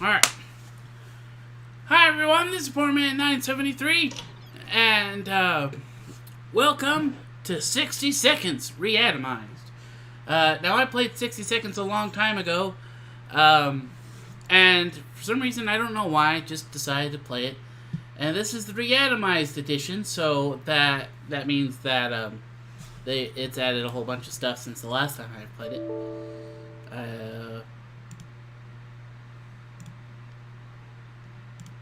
Alright. Hi everyone, this is Poorman973, and welcome to 60 Seconds Reatomized. Now I played 60 Seconds a long time ago, and for some reason, I don't know why, I just decided to play it. And this is the Reatomized edition, so that means that it's added a whole bunch of stuff since the last time I played it.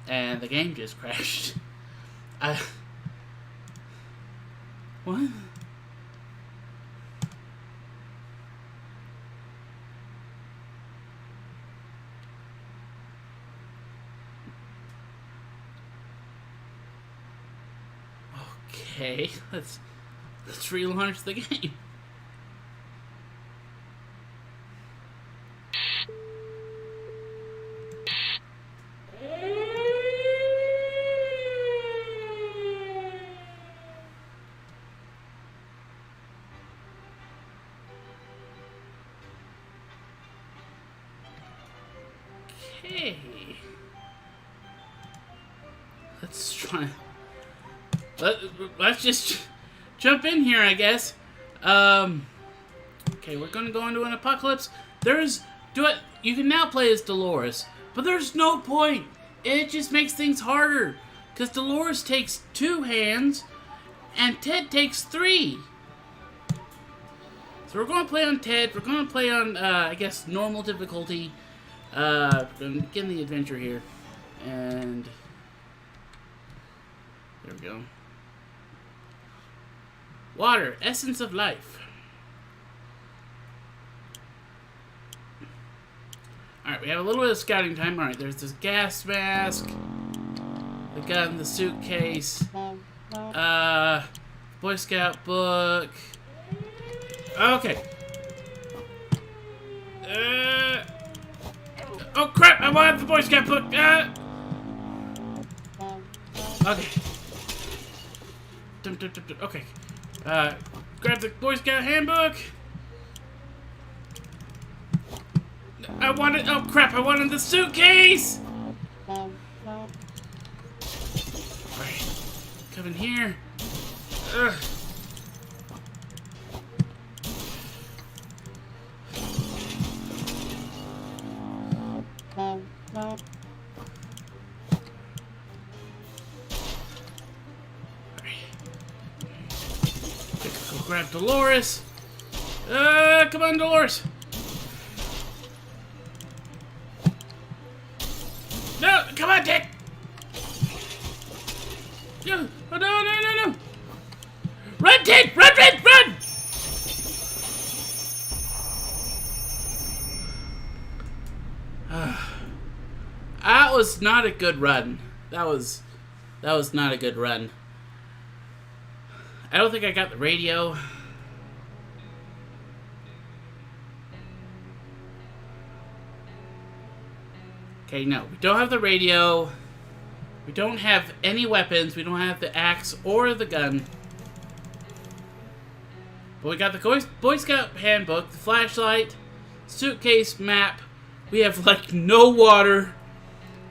And the game just crashed. What? Okay, let's relaunch the game. Okay. Let's try. Let's just jump in here, I guess. Okay, we're gonna go into an apocalypse. You can now play as Dolores, but there's no point. It just makes things harder, because Dolores takes 2 hands, and Ted takes 3. So we're gonna play on Ted. We're gonna play on, I guess, normal difficulty. We're gonna begin the adventure here, and there we go. Water, essence of life. Alright, we have a little bit of scouting time. Alright, there's this gas mask, the gun, the suitcase, Boy Scout book. Okay. Oh crap, I wanted the Boy Scout book. Okay. Okay. Grab the Boy Scout handbook. Oh crap, I wanted the suitcase! Alright. Come in here. Ugh. Go grab Dolores. Come on, Dolores. No, come on, Ted. No, oh, no. Run, Ted, run. That was not a good run. That was not a good run. I don't think I got the radio. Okay, no. We don't have the radio. We don't have any weapons. We don't have the axe or the gun. But we got the Boy Scout handbook, the flashlight, suitcase, map. We have, like, no water,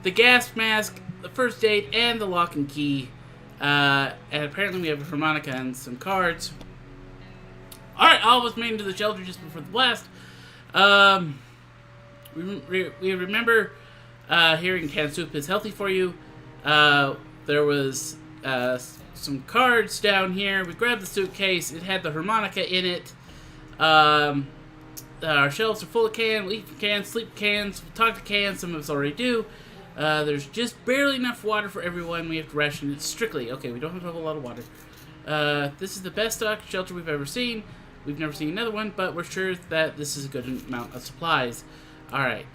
the gas mask, the first aid, and the lock and key. And apparently we have a harmonica and some cards. Alright, all of us made into the shelter just before the blast. We remember hearing canned soup is healthy for you. There was some cards down here. We grabbed the suitcase. It had the harmonica in it. Our shelves are full of cans. We eat from cans, sleep from cans, we talk to cans. Some of us already do. There's just barely enough water for everyone. We have to ration it strictly. Okay, we don't have a whole lot of water. This is the best stocked shelter we've ever seen. We've never seen another one, but we're sure that this is a good amount of supplies. Alright,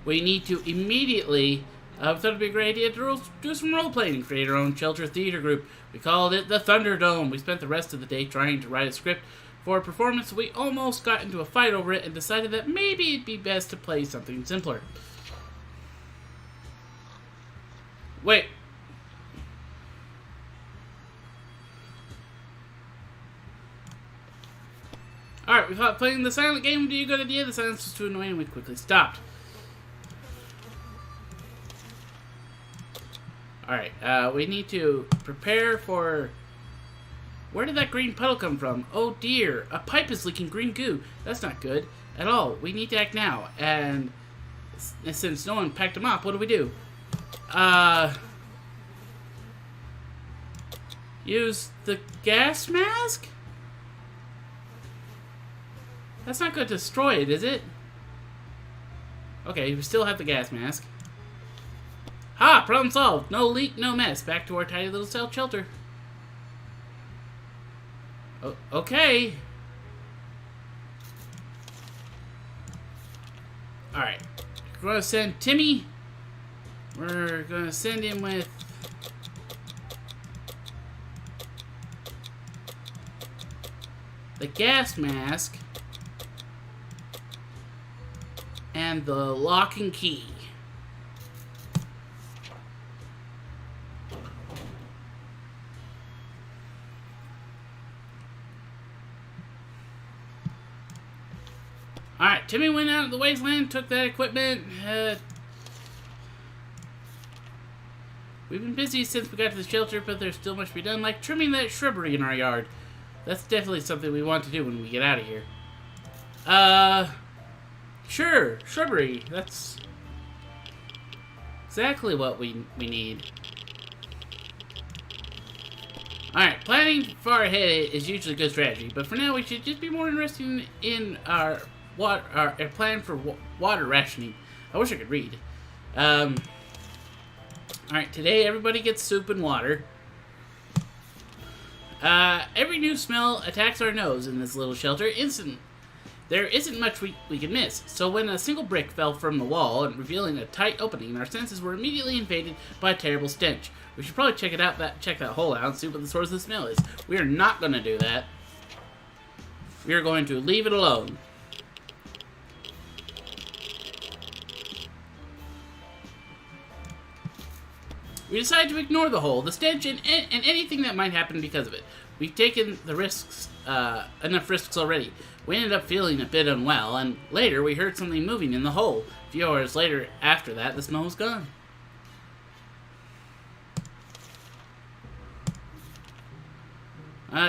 we need to immediately, we thought it'd be a great idea to do some role-playing and create our own shelter theater group. We called it the Thunderdome. We spent the rest of the day trying to write a script for a performance. We almost got into a fight over it and decided that maybe it'd be best to play something simpler. Wait. Alright, we thought playing the silent game would be a good idea. The silence was too annoying and we quickly stopped. Alright, we need to prepare for... Where did that green puddle come from? Oh dear, a pipe is leaking green goo. That's not good at all. We need to act now. And since no one packed them up, what do? Use the gas mask? That's not going to destroy it, is it? Okay, we still have the gas mask. Ha! Problem solved. No leak, no mess. Back to our tiny little cell shelter. Okay. Alright. We're going to send Timmy. We're going to send him with... the gas mask. And the lock and key. Alright, Timmy went out of the wasteland, took that equipment. We've been busy since we got to the shelter, but there's still much to be done, like trimming that shrubbery in our yard. That's definitely something we want to do when we get out of here. Sure, shrubbery. That's exactly what we need. Alright, planning far ahead is usually a good strategy, but for now we should just be more interested in our plan for water rationing. I wish I could read. Alright, today everybody gets soup and water. Every new smell attacks our nose in this little shelter instantly. There isn't much we can miss, so when a single brick fell from the wall and revealing a tight opening, our senses were immediately invaded by a terrible stench. We should probably check that hole out and see what the source of the smell is. We are not going to do that. We are going to leave it alone. We decided to ignore the hole, the stench, and anything that might happen because of it. We've taken the risks, enough risks already. We ended up feeling a bit unwell, and later we heard something moving in the hole. A few hours later after that, the smell was gone.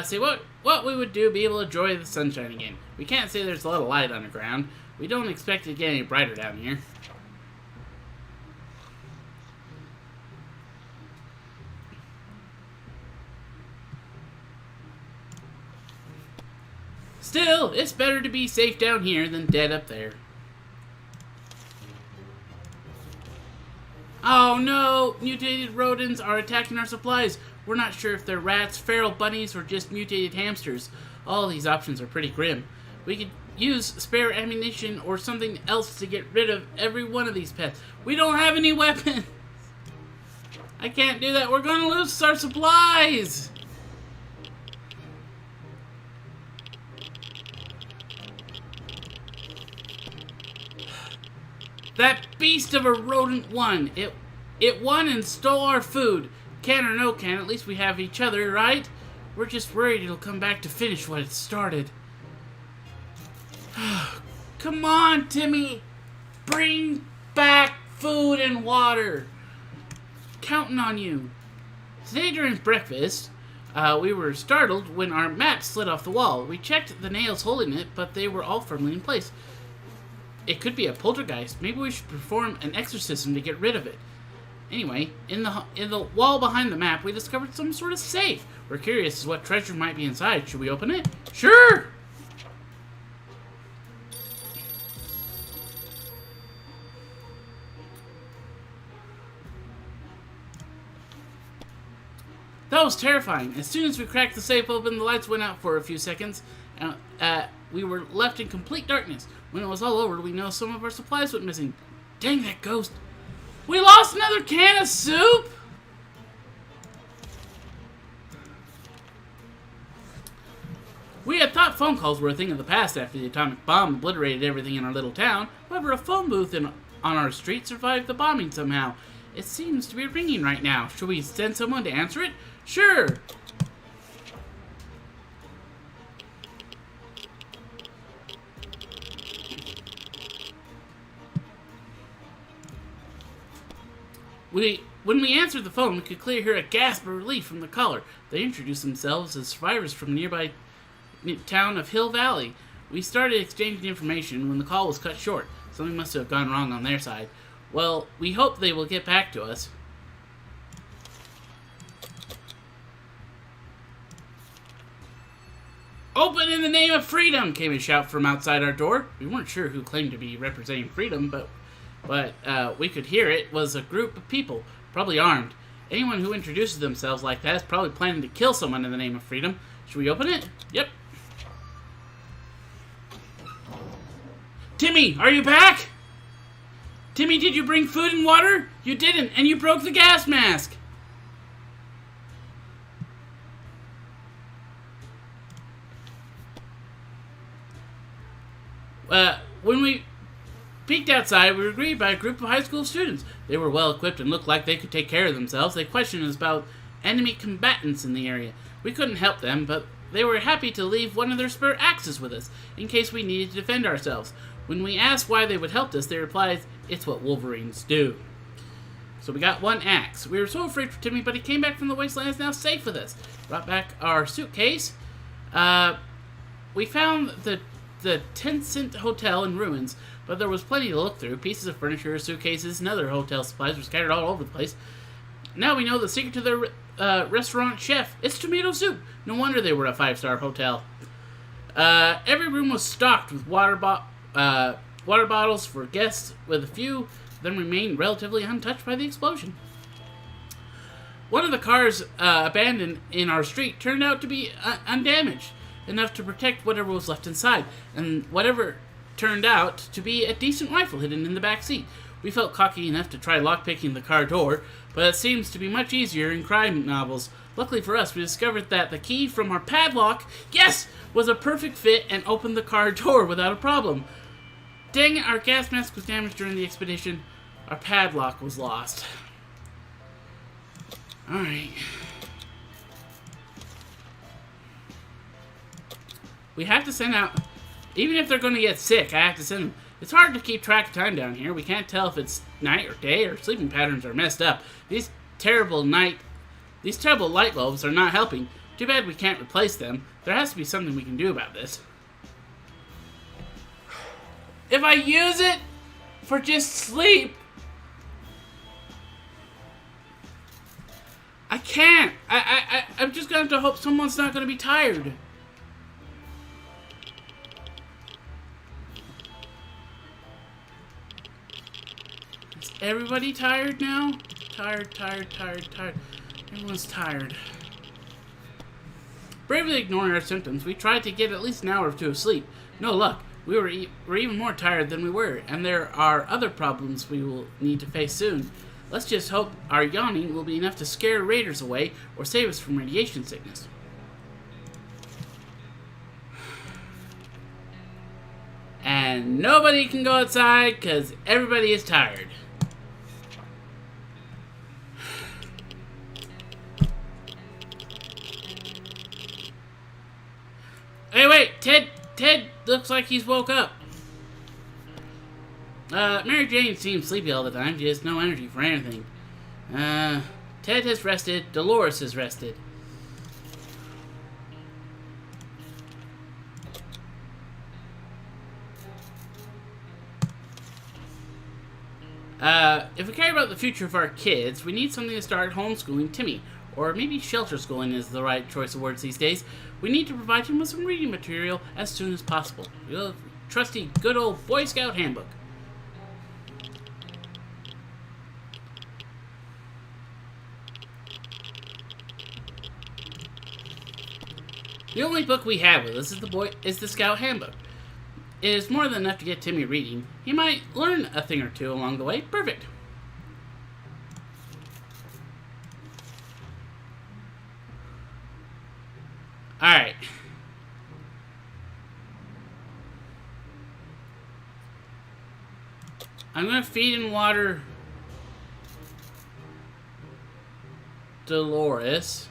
See, what we would do, be able to enjoy the sunshine again. We can't say there's a lot of light underground. We don't expect it to get any brighter down here. Still, it's better to be safe down here than dead up there. Oh no! Mutated rodents are attacking our supplies. We're not sure if they're rats, feral bunnies, or just mutated hamsters. All these options are pretty grim. We could use spare ammunition or something else to get rid of every one of these pets. We don't have any weapons! I can't do that. We're gonna lose our supplies! That beast of a rodent won. It won and stole our food. Can or no can, at least we have each other, right? We're just worried it'll come back to finish what it started. Come on, Timmy. Bring back food and water. Counting on you. Today during breakfast, we were startled when our map slid off the wall. We checked the nails holding it, but they were all firmly in place. It could be a poltergeist. Maybe we should perform an exorcism to get rid of it. Anyway, in the wall behind the map, we discovered some sort of safe. We're curious as what treasure might be inside. Should we open it? Sure! That was terrifying. As soon as we cracked the safe open, the lights went out for a few seconds, and we were left in complete darkness. When it was all over, we know some of our supplies went missing. Dang that ghost. We lost another can of soup? We had thought phone calls were a thing of the past after the atomic bomb obliterated everything in our little town. However, a phone booth on our street survived the bombing somehow. It seems to be ringing right now. Should we send someone to answer it? Sure. When we answered the phone, we could clearly hear a gasp of relief from the caller. They introduced themselves as survivors from the nearby town of Hill Valley. We started exchanging information when the call was cut short. Something must have gone wrong on their side. Well, we hope they will get back to us. "Open in the name of freedom!" came a shout from outside our door. We weren't sure who claimed to be representing freedom, but we could hear it was a group of people, probably armed. Anyone who introduces themselves like that is probably planning to kill someone in the name of freedom. Should we open it? Yep. "Timmy, are you back? Timmy, did you bring food and water? You didn't, and you broke the gas mask." When we peeked outside, we were greeted by a group of high school students. They were well equipped and looked like they could take care of themselves. They questioned us about enemy combatants in the area. We couldn't help them, but they were happy to leave one of their spare axes with us, in case we needed to defend ourselves. When we asked why they would help us, they replied, "It's what Wolverines do." So we got one axe. We were so afraid for Timmy, but he came back from the wasteland and is now safe with us. Brought back our suitcase. We found the 10-cent hotel in ruins, but there was plenty to look through. Pieces of furniture, suitcases, and other hotel supplies were scattered all over the place. Now we know the secret to their restaurant chef. It's tomato soup. No wonder they were a 5-star hotel. Every room was stocked with water bottles for guests, with a few of them remained relatively untouched by the explosion. One of the cars abandoned in our street turned out to be undamaged, enough to protect whatever was left inside, and whatever turned out to be a decent rifle hidden in the back seat. We felt cocky enough to try lockpicking the car door, but it seems to be much easier in crime novels. Luckily for us, we discovered that the key from our padlock, yes, was a perfect fit and opened the car door without a problem. Dang it, our gas mask was damaged during the expedition. Our padlock was lost. Alright. We have to send out, even if they're going to get sick, I have to send them. It's hard to keep track of time down here. We can't tell if it's night or day, or sleeping patterns are messed up. These terrible light bulbs are not helping. Too bad we can't replace them. There has to be something we can do about this. If I use it for just sleep, I can't. I'm just going to have to hope someone's not going to be tired. Is everybody tired now? Tired. Everyone's tired. Bravely ignoring our symptoms, we tried to get at least an hour or two of sleep. No luck. We were even more tired than we were, and there are other problems we will need to face soon. Let's just hope our yawning will be enough to scare raiders away or save us from radiation sickness. And nobody can go outside because everybody is tired. Hey, wait, Ted looks like he's woke up. Mary Jane seems sleepy all the time. She has no energy for anything. Ted has rested. Dolores has rested. If we care about the future of our kids, we need something to start homeschooling Timmy. Or maybe shelter schooling is the right choice of words these days. We need to provide him with some reading material as soon as possible. Your trusty, good old Boy Scout handbook. The only book we have with us is the Scout Handbook. It is more than enough to get Timmy reading. He might learn a thing or two along the way. Perfect. Alright. I'm going to feed and water Dolores.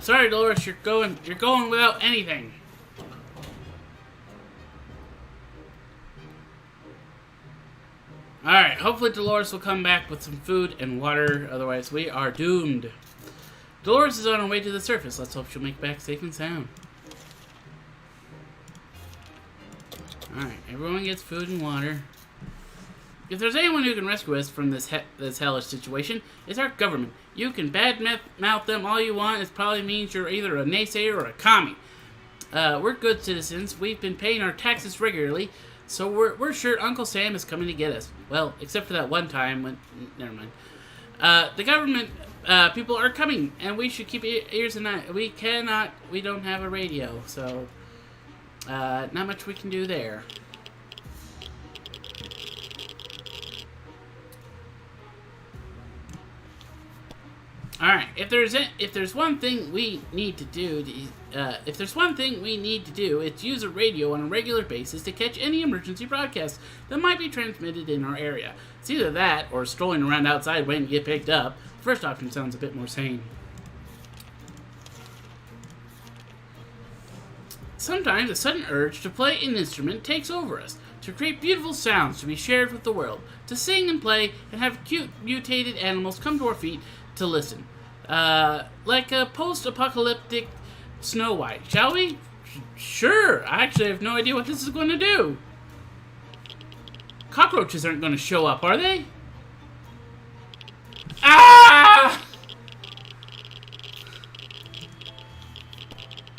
Sorry, Dolores, you're going without anything. Alright, hopefully Dolores will come back with some food and water, otherwise we are doomed. Dolores is on her way to the surface. Let's hope she'll make it back safe and sound. Alright, everyone gets food and water. If there's anyone who can rescue us from this hellish situation, it's our government. You can badmouth them all you want. It probably means you're either a naysayer or a commie. We're good citizens. We've been paying our taxes regularly, so we're sure Uncle Sam is coming to get us. Well, except for that one time when... Never mind. The government people are coming, and we should keep ears and eyes. We don't have a radio, so... not much we can do there. Alright, if there's one thing we need to do, it's use a radio on a regular basis to catch any emergency broadcasts that might be transmitted in our area. It's either that, or strolling around outside waiting to get picked up. The first option sounds a bit more sane. Sometimes a sudden urge to play an instrument takes over us, to create beautiful sounds to be shared with the world, to sing and play, and have cute mutated animals come to our feet to listen. Like a post-apocalyptic Snow White. Shall we? Sure. I actually have no idea what this is going to do. Cockroaches aren't going to show up, are they? Ah!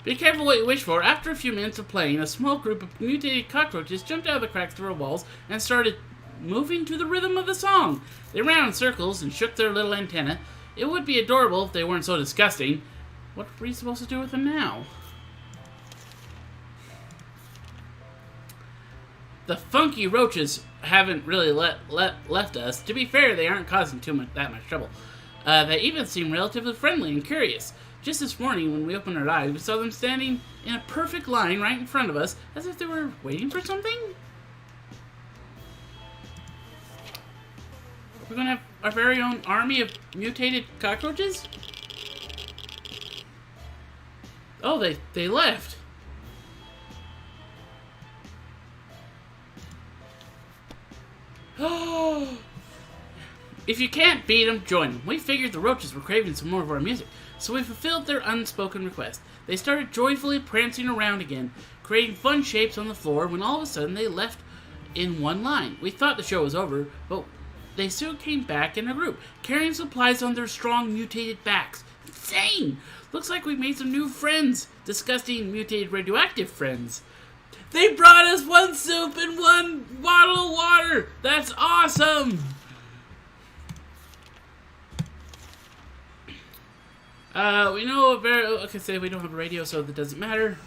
Be careful what you wish for. After a few minutes of playing, a small group of mutated cockroaches jumped out of the cracks through our walls and started moving to the rhythm of the song. They ran in circles and shook their little antennae. It would be adorable if they weren't so disgusting. What are we supposed to do with them now? The funky roaches haven't really left us. To be fair, they aren't causing that much trouble. They even seem relatively friendly and curious. Just this morning, when we opened our eyes, we saw them standing in a perfect line right in front of us, as if they were waiting for something. We're gonna have our very own army of mutated cockroaches? Oh, they left. Oh! If you can't beat them, join them. We figured the roaches were craving some more of our music, so we fulfilled their unspoken request. They started joyfully prancing around again, creating fun shapes on the floor, when all of a sudden they left in one line. We thought the show was over, but they soon came back in a group, carrying supplies on their strong mutated backs. Insane! Looks like we made some new friends. Disgusting mutated radioactive friends. They brought us one soup and one bottle of water! That's awesome! We know we don't have a radio, so that doesn't matter.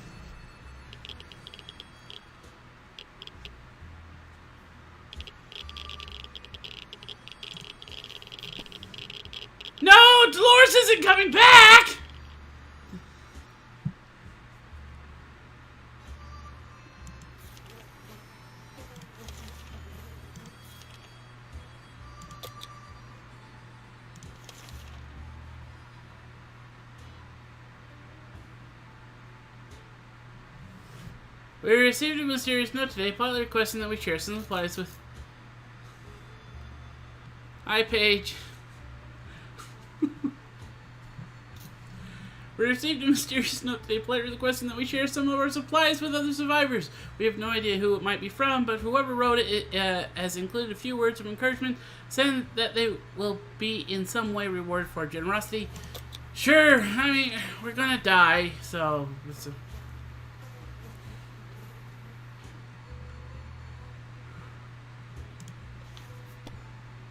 No! Dolores isn't coming back! We received a mysterious note today, politely requesting that we share some supplies with... Hi, Paige. We received a mysterious note today, politely requesting that we share some of our supplies with other survivors. We have no idea who it might be from, but whoever wrote it has included a few words of encouragement, saying that they will be in some way rewarded for our generosity. Sure, I mean, we're gonna die, so...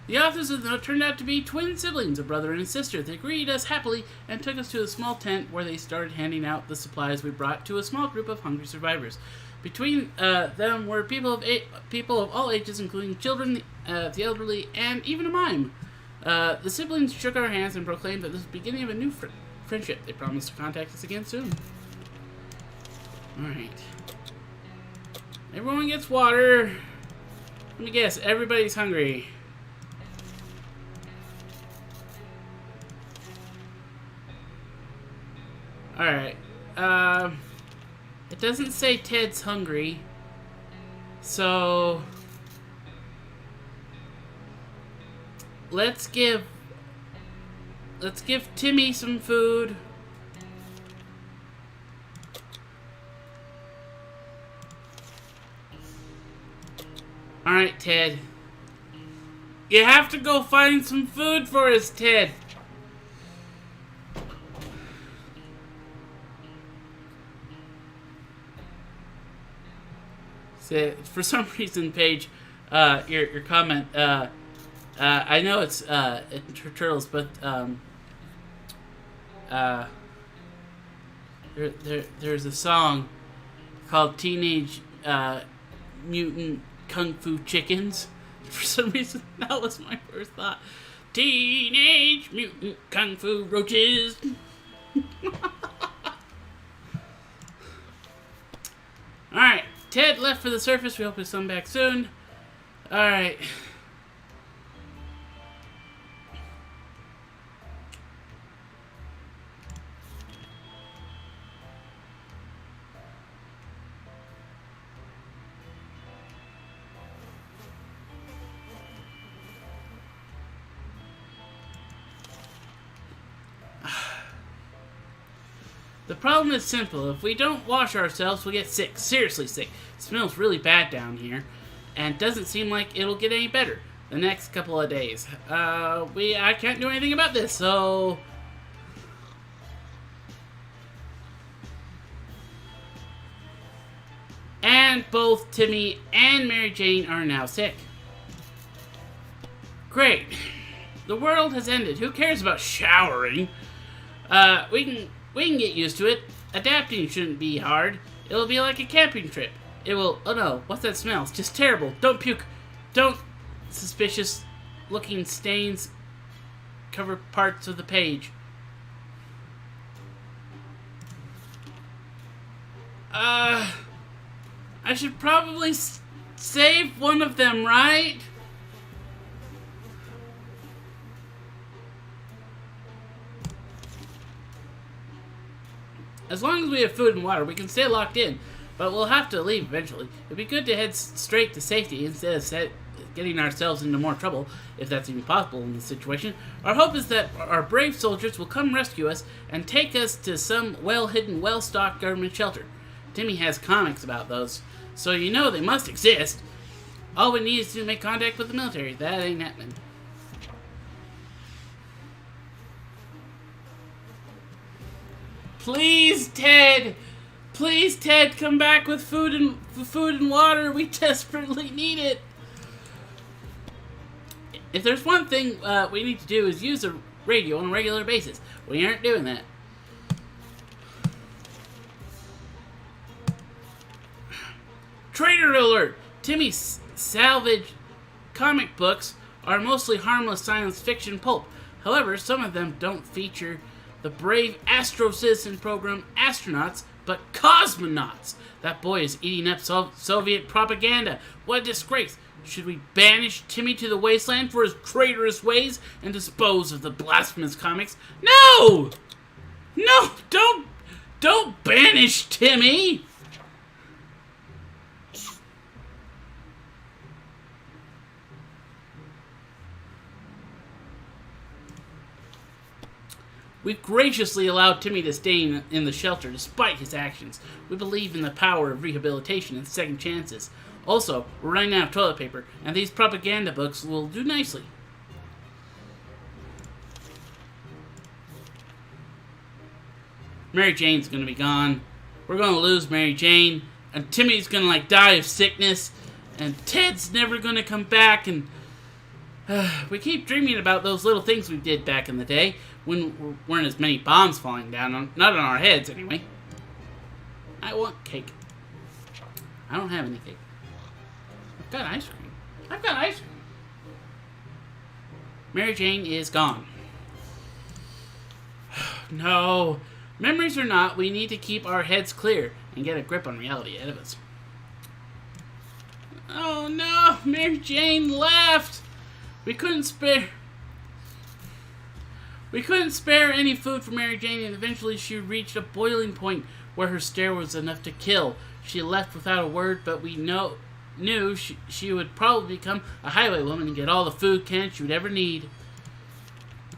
The authors of the note turned out to be twin siblings, a brother and a sister. They greeted us happily and took us to a small tent where they started handing out the supplies we brought to a small group of hungry survivors. Between them were people of all ages, including children, the elderly, and even a mime. The siblings shook our hands and proclaimed that this was the beginning of a new friendship. They promised to contact us again soon. Alright. Everyone gets water. Let me guess, everybody's hungry. Alright. It doesn't say Ted's hungry. So... Let's give Timmy some food. Alright, Ted. You have to go find some food for us, Ted. So, for some reason, Paige, your comment, I know it's Turtles, but there's a song called Teenage Mutant Kung Fu Chickens. For some reason, that was my first thought. Teenage Mutant Kung Fu Roaches. Alright, Ted left for the surface. We hope he'll come back soon. Alright. The problem is simple. If we don't wash ourselves, we'll get sick. Seriously sick. It smells really bad down here. And it doesn't seem like it'll get any better the next couple of days. I can't do anything about this, so... And both Timmy and Mary Jane are now sick. Great. The world has ended. Who cares about showering? We can get used to it. Adapting shouldn't be hard. It'll be like a camping trip. It will... Oh no, what's that smell? It's just terrible. Don't puke. Don't... Suspicious looking stains cover parts of the page. I should probably save one of them, right? As long as we have food and water, we can stay locked in, but we'll have to leave eventually. It'd be good to head straight to safety instead of getting ourselves into more trouble, if that's even possible in this situation. Our hope is that our brave soldiers will come rescue us and take us to some well-hidden, well-stocked government shelter. Timmy has comics about those, so you know they must exist. All we need is to make contact with the military. That ain't happening. Please, Ted! Please, Ted, come back with food and water. We desperately need it. If there's one thing we need to do is use a radio on a regular basis. We aren't doing that. Traitor alert! Timmy's salvage comic books are mostly harmless science fiction pulp. However, some of them don't feature the brave Astro Citizen program astronauts, but cosmonauts. That boy is eating up Soviet propaganda. What a disgrace. Should we banish Timmy to the wasteland for his traitorous ways and dispose of the blasphemous comics? No! No, don't banish Timmy! We've graciously allowed Timmy to stay in the shelter despite his actions. We believe in the power of rehabilitation and second chances. Also, we're running out of toilet paper, and these propaganda books will do nicely. Mary Jane's gonna be gone. We're gonna lose Mary Jane, and Timmy's gonna die of sickness, and Ted's never gonna come back, and we keep dreaming about those little things we did back in the day when there weren't as many bombs falling down, not on our heads anyway. I want cake. I don't have any cake. I've got ice cream. I've got ice cream. Mary Jane is gone. No. Memories or not, we need to keep our heads clear and get a grip on reality ahead of us. Oh no, Mary Jane left. We couldn't spare We couldn't spare any food for Mary Jane, and eventually she reached a boiling point where her stare was enough to kill. She left without a word, but we knew she would probably become a highwaywoman and get all the food cans she would ever need.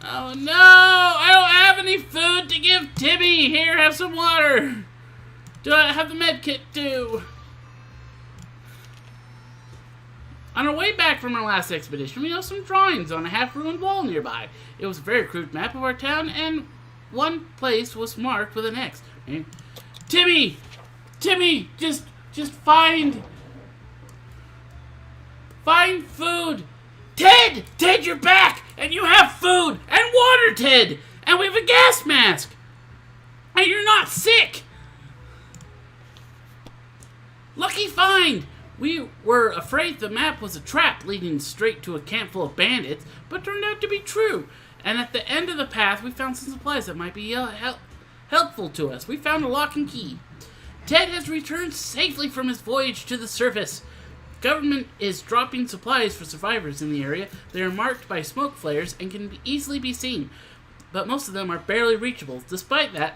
Oh no! I don't have any food to give Timmy! Here, have some water! Do I have the med kit too? On our way back from our last expedition, we noticed some drawings on a half-ruined wall nearby. It was a very crude map of our town, and one place was marked with an X. Timmy! Timmy! Just find food! Ted! Ted, you're back! And you have food! And water, Ted! And we have a gas mask! And you're not sick! Lucky find! We were afraid the map was a trap leading straight to a camp full of bandits, but turned out to be true. And at the end of the path, we found some supplies that might be helpful to us. We found a lock and key. Ted has returned safely from his voyage to the surface. Government is dropping supplies for survivors in the area. They are marked by smoke flares and can easily be seen, but most of them are barely reachable. Despite that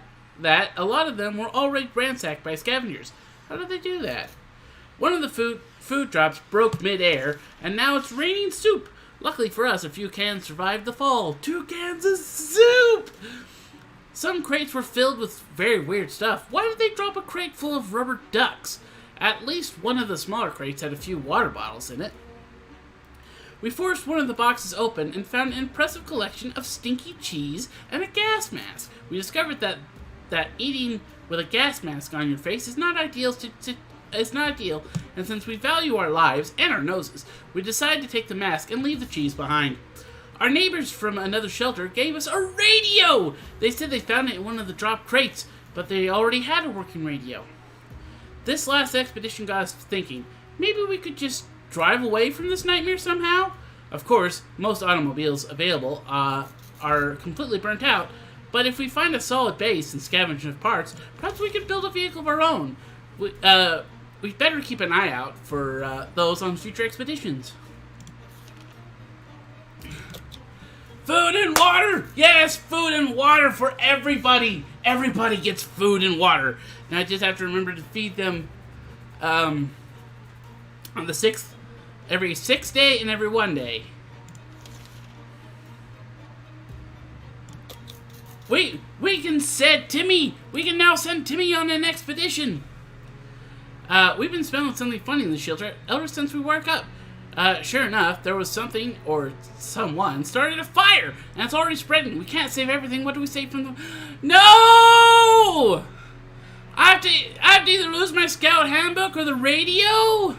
a lot of them were already ransacked by scavengers. How did they do that? One of the food drops broke mid-air, and now it's raining soup. Luckily for us, a few cans survived the fall. 2 cans of soup! Some crates were filled with very weird stuff. Why did they drop a crate full of rubber ducks? At least one of the smaller crates had a few water bottles in it. We forced one of the boxes open and found an impressive collection of stinky cheese and a gas mask. We discovered that eating with a gas mask on your face is not ideal, and since we value our lives and our noses, we decided to take the mask and leave the cheese behind. Our neighbors from another shelter gave us a radio! They said they found it in one of the dropped crates, but they already had a working radio. This last expedition got us thinking, maybe we could just drive away from this nightmare somehow? Of course, most automobiles available are completely burnt out, but if we find a solid base and scavenge enough parts, perhaps we could build a vehicle of our own. We'd better keep an eye out for those on future expeditions. Food and water! Yes, food and water for everybody! Everybody gets food and water. Now I just have to remember to feed them on the every 6th day and every 1 day. We can now send Timmy on an expedition. We've been smelling something funny in the shelter ever since we woke up. Sure enough, there was something, or someone, started a fire, and it's already spreading. We can't save everything. What do we save from them? No! I have to either lose my scout handbook or the radio?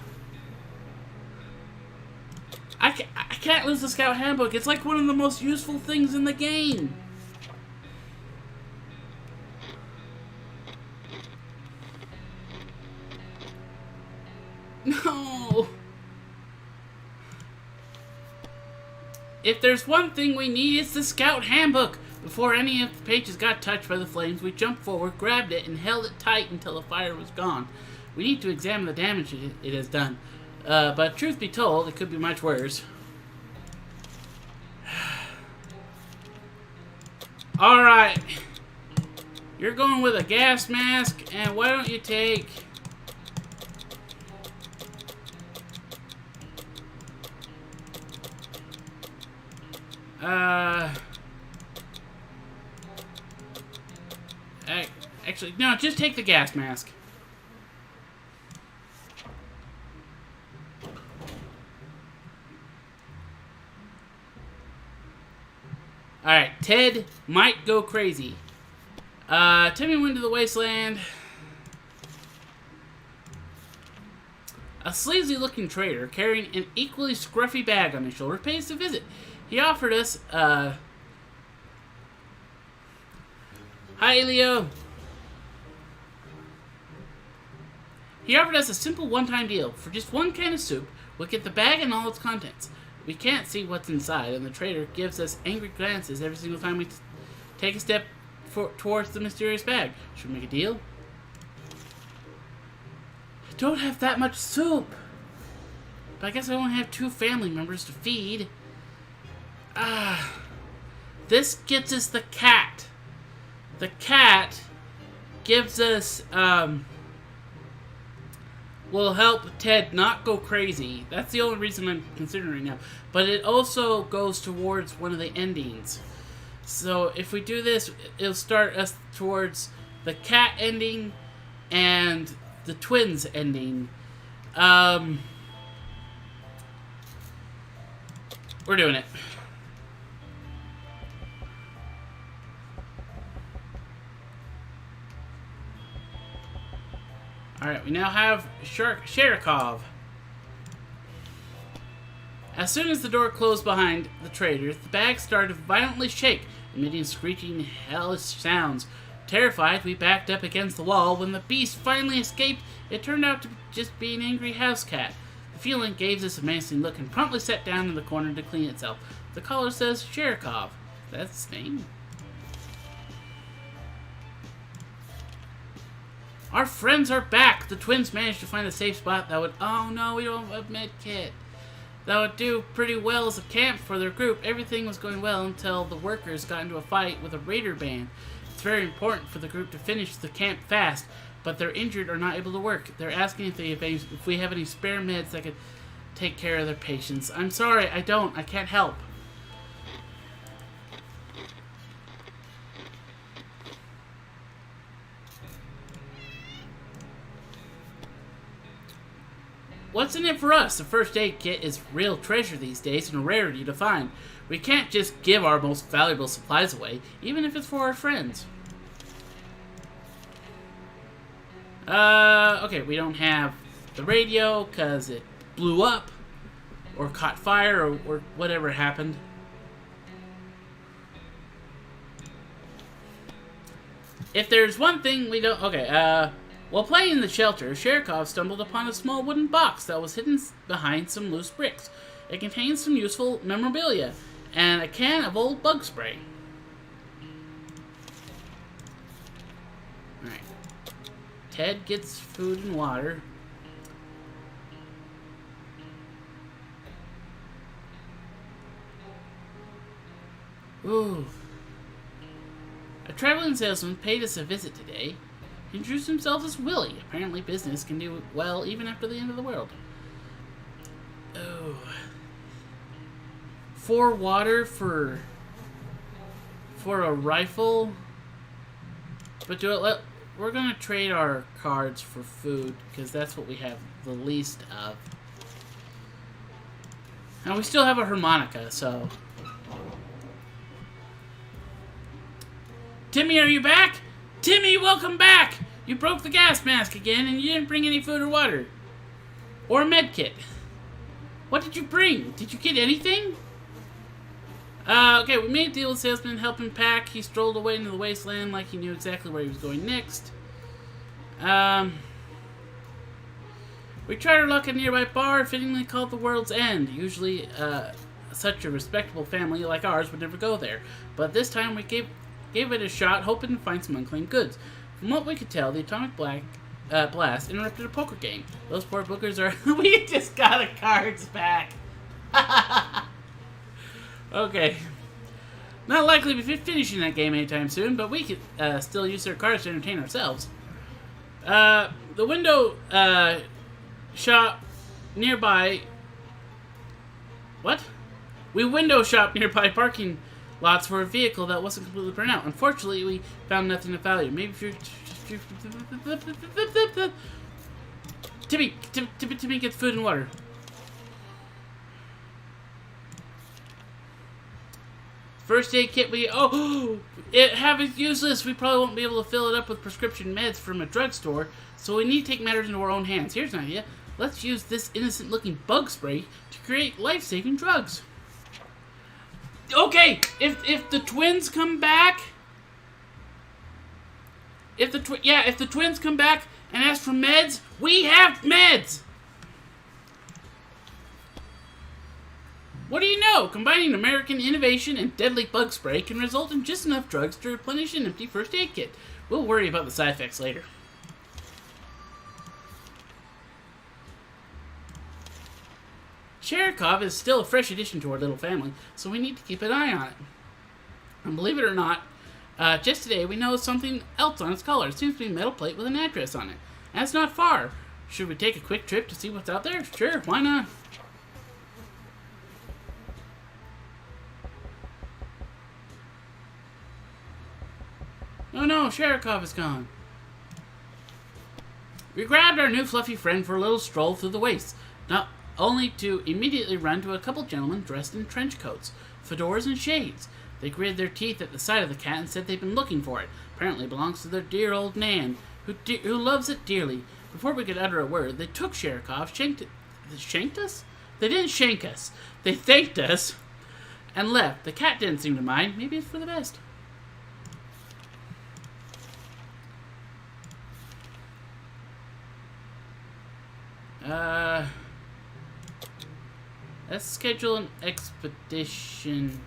I can't lose the scout handbook. It's like one of the most useful things in the game. No! If there's one thing we need, it's the scout handbook. Before any of the pages got touched by the flames, we jumped forward, grabbed it, and held it tight until the fire was gone. We need to examine the damage it has done. But truth be told, it could be much worse. Alright. You're going with a gas mask, and why don't you take... Actually, no, just take the gas mask. Alright, Ted might go crazy. Timmy went to the wasteland. A sleazy-looking trader carrying an equally scruffy bag on his shoulder pays us a visit. He offered us, Hi, Leo. He offered us a simple one-time deal. For just 1 can of soup, we'll get the bag and all its contents. We can't see what's inside, and the trader gives us angry glances every single time we take a step towards the mysterious bag. Should we make a deal? I don't have that much soup. But I guess I only have 2 family members to feed. This gets us the cat. The cat gives us, will help Ted not go crazy. That's the only reason I'm considering right now. But it also goes towards one of the endings. So if we do this, it'll start us towards the cat ending and the twins ending. We're doing it. Alright, we now have Sherikov. As soon as the door closed behind the traders, the bag started to violently shake, emitting screeching, hellish sounds. Terrified, we backed up against the wall. When the beast finally escaped, it turned out to just be an angry house cat. The feline gave us a menacing look and promptly sat down in the corner to clean itself. The collar says Sherikov. That's its name. Our friends are back! The twins managed to find a safe spot that would... Oh no, we don't have a med kit. That would do pretty well as a camp for their group. Everything was going well until the workers got into a fight with a raider band. It's very important for the group to finish the camp fast, but they're injured or not able to work. They're asking if we have any spare meds that could take care of their patients. I'm sorry, I don't. I can't help. What's in it for us? The first aid kit is real treasure these days and a rarity to find. We can't just give our most valuable supplies away, even if it's for our friends. Okay, we don't have the radio because it blew up or caught fire or whatever happened. If there's one thing we don't... Okay, while playing in the shelter, Sherikov stumbled upon a small wooden box that was hidden behind some loose bricks. It contained some useful memorabilia and a can of old bug spray. Alright. Ted gets food and water. Ooh. A traveling salesman paid us a visit today. He introduced himself as Willie. Apparently business can do well even after the end of the world. Oh. 4 water for a rifle. But we're gonna trade our cards for food because that's what we have the least of. And we still have a harmonica, so. Timmy, are you back? Timmy, welcome back! You broke the gas mask again and you didn't bring any food or water. Or a med kit. What did you bring? Did you get anything? Okay, we made a deal with the salesman and helped him pack. He strolled away into the wasteland like he knew exactly where he was going next. We tried our luck at a nearby bar, fittingly called the World's End. Usually, such a respectable family like ours would never go there. But this time we gave it a shot, hoping to find some unclaimed goods. From what we could tell, the atomic blast interrupted a poker game. Those poor bookers are... We just got the cards back. Okay. Not likely to be finishing that game anytime soon, but we could still use their cards to entertain ourselves. The window shop nearby... What? We window shop nearby parking lots for a vehicle that wasn't completely burned out. Unfortunately, we found nothing of value. Maybe if you're... Timmy gets food and water. First aid kit we... Oh! It's useless. We probably won't be able to fill it up with prescription meds from a drugstore, so we need to take matters into our own hands. Here's an idea. Let's use this innocent-looking bug spray to create life-saving drugs. Okay, if the twins come back, if the twins come back and ask for meds, we have meds. What do you know? Combining American innovation and deadly bug spray can result in just enough drugs to replenish an empty first aid kit. We'll worry about the side effects later. Sherikov is still a fresh addition to our little family, so we need to keep an eye on it. And believe it or not, just today we know something else on its collar. It seems to be a metal plate with an address on it. And it's not far. Should we take a quick trip to see what's out there? Sure, why not? Oh no, Sherikov is gone. We grabbed our new fluffy friend for a little stroll through the wastes, not only to immediately run to a couple gentlemen dressed in trench coats, fedoras, and shades. They gritted their teeth at the sight of the cat and said they'd been looking for it. Apparently it belongs to their dear old Nan, who loves it dearly. Before we could utter a word, they took Sherikov, shanked us? They didn't shank us. They thanked us and left. The cat didn't seem to mind. Maybe it's for the best. Let's schedule an expedition.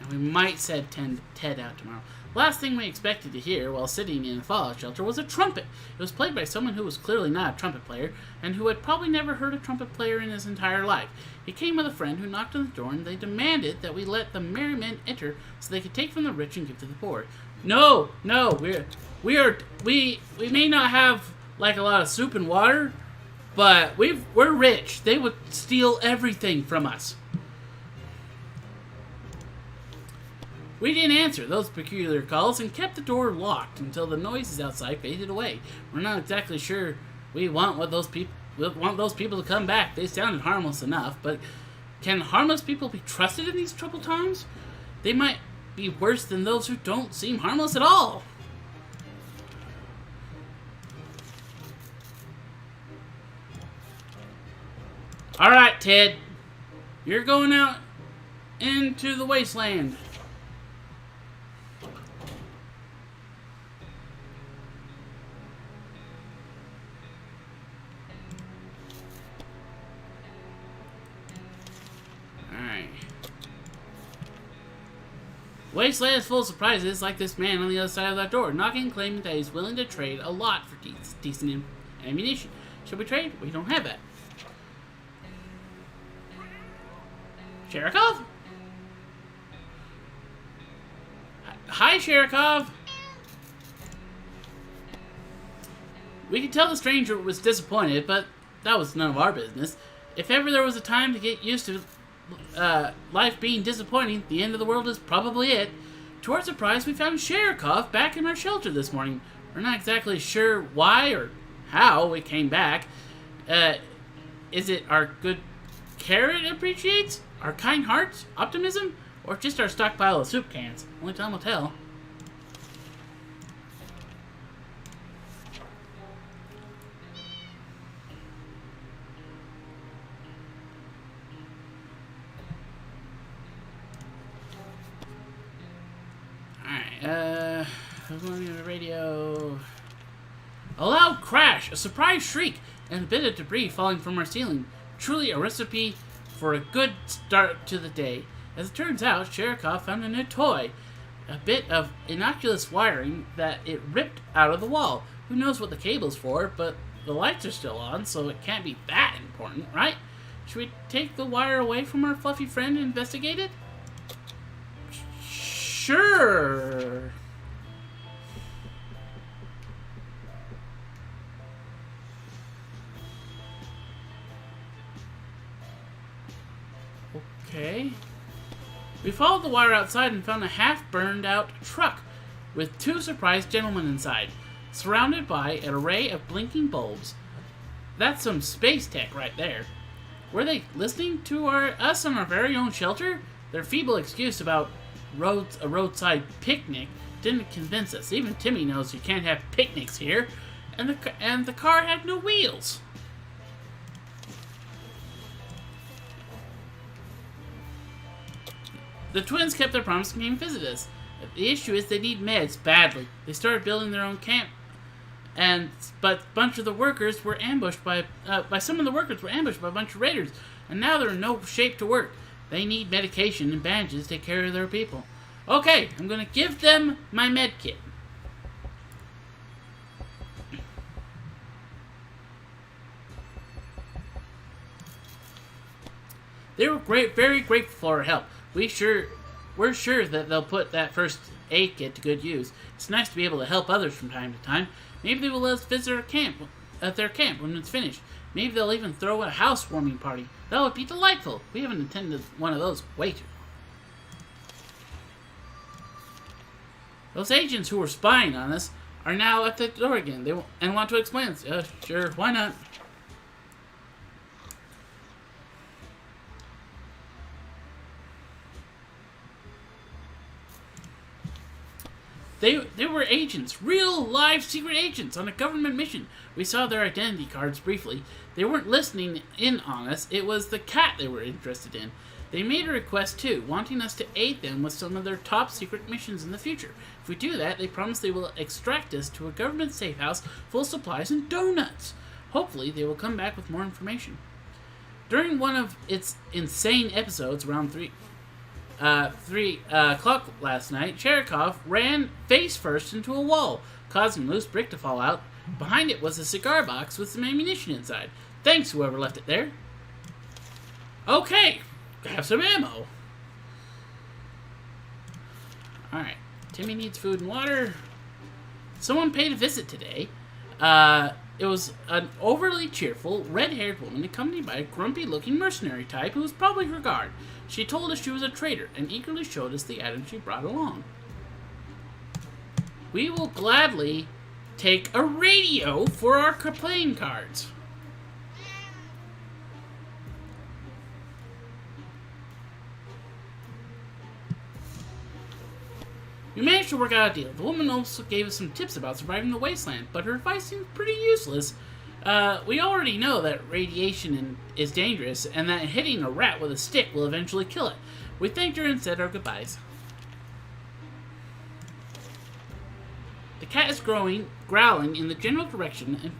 And we might send Ted out tomorrow. Last thing we expected to hear while sitting in a fallout shelter was a trumpet. It was played by someone who was clearly not a trumpet player, and who had probably never heard a trumpet player in his entire life. He came with a friend who knocked on the door, and they demanded that we let the merry men enter so they could take from the rich and give to the poor. No, we may not have like a lot of soup and water, but we're rich. They would steal everything from us. We didn't answer those peculiar calls and kept the door locked until the noises outside faded away. We're not exactly sure we want those people to come back. They sounded harmless enough, but can harmless people be trusted in these troubled times? They might be worse than those who don't seem harmless at all. Alright, Ted. You're going out into the wasteland. Alright. Wasteland is full of surprises, like this man on the other side of that door, knocking, claiming that he's willing to trade a lot for decent ammunition. Should we trade? We don't have that. Sherikov? Hi, Sherikov. We could tell the stranger was disappointed, but that was none of our business. If ever there was a time to get used to life being disappointing, the end of the world is probably it. To our surprise, we found Sherikov back in our shelter this morning. We're not exactly sure why or how we came back. Is it our good care it appreciates? Our kind hearts? Optimism? Or just our stockpile of soup cans? Only time will tell. Alright, going to the radio. A loud crash, a surprise shriek, and a bit of debris falling from our ceiling. Truly a recipe for a good start to the day. As it turns out, Sherikov found a new toy. A bit of innocuous wiring that it ripped out of the wall. Who knows what the cable's for, but the lights are still on, so it can't be that important, right? Should we take the wire away from our fluffy friend and investigate it? Sure. Okay. We followed the wire outside and found a half-burned-out truck with two surprised gentlemen inside, surrounded by an array of blinking bulbs. That's some space tech right there. Were they listening to us on our very own shelter? Their feeble excuse about a roadside picnic didn't convince us. Even Timmy knows you can't have picnics here, and the car had no wheels. The twins kept their promise and came visit us. The issue is they need meds badly. They started building their own camp, but a bunch of the workers were ambushed by some of the workers were ambushed by a bunch of raiders, and now they're in no shape to work. They need medication and bandages to take care of their people. Okay, I'm gonna give them my med kit. They were very grateful for our help. We're We're sure that they'll put that first aid kit to good use. It's nice to be able to help others from time to time. Maybe they will let us visit their camp when it's finished. Maybe they'll even throw a housewarming party. That would be delightful. We haven't attended one of those way too long. Those agents who were spying on us are now at the door again. And want to explain this. Sure, why not? They were agents, real live secret agents on a government mission. We saw their identity cards briefly. They weren't listening in on us. It was the cat they were interested in. They made a request too, wanting us to aid them with some of their top secret missions in the future. If we do that, they promise they will extract us to a government safe house full of supplies and donuts. Hopefully, they will come back with more information. During one of its insane episodes around 3 o'clock last night, Cherikov ran face first into a wall, causing a loose brick to fall out. Behind it was a cigar box with some ammunition inside. Thanks, whoever left it there. Okay, have some ammo. Alright, Timmy needs food and water. Someone paid a visit today. It was an overly cheerful, red-haired woman accompanied by a grumpy-looking mercenary type who was probably her guard. She told us she was a traitor and eagerly showed us the items she brought along. We will gladly take a radio for our playing cards. We managed to work out a deal. The woman also gave us some tips about surviving the wasteland, but her advice seemed pretty useless. We already know that radiation is dangerous, and that hitting a rat with a stick will eventually kill it. We thanked her and said our goodbyes. The cat is growling in the general direction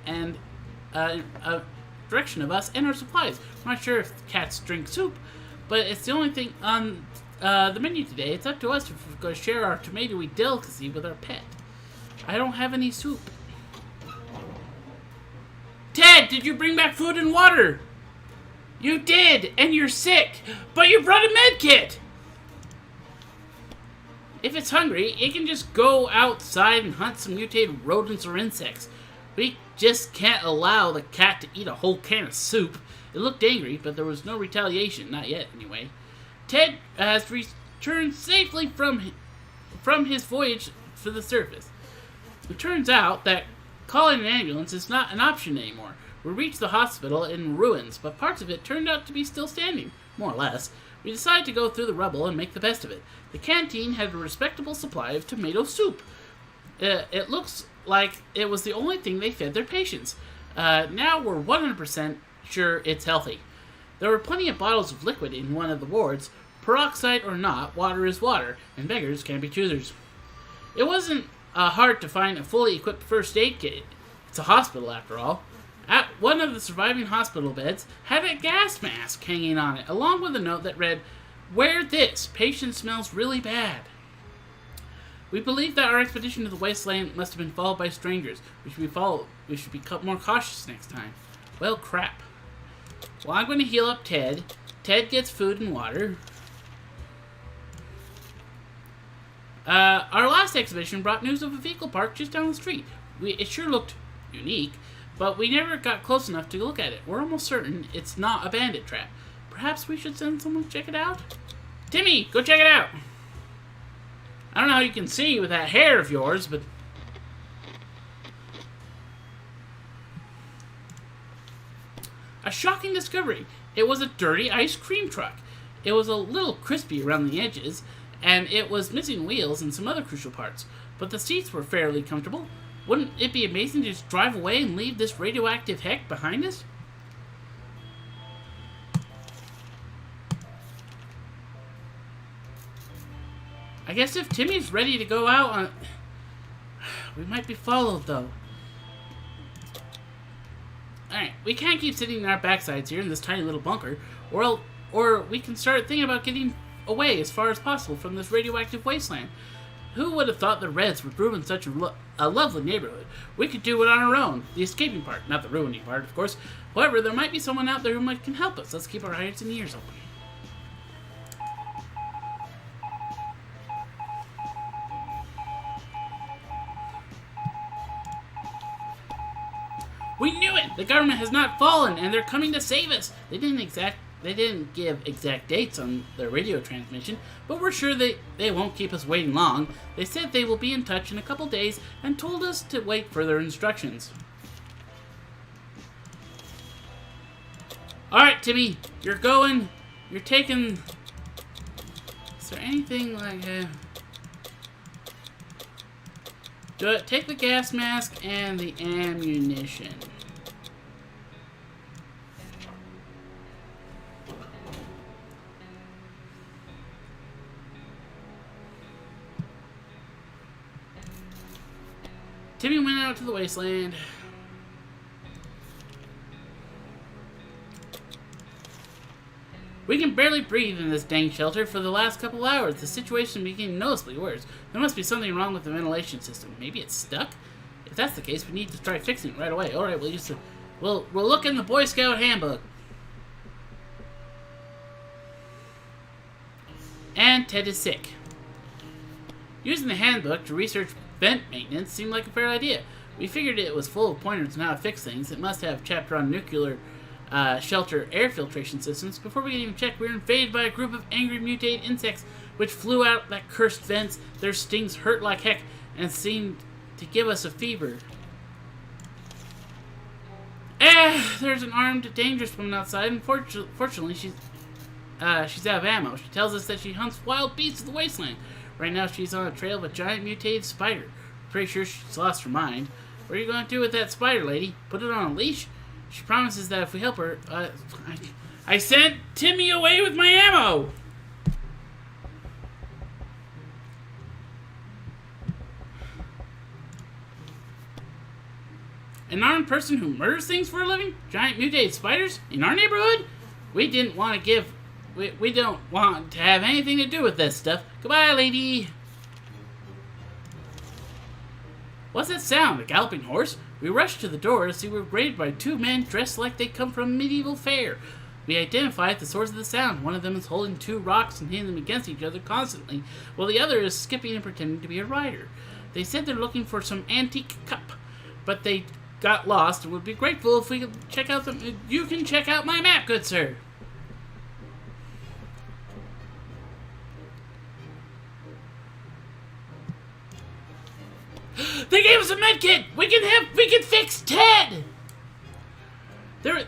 and direction of us and our supplies. I'm not sure if cats drink soup, but it's the only thing on the menu today. It's up to us if we're going to share our tomatoey delicacy with our pet. I don't have any soup. Ted, did you bring back food and water? You did, and you're sick, but you brought a med kit. If it's hungry, it can just go outside and hunt some mutated rodents or insects. We just can't allow the cat to eat a whole can of soup. It looked angry, but there was no retaliation, not yet anyway. Ted has returned safely from his voyage to the surface. It turns out that calling an ambulance is not an option anymore. We reached the hospital in ruins, but parts of it turned out to be still standing, more or less. We decided to go through the rubble and make the best of it. The canteen had a respectable supply of tomato soup. It looks like it was the only thing they fed their patients. Now we're 100% sure it's healthy. There were plenty of bottles of liquid in one of the wards. Peroxide or not, water is water, and beggars can't be choosers. It wasn't hard to find a fully equipped first aid kit. It's a hospital, after all. At one of the surviving hospital beds had a gas mask hanging on it, along with a note that read, "Wear this. Patient smells really bad." We believe that our expedition to the wasteland must have been followed by strangers. We should be more cautious next time. Well, crap. Well, I'm going to heal up Ted. Ted gets food and water. Our last expedition brought news of a vehicle park just down the street. It sure looked unique, but we never got close enough to look at it. We're almost certain it's not a bandit trap. Perhaps we should send someone to check it out? Timmy, go check it out! I don't know how you can see with that hair of yours, but... A shocking discovery. It was a dirty ice cream truck. It was a little crispy around the edges, and it was missing wheels and some other crucial parts. But the seats were fairly comfortable. Wouldn't it be amazing to just drive away and leave this radioactive heck behind us? I guess if Timmy's ready to go out on... We might be followed, though. Alright, we can't keep sitting in our backsides here in this tiny little bunker, or we can start thinking about getting away as far as possible from this radioactive wasteland. Who would have thought the Reds would ruin such a lovely neighborhood? We could do it on our own. The escaping part, not the ruining part, of course. However, there might be someone out there who can help us. Let's keep our eyes and ears open. We knew it! The government has not fallen, and they're coming to save us! They didn't give exact dates on their radio transmission, but we're sure they won't keep us waiting long. They said they will be in touch in a couple days and told us to wait further instructions. Alright, Timmy, you're taking... Is there anything like... take the gas mask and the ammunition. Timmy went out to the wasteland. We can barely breathe in this dang shelter for the last couple hours. The situation became noticeably worse. There must be something wrong with the ventilation system. Maybe it's stuck? If that's the case, we need to try fixing it right away. Alright, we'll look in the Boy Scout handbook. And Ted is sick. Using the handbook to research vent maintenance seemed like a fair idea. We figured it was full of pointers on how to fix things. It must have a chapter on nuclear shelter air filtration systems. Before we could even check, we were invaded by a group of angry mutated insects which flew out that cursed vents. Their stings hurt like heck and seemed to give us a fever. There's an armed, dangerous woman outside, and fortunately she's out of ammo. She tells us that she hunts wild beasts of the wasteland. Right now she's on a trail of a giant mutated spider. Pretty sure she's lost her mind. What are you going to do with that spider, lady? Put it on a leash? She promises that if we help her, I sent Timmy away with my ammo! An armed person who murders things for a living? Giant mutated spiders? In our neighborhood? We don't want to have anything to do with this stuff. Goodbye, lady! What's that sound? A galloping horse? We rushed to the door to see we were greeted by two men dressed like they come from a medieval fair. We identified the source of the sound. One of them is holding two rocks and hitting them against each other constantly, while the other is skipping and pretending to be a rider. They said they're looking for some antique cup, but they got lost and would be grateful if we could check out You can check out my map, good sir. They gave us a med kit. We can fix Ted.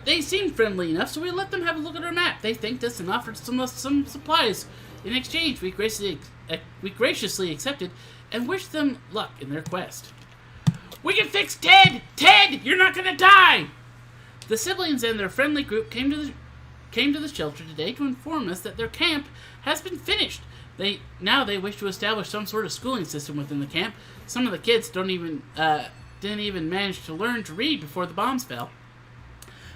They seem friendly enough, so we let them have a look at our map. They thanked us and offered some supplies in exchange. We graciously accepted and wished them luck in their quest. We can fix Ted. Ted, you're not gonna die. The siblings and their friendly group came to the shelter today to inform us that their camp has been finished. They wish to establish some sort of schooling system within the camp. Some of the kids didn't even manage to learn to read before the bombs fell.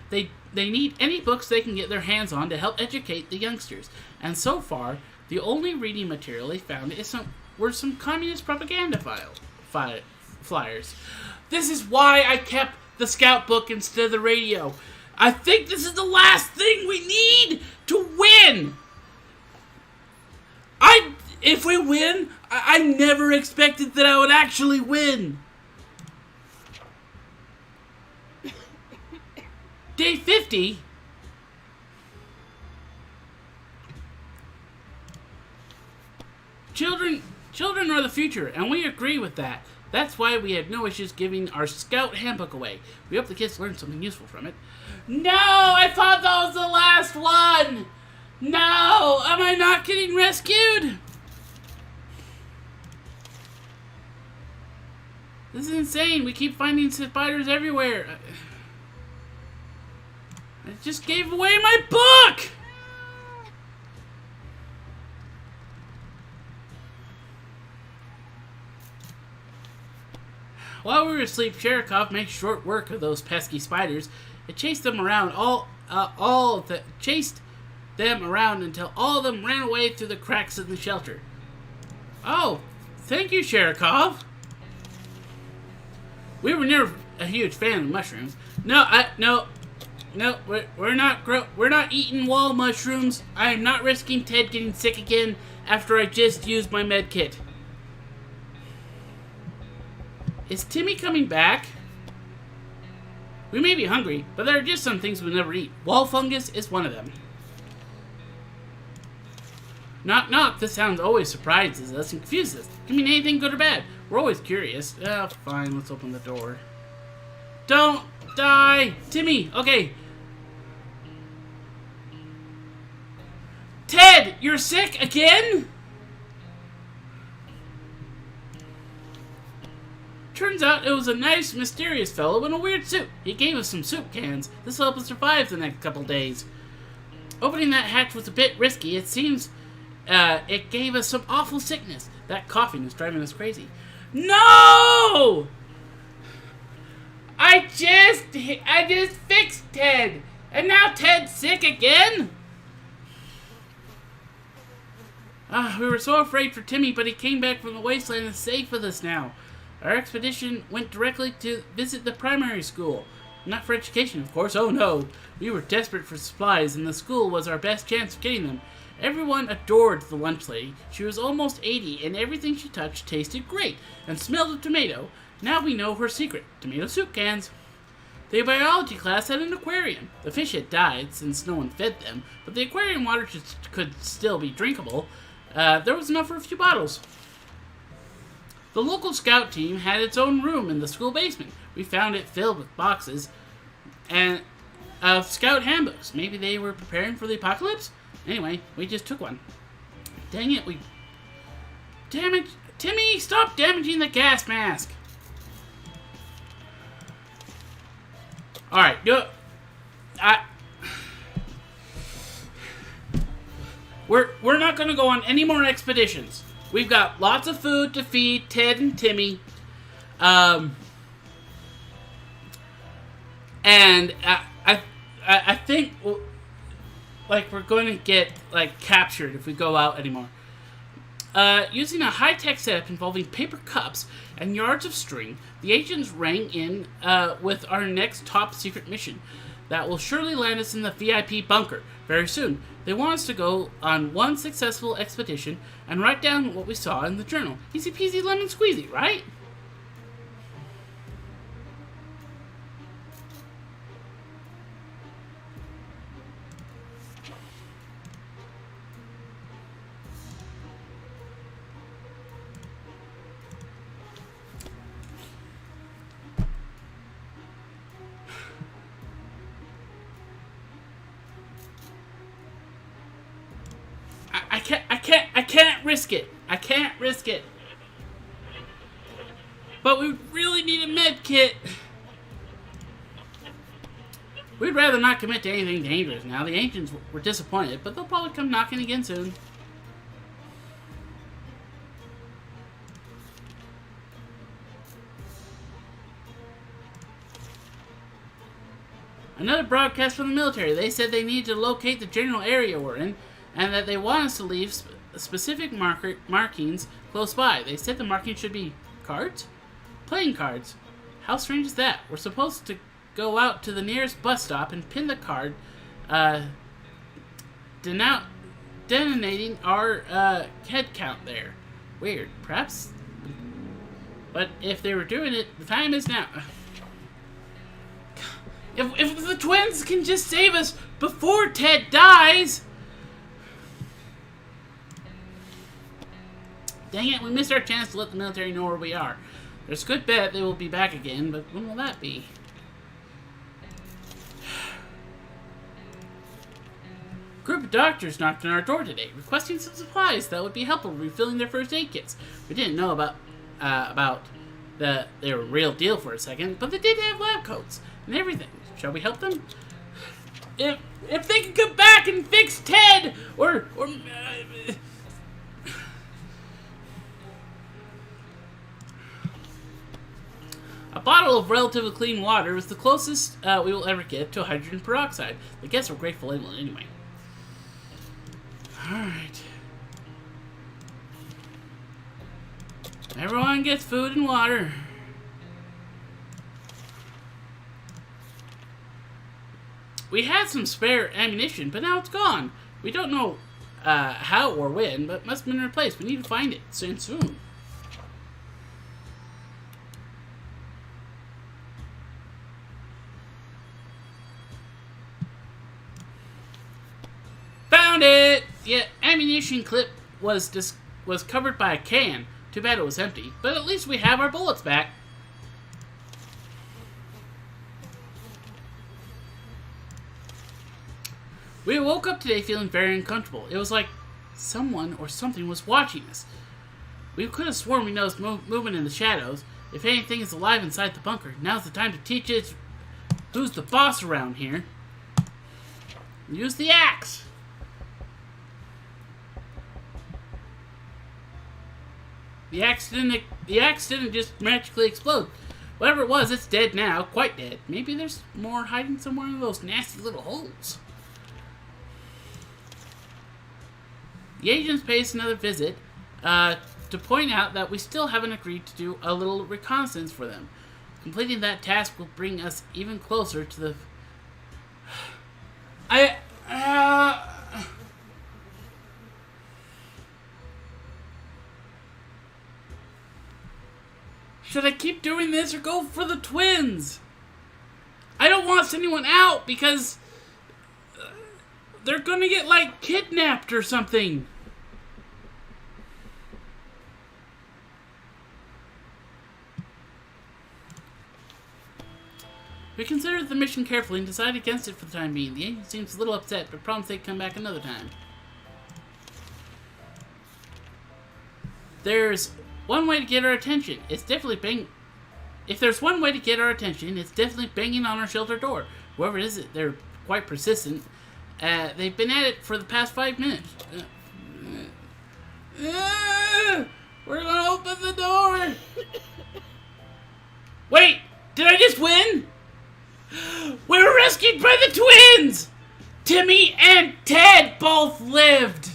They need any books they can get their hands on to help educate the youngsters. And so far, the only reading material they found were some communist propaganda flyers. This is why I kept the scout book instead of the radio. I think this is the last thing we need to win. If we win, I never expected that I would actually win. Day 50? Children are the future, and we agree with that. That's why we had no issues giving our scout handbook away. We hope the kids learn something useful from it. No! I thought that was the last one! No! Am I not getting rescued? This is insane. We keep finding spiders everywhere. I just gave away my book! While we were asleep, Sherikov made short work of those pesky spiders. It chased them around chased them around until all of them ran away through the cracks in the shelter. Oh, thank you, Sherikov. We were never a huge fan of mushrooms. No, we're not eating wall mushrooms. I am not risking Ted getting sick again after I just used my med kit. Is Timmy coming back? We may be hungry, but there are just some things we'll never eat. Wall fungus is one of them. Knock knock, this sound always surprises us and confuses us. It can mean anything good or bad. We're always curious. Fine, let's open the door. Don't die! Timmy, okay. Ted, you're sick again? Turns out it was a nice, mysterious fellow in a weird suit. He gave us some soup cans. This will help us survive the next couple days. Opening that hatch was a bit risky. It seems it gave us some awful sickness. That coughing is driving us crazy. No! I just fixed Ted, and now Ted's sick again? We were so afraid for Timmy, but he came back from the wasteland and is safe with us now. Our expedition went directly to visit the primary school. Not for education, of course. Oh no. We were desperate for supplies, and the school was our best chance of getting them. Everyone adored the lunch lady. She was almost 80, and everything she touched tasted great and smelled of tomato. Now we know her secret. Tomato soup cans. The biology class had an aquarium. The fish had died since no one fed them, but the aquarium water could still be drinkable. There was enough for a few bottles. The local scout team had its own room in the school basement. We found it filled with boxes and scout handbooks. Maybe they were preparing for the apocalypse? Anyway, we just took one. Dang it, Damn it! Timmy, stop damaging the gas mask! Alright, We're not gonna go on any more expeditions. We've got lots of food to feed Ted and Timmy. And I think we're going to get captured if we go out anymore. Using a high-tech setup involving paper cups and yards of string, the agents rang in with our next top-secret mission that will surely land us in the VIP bunker very soon. They want us to go on one successful expedition and write down what we saw in the journal. Easy peasy lemon squeezy, right? I can't risk it. I can't risk it. But we really need a med kit. We'd rather not commit to anything dangerous now. The ancients were disappointed, but they'll probably come knocking again soon. Another broadcast from the military. They said they need to locate the general area we're in, and that they want us to leave specific markings close by. They said the markings should be cards? Playing cards. How strange is that? We're supposed to go out to the nearest bus stop and pin the card, denoting our head count there. Weird. Perhaps. But if they were doing it, the time is now. If the twins can just save us before Ted dies! Dang it, we missed our chance to let the military know where we are. There's a good bet they will be back again, but when will that be? A group of doctors knocked on our door today, requesting some supplies that would be helpful refilling their first aid kits. We didn't know about they were real deal for a second, but they did have lab coats and everything. Shall we help them? If they could come back and fix Ted, or a bottle of relatively clean water is the closest we will ever get to hydrogen peroxide. The guests were grateful anyway. Alright. Everyone gets food and water. We had some spare ammunition, but now it's gone. We don't know how or when, but it must have been replaced. We need to find it soon. found it! Yeah, ammunition clip was covered by a can. Too bad it was empty. But at least we have our bullets back. We woke up today feeling very uncomfortable. It was like someone or something was watching us. We could have sworn we noticed movement in the shadows. If anything is alive inside the bunker, now's the time to teach it who's the boss around here. Use the axe. The axe didn't just magically explode. Whatever it was, it's dead now. Quite dead. Maybe there's more hiding somewhere in those nasty little holes. The agents paid us another visit to point out that we still haven't agreed to do a little reconnaissance for them. Completing that task will bring us even closer to the... Should I keep doing this or go for the twins? I don't want to send anyone out because they're gonna get, like, kidnapped or something. We considered the mission carefully and decided against it for the time being. The agent seems a little upset, but promised they'd come back another time. There's one way to get our attention. It's definitely bang. If there's one way to get our attention, it's definitely banging on our shelter door. Whoever it is, they're quite persistent. They've been at it for the past 5 minutes. We're gonna open the door. Wait, did I just win? We were rescued by the twins! Timmy and Ted both lived!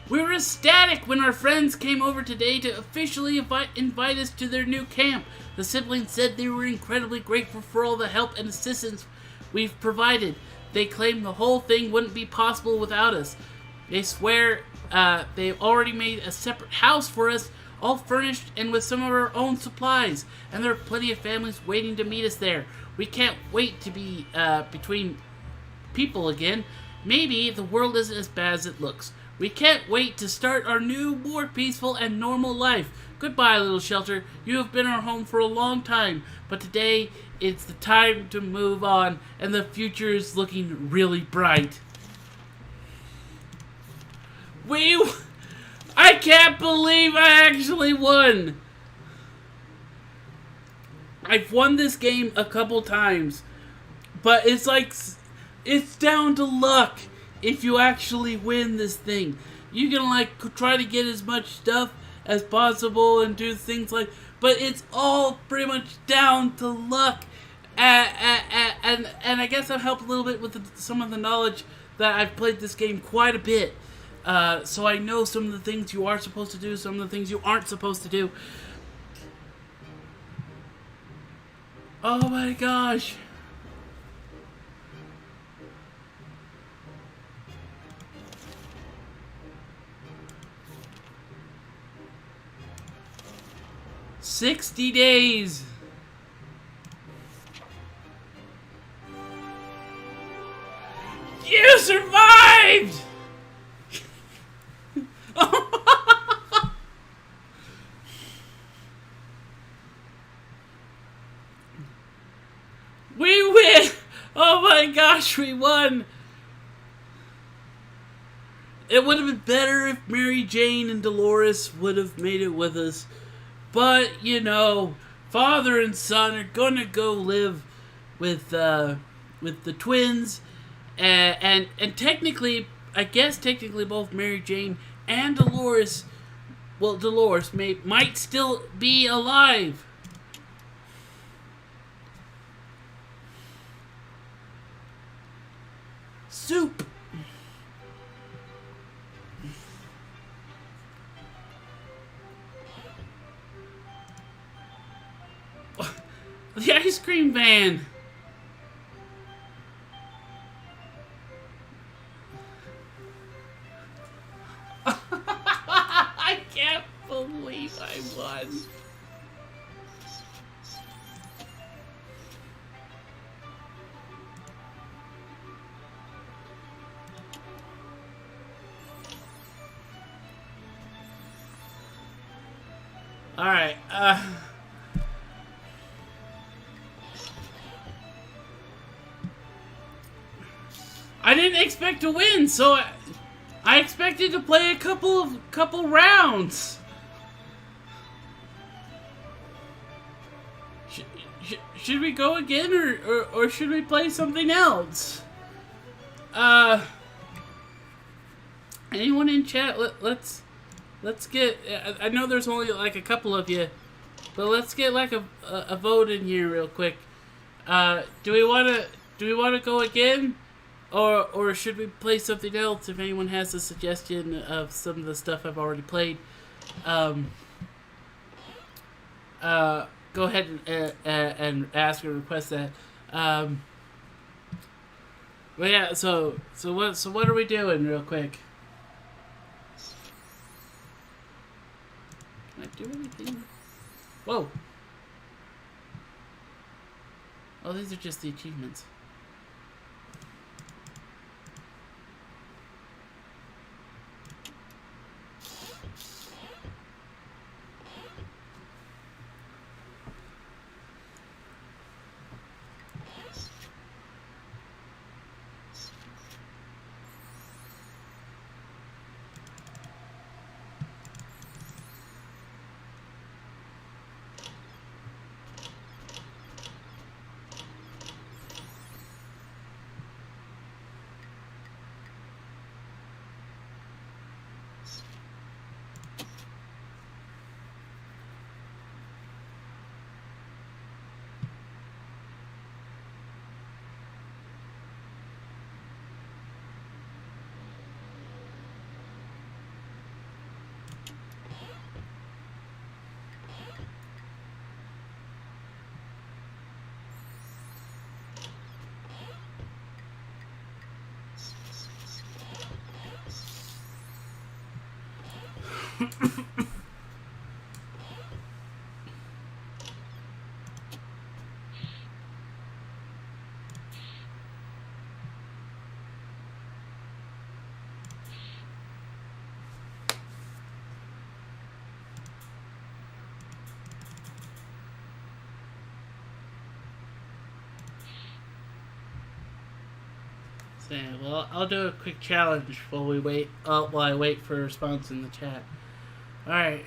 We were ecstatic when our friends came over today to officially invite us to their new camp. The siblings said they were incredibly grateful for all the help and assistance we've provided. They claimed the whole thing wouldn't be possible without us. They swear they've already made a separate house for us, all furnished and with some of our own supplies, and there are plenty of families waiting to meet us there. We can't wait to be between people again. Maybe the world isn't as bad as it looks. We can't wait to start our new, more peaceful and normal life. Goodbye, little shelter. You have been our home for a long time, but today it's the time to move on, and the future is looking really bright. I can't believe I actually won! I've won this game a couple times, but it's like, it's down to luck if you actually win this thing. You can, like, try to get as much stuff as possible and do things like, but it's all pretty much down to luck. And I guess I've helped a little bit with some of the knowledge that I've played this game quite a bit. So I know some of the things you are supposed to do, some of the things you aren't supposed to do. Oh my gosh. "60 days. You survived! We win! Oh my gosh, we won! It would have been better if Mary Jane and Dolores would have made it with us. But, you know, father and son are gonna go live with the twins. And technically, I guess technically both Mary Jane and Dolores, well, Dolores might still be alive. Soup. The ice cream van. I can't believe I won. Alright, I didn't expect to win, so I expected to play a couple rounds. Should we go again, or should we play something else? Anyone in chat? Let's get. I know there's only like a couple of you, but let's get like a vote in here real quick. Do we wanna go again, or should we play something else? If anyone has a suggestion of some of the stuff I've already played, go ahead and ask or request that. But yeah, so what are we doing real quick? Can I do anything? Whoa. Oh, these are just the achievements. Yeah, well, I'll do a quick challenge while we wait. While I wait for a response in the chat. All right.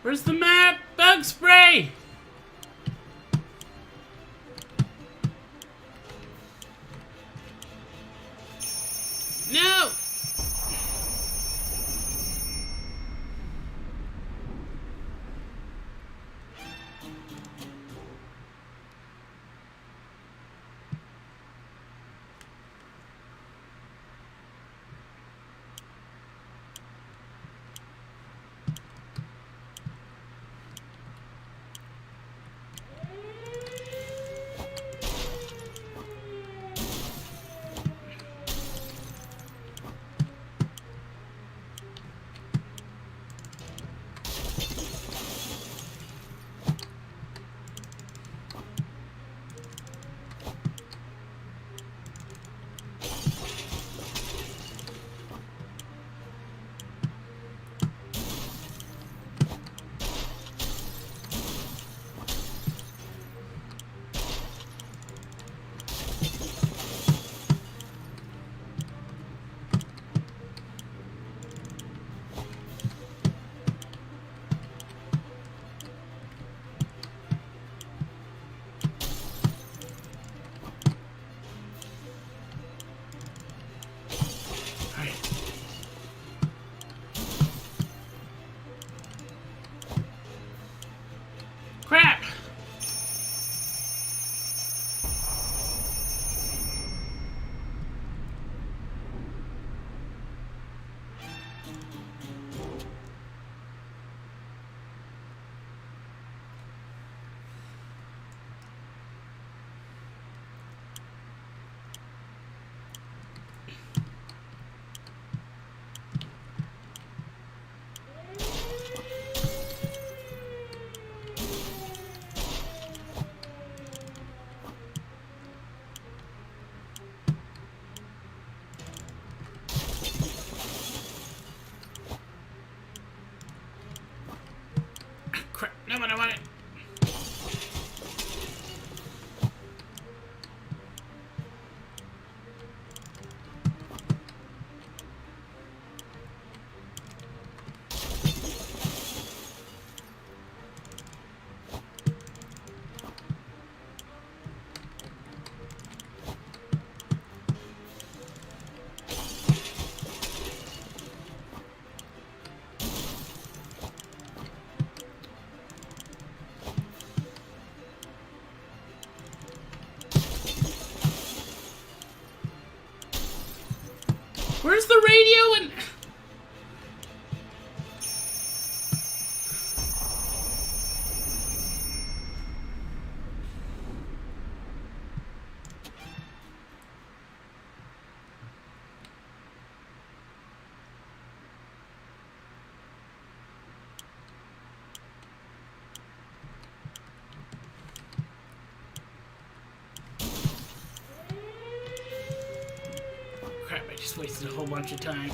Where's the map? Bug spray! No! Where's the radio and... Crap, I just wasted a whole bunch of time.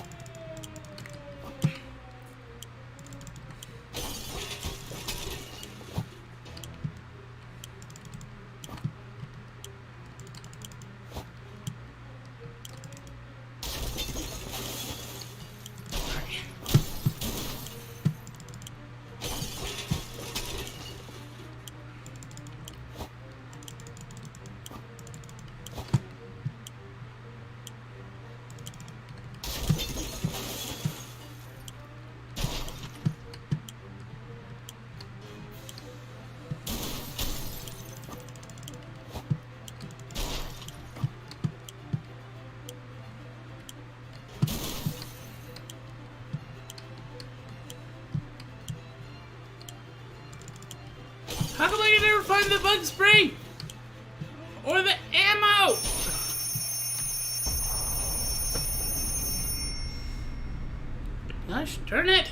How come I can never find the bug spray? Or the ammo? Gosh, darn it.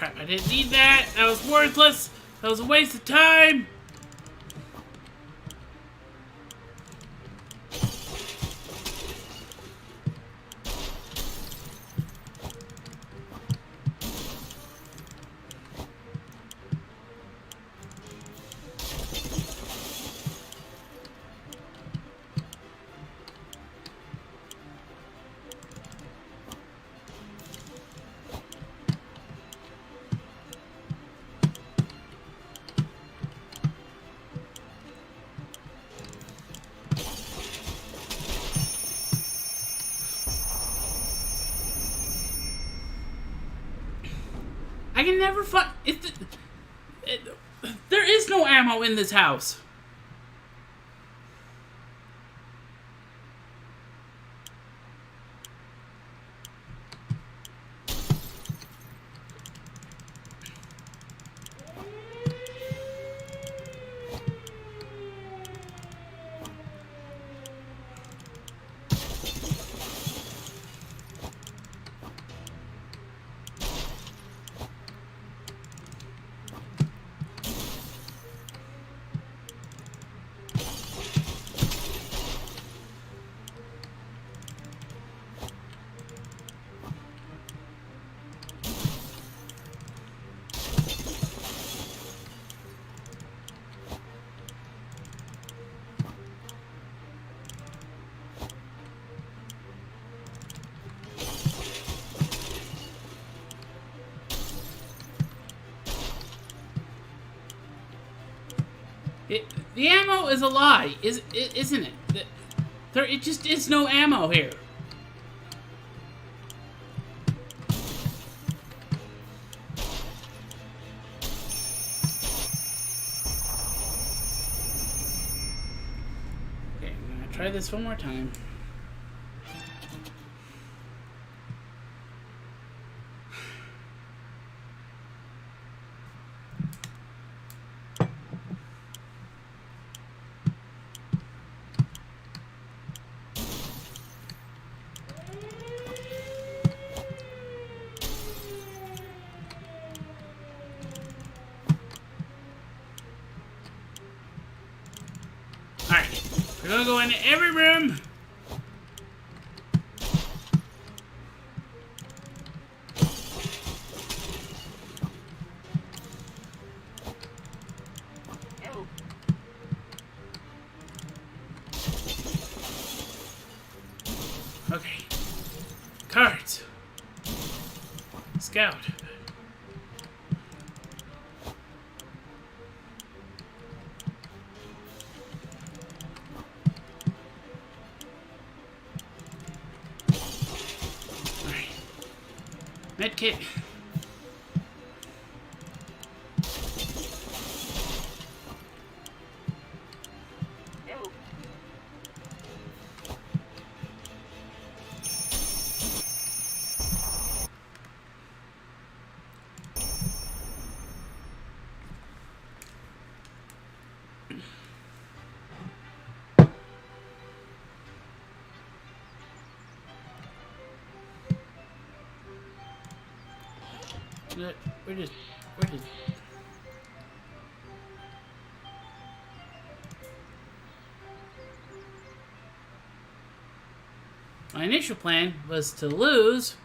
Crap, I didn't need that. That was worthless. That was a waste of time. I can never find... There is no ammo in this house. The ammo is a lie, isn't it? There just is no ammo here. Okay, I'm gonna try this one more time. We're gonna go into every room. scout. Alright. Medkit. We're just... My initial plan was to lose.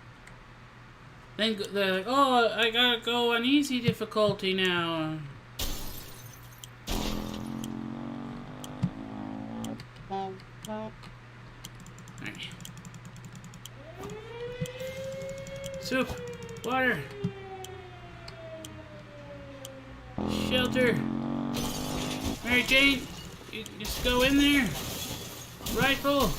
Then they're like, oh, I gotta go on easy difficulty now. Alright. Soup. Water. Shelter. Mary Jane, you just go in there. Rifle.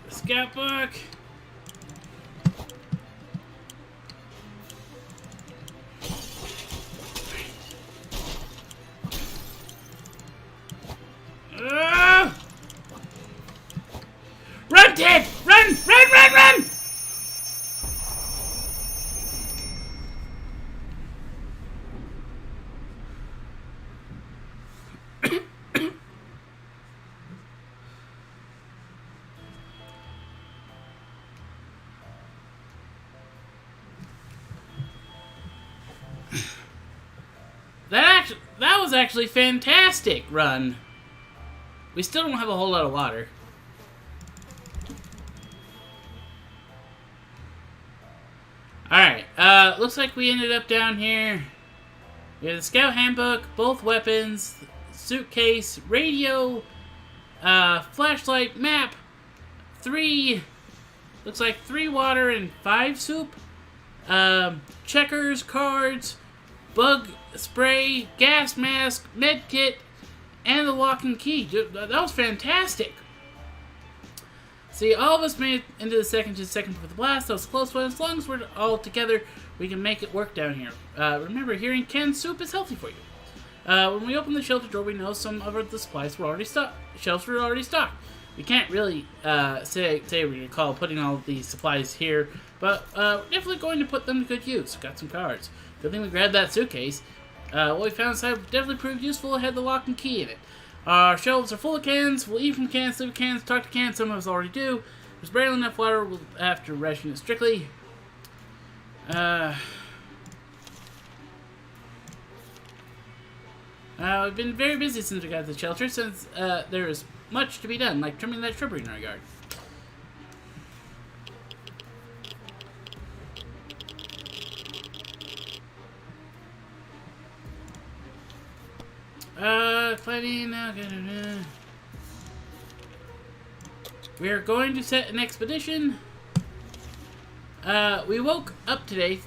Scout book. Run, Ted! Run! Run, run, run! That was actually fantastic run. We still don't have a whole lot of water. Alright, looks like we ended up down here. We have the scout handbook, both weapons, suitcase, radio, flashlight, map, 3, looks like 3 water and 5 soup, checkers, cards, bug spray, gas mask, med kit, and the lock and key. Dude, that was fantastic. See, all of us made it into the second with the blast. That was a close one. As long as we're all together, we can make it work down here. Remember, here in canned soup is healthy for you. When we open the shelter door, we know some of the supplies were already stocked. Shelves were already stocked. We can't really say we're going to call putting all these supplies here, but we're definitely going to put them to good use. Got some cards. Good thing we grabbed that suitcase. What we found inside definitely proved useful. It had the lock and key in it. Our shelves are full of cans. We'll eat from cans, sleep with cans, talk to cans. Some of us already do. There's barely enough water. We'll have to ration it strictly. We've been very busy since we got to the shelter, since there is much to be done, like trimming that shrubbery in our yard. Planning now. We are going to set an expedition. We woke up today,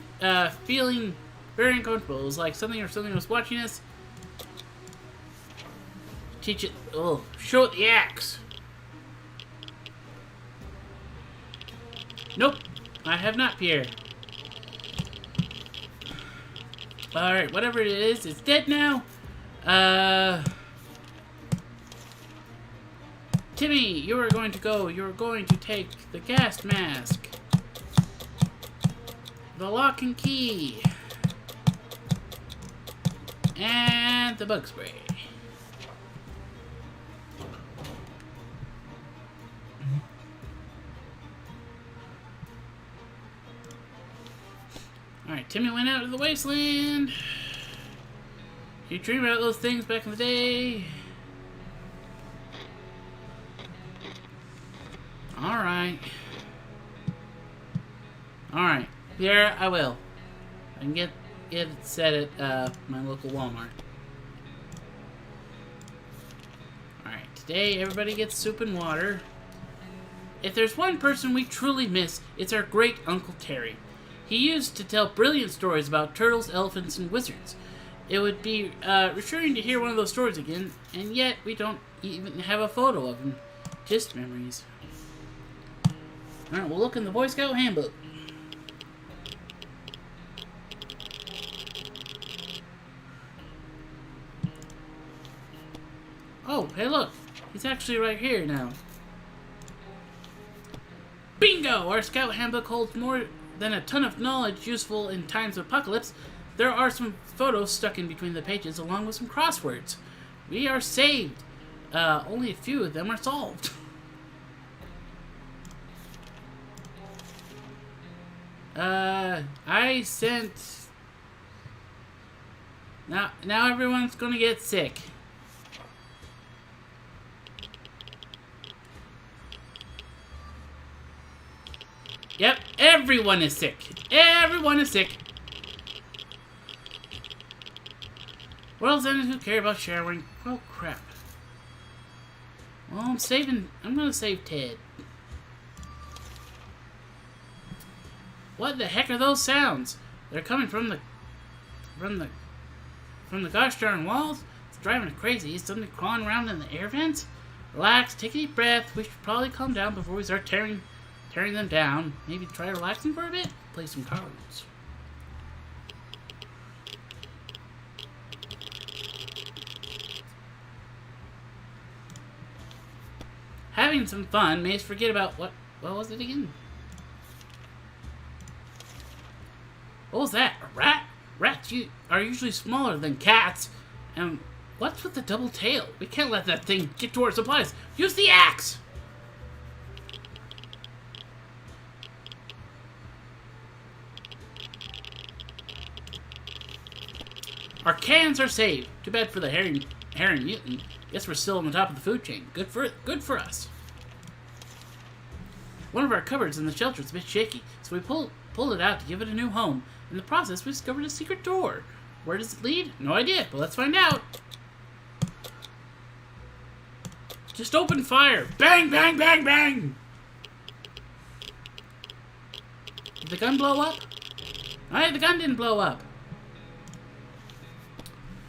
feeling very uncomfortable. It was like something was watching us. Teach it. Oh, show it the axe. Nope, I have not, Pierre. Alright, whatever it is, it's dead now. Timmy, you are going to go. You're going to take the gas mask, the lock and key, and the bug spray. Alright, Timmy went out to the wasteland. You dream about those things back in the day. Alright. Alright. Here, I will. I can get it set at my local Walmart. Alright, today everybody gets soup and water. If there's one person we truly miss, it's our great Uncle Terry. He used to tell brilliant stories about turtles, elephants, and wizards. It would be reassuring to hear one of those stories again, and yet we don't even have a photo of him. Just memories. Alright, we'll look in the Boy Scout handbook. Oh, hey look. He's actually right here now. Bingo! Our Scout handbook holds more than a ton of knowledge useful in times of apocalypse. There are some photos stuck in between the pages along with some crosswords. We are saved. Only a few of them are solved. I sent... Now everyone's gonna get sick. Yep, everyone is sick. Everyone is sick. World's enders who care about sharing. Oh, crap. Well, I'm gonna save Ted. What the heck are those sounds? They're coming from the gosh darn walls. It's driving me crazy. Is something crawling around in the air vents? Relax, take a deep breath. We should probably calm down before we start tearing them down. Maybe try relaxing for a bit. Play some cards. Having some fun made us forget about what was it again? What was that? A rat? Rats are usually smaller than cats. And what's with the double tail? We can't let that thing get to our supplies. Use the axe! Our cans are saved. Too bad for the herring mutant. Guess we're still on the top of the food chain. Good for us. One of our cupboards in the shelter is a bit shaky, so we pulled it out to give it a new home. In the process, we discovered a secret door. Where does it lead? No idea, but let's find out. Just open fire. Bang, bang, bang, bang! Did the gun blow up? Alright, the gun didn't blow up.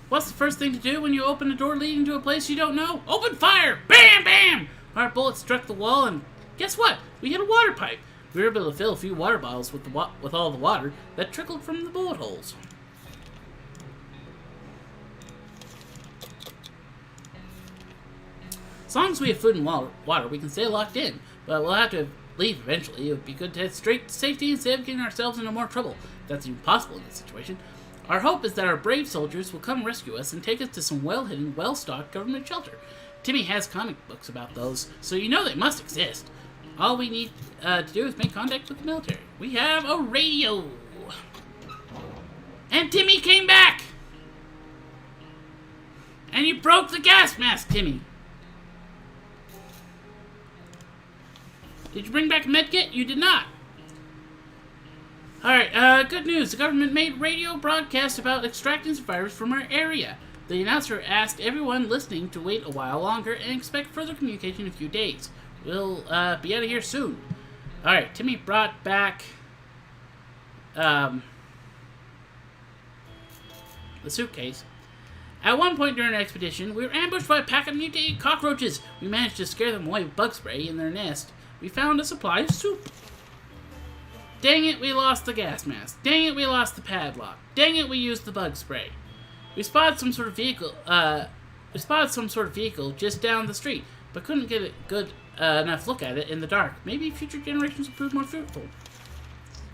What's the first thing to do when you open a door leading to a place you don't know? Open fire! Bam, bam! Our bullet struck the wall, and guess what? We hit a water pipe. We were able to fill a few water bottles with all the water that trickled from the bullet holes. As long as we have food and water, we can stay locked in. But we'll have to leave eventually. It would be good to head straight to safety instead of getting ourselves into more trouble. If that's even possible in this situation. Our hope is that our brave soldiers will come rescue us and take us to some well-hidden, well-stocked government shelter. Timmy has comic books about those, so you know they must exist. All we need to do is make contact with the military. We have a radio! And Timmy came back! And you broke the gas mask, Timmy! Did you bring back a medkit? You did not. Alright, good news. The government made radio broadcasts about extracting survivors from our area. The announcer asked everyone listening to wait a while longer and expect further communication in a few days. We'll be out of here soon. Alright, Timmy brought back the suitcase. At one point during our expedition, we were ambushed by a pack of mutated cockroaches. We managed to scare them away with bug spray in their nest. We found a supply of soup. Dang it, we lost the gas mask. Dang it, we lost the padlock. Dang it, we used the bug spray. We spotted some sort of vehicle. Just down the street, but couldn't get a good enough look at it in the dark. Maybe future generations will prove more fruitful.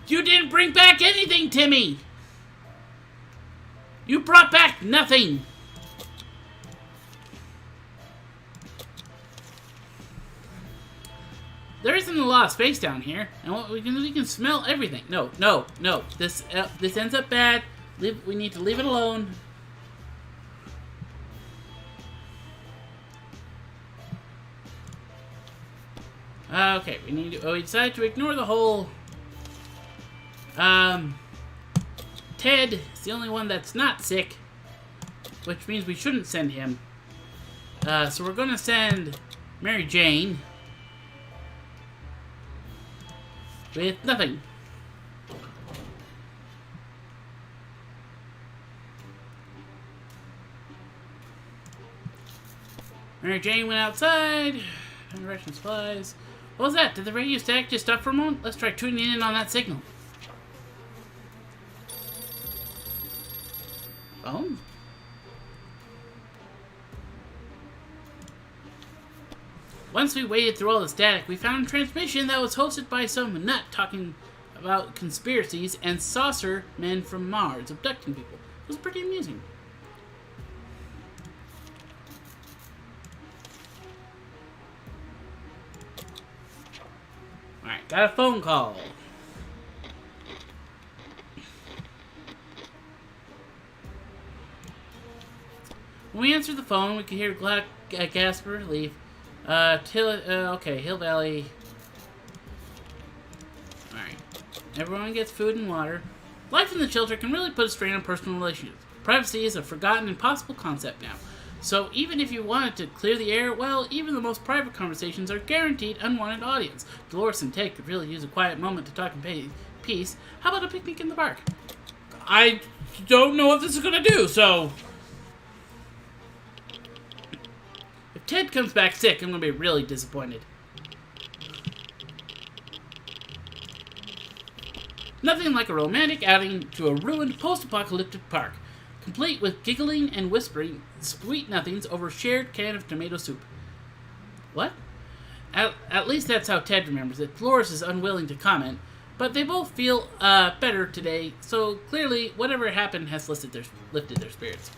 You didn't bring back anything, Timmy. You brought back nothing. There isn't isn't a lot of space down here, and what we can smell everything. No. This ends up bad. We need to leave it alone. Okay, we decided to ignore the whole. Ted is the only one that's not sick, which means we shouldn't send him. So we're gonna send Mary Jane with nothing. Mary Jane went outside. Direction supplies. What was that? Did the radio static just stop for a moment? Let's try tuning in on that signal. Phone? Once we waded through all the static, we found a transmission that was hosted by some nut talking about conspiracies and saucer men from Mars abducting people. It was pretty amusing. Alright, got a phone call. When we answered the phone, we could hear gasp of relief. Okay, Hill Valley. Alright. Everyone gets food and water. Life in the shelter can really put a strain on personal relationships. Privacy is a forgotten, impossible concept now. So even if you wanted to clear the air, well, even the most private conversations are guaranteed unwanted audience. Dolores and Ted could really use a quiet moment to talk in peace. How about a picnic in the park? I don't know what this is going to do, so... If Ted comes back sick, I'm going to be really disappointed. Nothing like a romantic outing to a ruined post-apocalyptic park, complete with giggling and whispering sweet nothings over a shared can of tomato soup. What? At least that's how Ted remembers it. Dolores is unwilling to comment, but they both feel better today, so clearly whatever happened has lifted their spirits.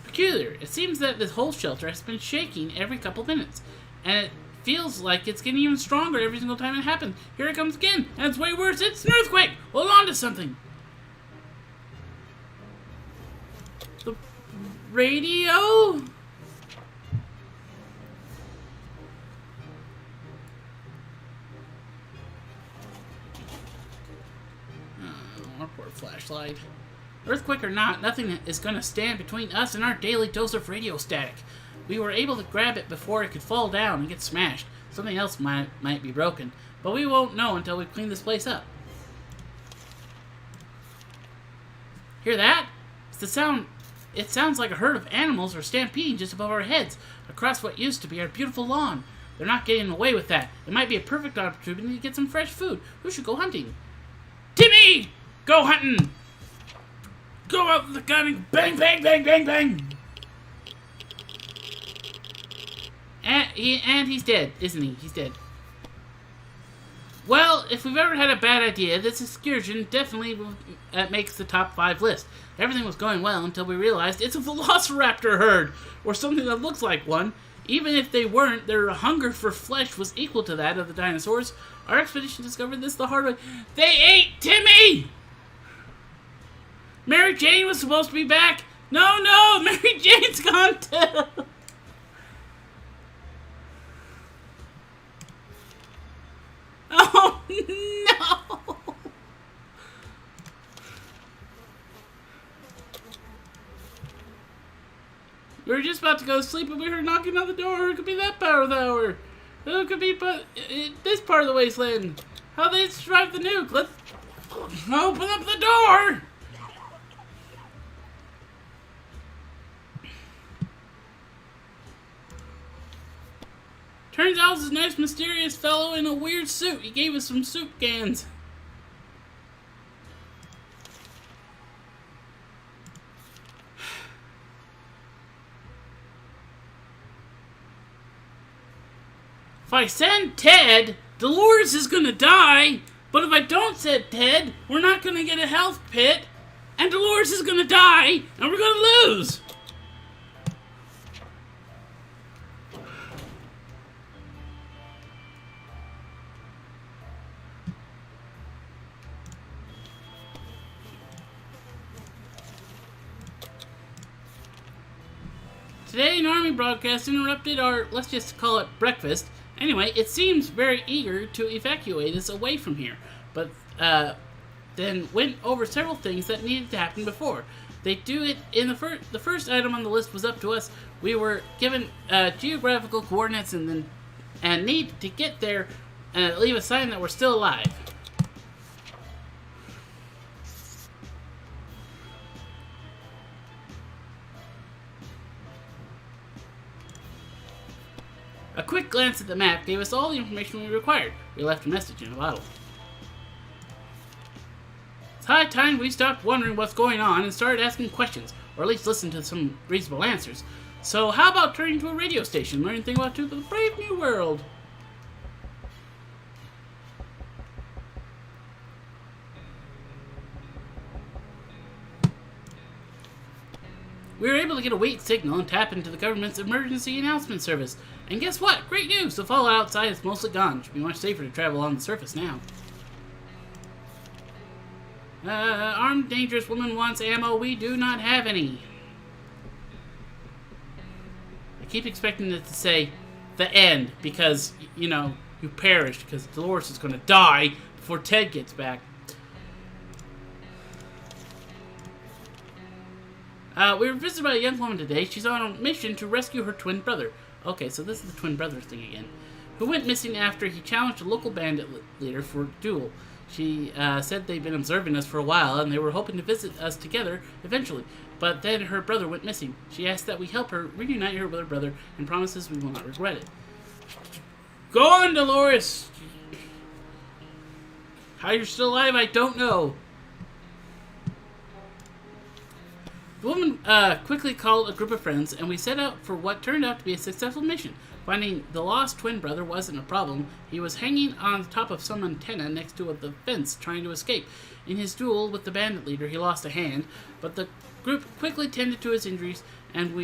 Peculiar. It seems that this whole shelter has been shaking every couple minutes, and it feels like it's getting even stronger every single time it happens. Here it comes again, and it's way worse. It's an earthquake! Hold on to something! The radio? Our poor flashlight. Earthquake or not, nothing is going to stand between us and our daily dose of radio static. We were able to grab it before it could fall down and get smashed. Something else might be broken, but we won't know until we clean this place up. Hear that? It's the sound. It sounds like a herd of animals are stampeding just above our heads, across what used to be our beautiful lawn. They're not getting away with that. It might be a perfect opportunity to get some fresh food. Who should go hunting? Timmy! Go hunting! Go out with the gun! Bang, bang, bang, bang, bang! And he's dead, isn't he? He's dead. Well, if we've ever had a bad idea, this excursion definitely makes the top 5 list. Everything was going well until we realized it's a velociraptor herd, or something that looks like one. Even if they weren't, their hunger for flesh was equal to that of the dinosaurs. Our expedition discovered this the hard way. They ate Timmy! Mary Jane was supposed to be back. No, Mary Jane's gone too. Oh, no! We were just about to go to sleep and we heard knocking on the door. Who could be that part of the hour? Who could be this part of the wasteland? How they survive the nuke? Let's open up the door! Turns out this nice mysterious fellow in a weird suit. He gave us some soup cans. If I send Ted, Dolores is gonna die. But if I don't send Ted, we're not gonna get a health pit. And Dolores is gonna die. And we're gonna lose. Today, an army broadcast interrupted our, let's just call it breakfast. Anyway, it seems very eager to evacuate us away from here, but then went over several things that needed to happen before. They do it in the first item on the list was up to us. We were given geographical coordinates and need to get there and leave a sign that we're still alive. A quick glance at the map gave us all the information we required. We left a message in a bottle. It's high time we stopped wondering what's going on and started asking questions, or at least listen to some reasonable answers. So how about turning to a radio station and learning things about the brave new world? We were able to get a weak signal and tap into the government's emergency announcement service. And guess what? Great news! The fallout outside is mostly gone. It should be much safer to travel on the surface now. Armed dangerous woman wants ammo. We do not have any. I keep expecting it to say the end because, you know, you perished because Dolores is going to die before Ted gets back. We were visited by a young woman today. She's on a mission to rescue her twin brother. Okay, so this is the twin brother thing again. Who went missing after he challenged a local bandit leader for a duel. She said they'd been observing us for a while and they were hoping to visit us together eventually. But then her brother went missing. She asked that we help her reunite her with her brother and promises we will not regret it. Go on, Dolores! How you're still alive, I don't know. The woman quickly called a group of friends, and we set out for what turned out to be a successful mission. Finding the lost twin brother wasn't a problem. He was hanging on the top of some antenna next to the fence, trying to escape. In his duel with the bandit leader, he lost a hand, but the group quickly tended to his injuries, and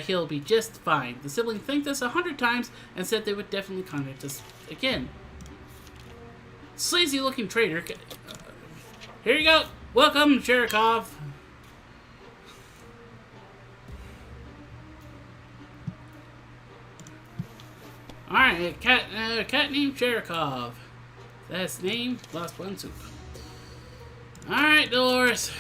he'll be just fine. The sibling thanked us 100 times and said they would definitely contact us again. Sleazy-looking traitor. Here you go. Welcome, Cherikov. Alright, cat named Cherikov. That's his name. Lost one soup. Alright, Dolores.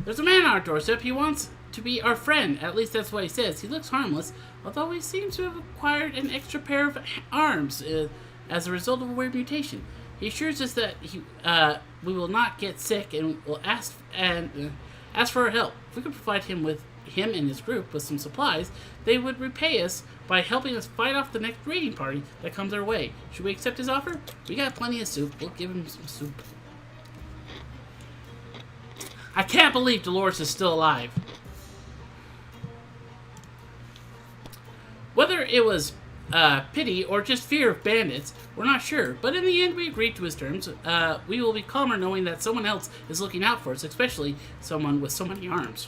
There's a man on our doorstep. He wants to be our friend. At least that's what he says. He looks harmless, although he seems to have acquired an extra pair of arms as a result of a weird mutation. He assures us that we will not get sick and will ask for our help. If we could provide him and his group with some supplies, they would repay us by helping us fight off the next raiding party that comes our way. Should we accept his offer? We got plenty of soup. We'll give him some soup. I can't believe Dolores is still alive. Whether it was pity or just fear of bandits, we're not sure. But in the end, we agreed to his terms. We will be calmer knowing that someone else is looking out for us, especially someone with so many arms.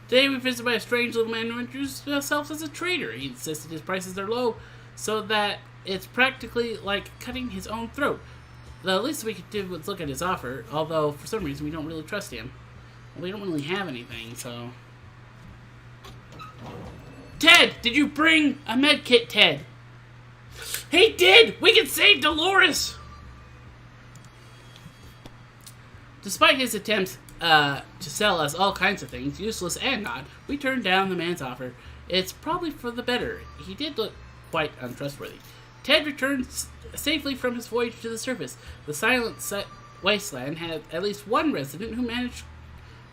Today we were visited by a strange little man who introduced himself as a trader. He insisted his prices are low, so that it's practically like cutting his own throat. The least we could do was look at his offer, although for some reason we don't really trust him. We don't really have anything, so... Ted! Did you bring a med kit, Ted? He did! We can save Dolores! Despite his attempts to sell us all kinds of things, useless and not, we turned down the man's offer. It's probably for the better. He did look quite untrustworthy. Ted returned safely from his voyage to the surface. The silent wasteland had at least one resident who managed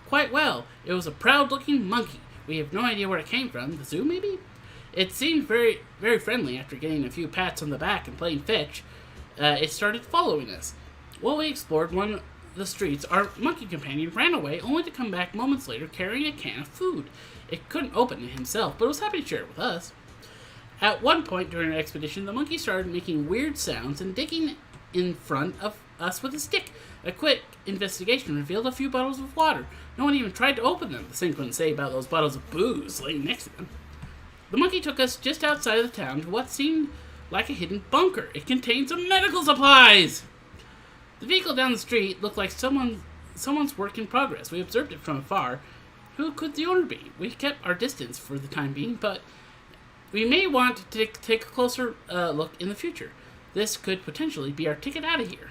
quite well. It was a proud-looking monkey. We have no idea where it came from. The zoo, maybe? It seemed very, very friendly. After getting a few pats on the back and playing fetch, it started following us. While we explored one of the streets, our monkey companion ran away, only to come back moments later carrying a can of food. It couldn't open it himself, but was happy to share it with us. At one point during our expedition, the monkey started making weird sounds and digging in front of us with a stick. A quick investigation revealed a few bottles of water. No one even tried to open them. The same couldn't say about those bottles of booze laying next to them. The monkey took us just outside of the town to what seemed like a hidden bunker. It contained some medical supplies! The vehicle down the street looked like someone's work in progress. We observed it from afar. Who could the owner be? We kept our distance for the time being, but we may want to take a closer look in the future. This could potentially be our ticket out of here.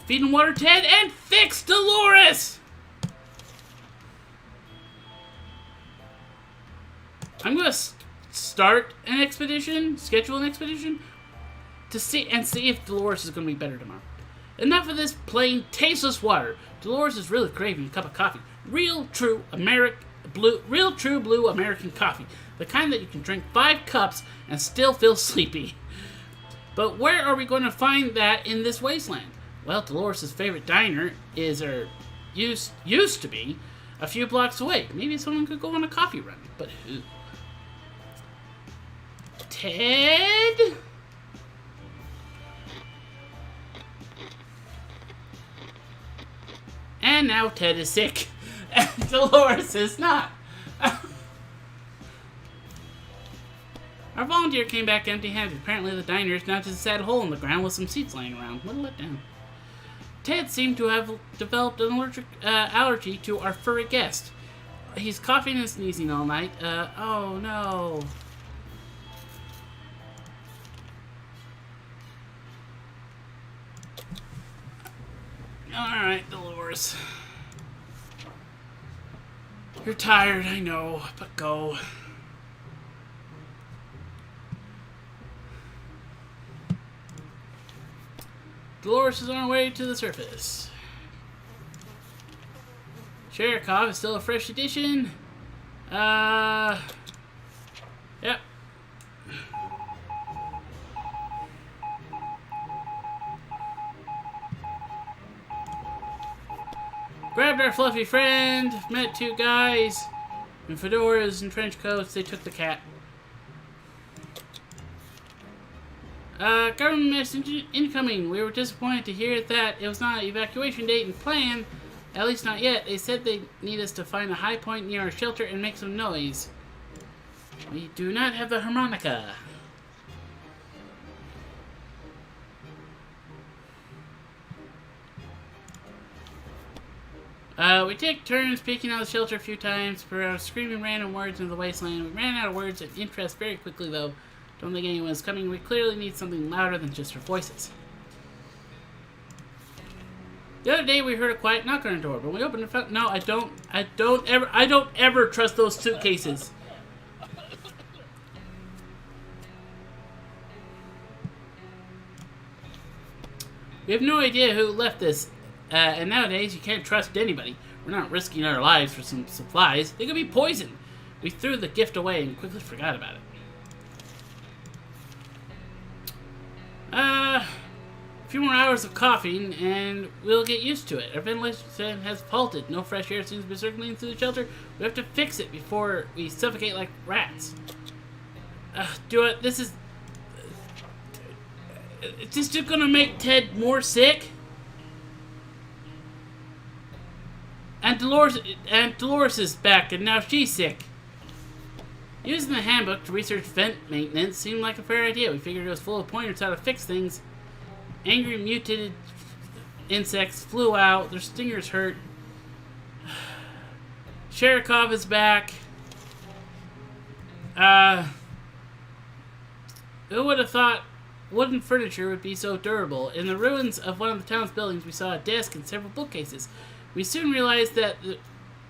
Feed and water Ted and fix Dolores! I'm going to start an expedition, schedule an expedition, to see if Dolores is going to be better tomorrow. Enough of this plain, tasteless water. Dolores is really craving a cup of coffee. Real, true blue American coffee. The kind that you can drink 5 cups and still feel sleepy. But where are we going to find that in this wasteland? Well, Dolores' favorite diner is, or used to be, a few blocks away. Maybe someone could go on a coffee run, but who? Ted? And now Ted is sick, and Dolores is not. Our volunteer came back empty-handed. Apparently the diner is now just a sad hole in the ground with some seats laying around. What a letdown. Ted seemed to have developed an allergy to our furry guest. He's coughing and sneezing all night. Oh no. Alright, Dolores. You're tired, I know, but go. Dolores is on her way to the surface. Sherikov is still a fresh addition. Yep. Grabbed our fluffy friend, met 2 guys in fedoras and trench coats. They took the cat. Government message incoming. We were disappointed to hear that it was not an evacuation date and plan. At least not yet. They said they need us to find a high point near our shelter and make some noise. We do not have the harmonica. We take turns peeking out of the shelter a few times for screaming random words into the wasteland. We ran out of words of interest very quickly, though. Don't think anyone's coming. We clearly need something louder than just our voices. The other day we heard a quiet knock on our door, but we opened it. No, I don't ever trust those suitcases. We have no idea who left this, and nowadays you can't trust anybody. We're not risking our lives for some supplies. They could be poisoned. We threw the gift away and quickly forgot about it. A few more hours of coughing, and we'll get used to it. Our ventilation has halted. No fresh air seems to be circulating through the shelter. We have to fix it before we suffocate like rats. Do it. This is... It's just gonna make Ted more sick. And Dolores is back, and now she's sick. Using the handbook to research vent maintenance seemed like a fair idea. We figured it was full of pointers how to fix things. Angry mutated insects flew out. Their stingers hurt. Sherikov is back. Who would have thought wooden furniture would be so durable? In the ruins of one of the town's buildings, we saw a desk and several bookcases. We soon realized that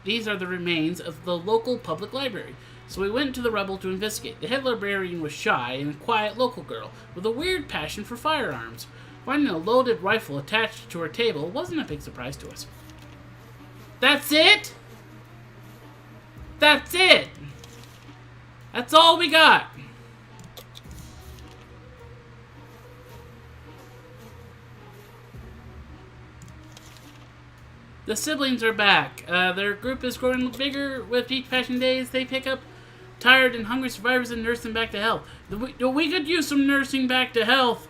these are the remains of the local public library. So we went to the rubble to investigate. The head librarian was shy and a quiet local girl with a weird passion for firearms. Finding a loaded rifle attached to her table wasn't a big surprise to us. That's it? That's it! That's all we got! The siblings are back. Their group is growing bigger with each passing days. They pick up tired and hungry survivors and nurse them back to health. We could use some nursing back to health.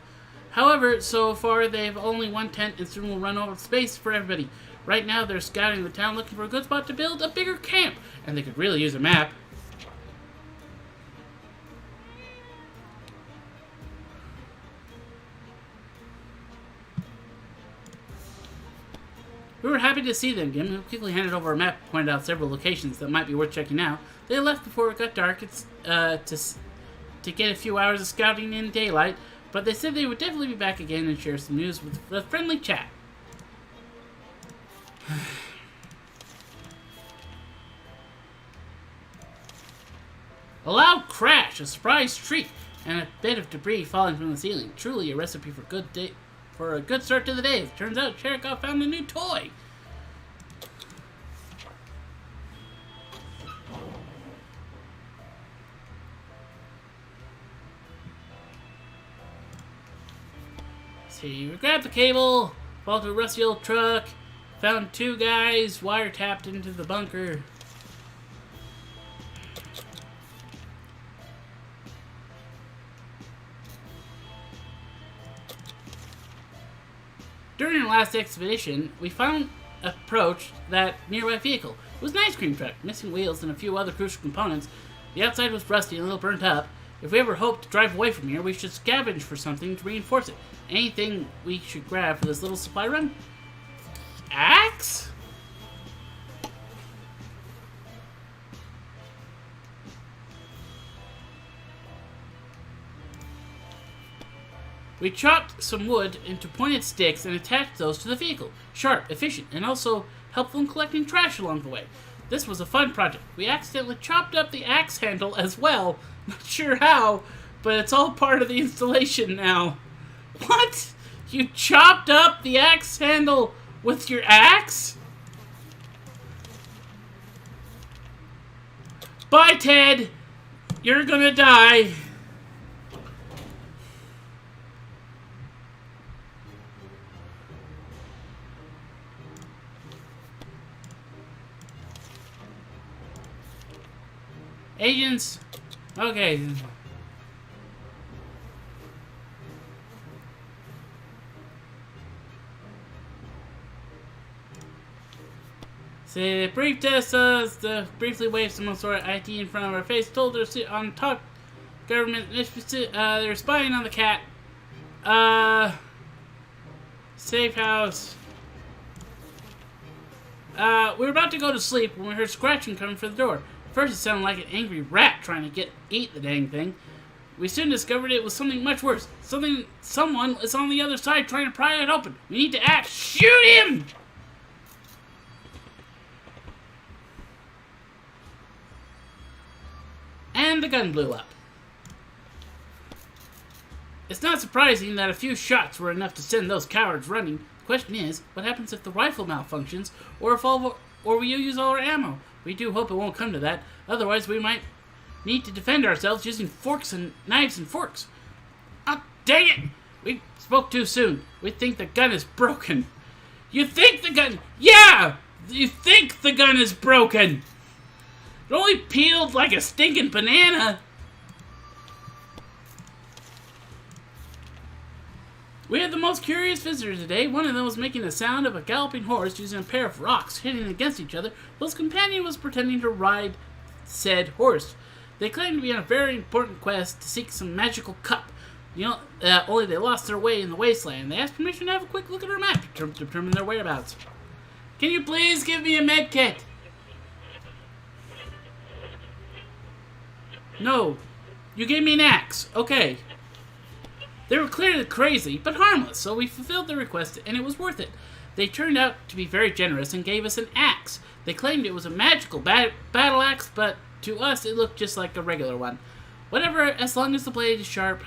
However, so far they have only one tent and soon will run out of space for everybody. Right now they're scouting the town looking for a good spot to build a bigger camp. And they could really use a map. We were happy to see them again. We quickly handed over a map and pointed out several locations that might be worth checking out. They left before it got dark to get a few hours of scouting in daylight, but they said they would definitely be back again and share some news with a friendly chat. A loud crash, a surprise shriek, and a bit of debris falling from the ceiling. Truly a recipe for a good start to the day. It turns out Cherikov found a new toy. See, we grabbed the cable, followed to a rusty old truck, found two guys wiretapped into the bunker. During our last expedition, we found approached that nearby vehicle. It was an ice cream truck, missing wheels and a few other crucial components. The outside was rusty and a little burnt up. If we ever hope to drive away from here, we should scavenge for something to reinforce it. Anything we should grab for this little supply run? Axe? We chopped some wood into pointed sticks and attached those to the vehicle. Sharp, efficient, and also helpful in collecting trash along the way. This was a fun project. We accidentally chopped up the axe handle as well. Not sure how, but it's all part of the installation now. What? You chopped up the axe handle with your axe? Bye, Ted! You're gonna die. Agents. Okay. So they briefed us, briefly waved some sort of ID in front of our face, told us to sit on top government, they were spying on the cat. Safe house. We were about to go to sleep when we heard scratching coming for the door. First, it sounded like an angry rat trying to eat the dang thing. We soon discovered it was something much worse. Someone is on the other side trying to pry it open. We need to act. Shoot him! And the gun blew up. It's not surprising that a few shots were enough to send those cowards running. The question is, what happens if the rifle malfunctions, or we use all our ammo? We do hope it won't come to that. Otherwise, we might need to defend ourselves using knives and forks. Oh, dang it! We spoke too soon. We think the gun is broken. You think the gun... Yeah! You think the gun is broken! It only peeled like a stinking banana. We had the most curious visitors today. One of them was making the sound of a galloping horse using a pair of rocks hitting against each other, while his companion was pretending to ride said horse. They claimed to be on a very important quest to seek some magical cup. Only they lost their way in the wasteland. They asked permission to have a quick look at our map to determine their whereabouts. Can you please give me a med kit? No. You gave me an axe. Okay. They were clearly crazy, but harmless, so we fulfilled their request, and it was worth it. They turned out to be very generous and gave us an axe. They claimed it was a magical battle axe, but to us it looked just like a regular one. Whatever, as long as the blade is sharp.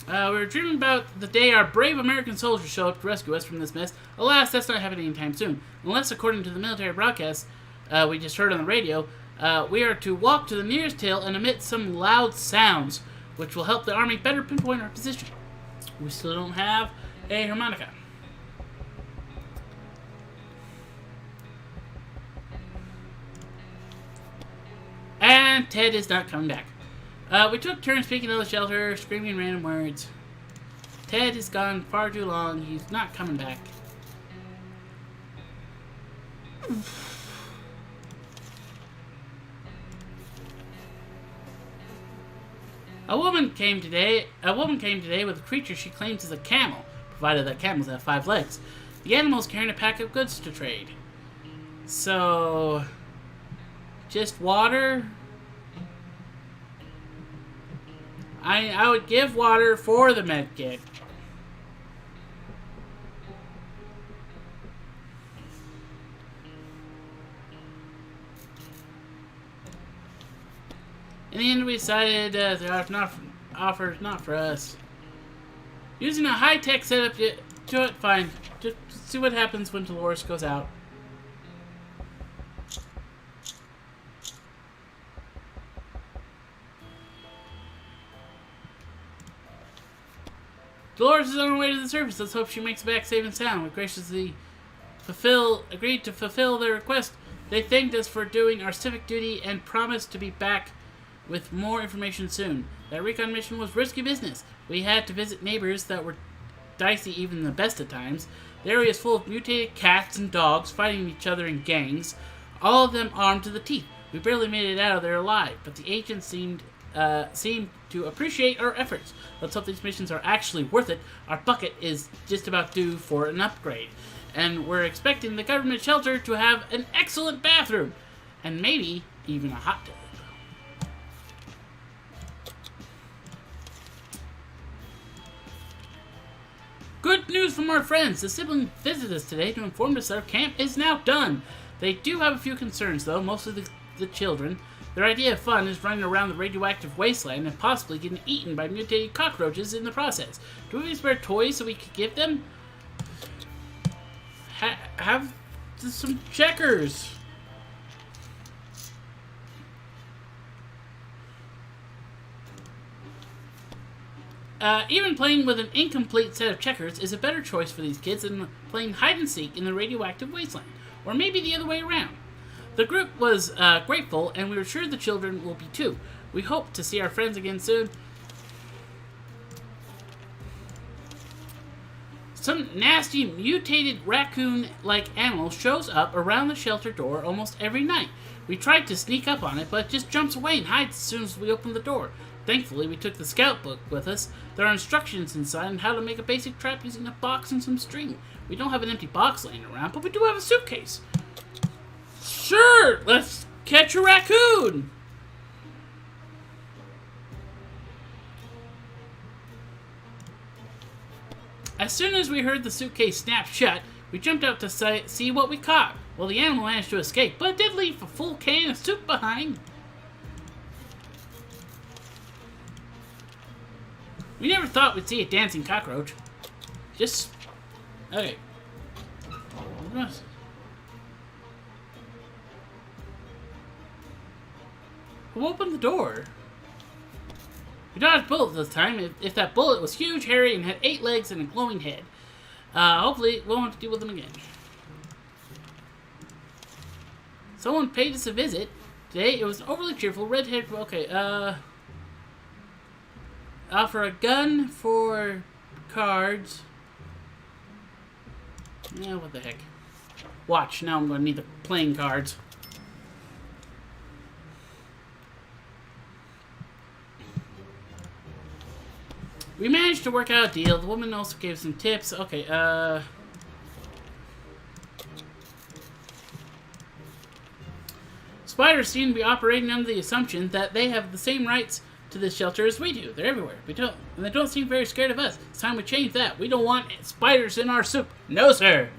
We were dreaming about the day our brave American soldiers show up to rescue us from this mess. Alas, that's not happening anytime soon. Unless, according to the military broadcast we just heard on the radio, we are to walk to the nearest hill and emit some loud sounds, which will help the army better pinpoint our position. We still don't have a harmonica. And Ted is not coming back. We took turns speaking to the shelter, screaming random words. Ted is gone far too long. He's not coming back. A woman came today with a creature she claims is a camel, provided that camels have 5 legs. The animal's carrying a pack of goods to trade. So, just water? I would give water for the med kit. In the end, we decided the offer is not for us. Using a high-tech setup, do it fine. Just see what happens when Dolores goes out. Dolores is on her way to the surface. Let's hope she makes it back safe and sound. We graciously agreed to fulfill their request. They thanked us for doing our civic duty and promised to be back with more information soon. That recon mission was risky business. We had to visit neighbors that were dicey even the best of times. The area is full of mutated cats and dogs fighting each other in gangs, all of them armed to the teeth. We barely made it out of there alive, but the agents seemed to appreciate our efforts. Let's hope these missions are actually worth it. Our bucket is just about due for an upgrade, and we're expecting the government shelter to have an excellent bathroom, and maybe even a hot tub. Good news from our friends. The siblings visited us today to inform us that our camp is now done. They do have a few concerns, though, mostly the children. Their idea of fun is running around the radioactive wasteland and possibly getting eaten by mutated cockroaches in the process. Do we have any spare toys so we could give them? Have some checkers. Even playing with an incomplete set of checkers is a better choice for these kids than playing hide-and-seek in the radioactive wasteland. Or maybe the other way around. The group was grateful, and we were sure the children will be too. We hope to see our friends again soon. Some nasty mutated raccoon-like animal shows up around the shelter door almost every night. We tried to sneak up on it, but it just jumps away and hides as soon as we open the door. Thankfully, we took the scout book with us. There are instructions inside on how to make a basic trap using a box and some string. We don't have an empty box laying around, but we do have a suitcase. Sure, let's catch a raccoon. As soon as we heard the suitcase snap shut, we jumped out to see what we caught. Well, the animal managed to escape, but it did leave a full can of soup behind. We never thought we'd see a dancing cockroach. Just... okay. Who opened the door? We dodged bullets this time. If that bullet was huge, hairy, and had 8 legs and a glowing head. Hopefully, we won't have to deal with them again. Someone paid us a visit. Today, it was an overly cheerful red-haired... okay, offer a gun for cards. Yeah, what the heck. Watch, now I'm going to need the playing cards. We managed to work out a deal. The woman also gave some tips. Okay, Spiders seem to be operating under the assumption that they have the same rights to this shelter as we do. They're everywhere. And they don't seem very scared of us. It's time we change that. We don't want spiders in our soup. No, sir.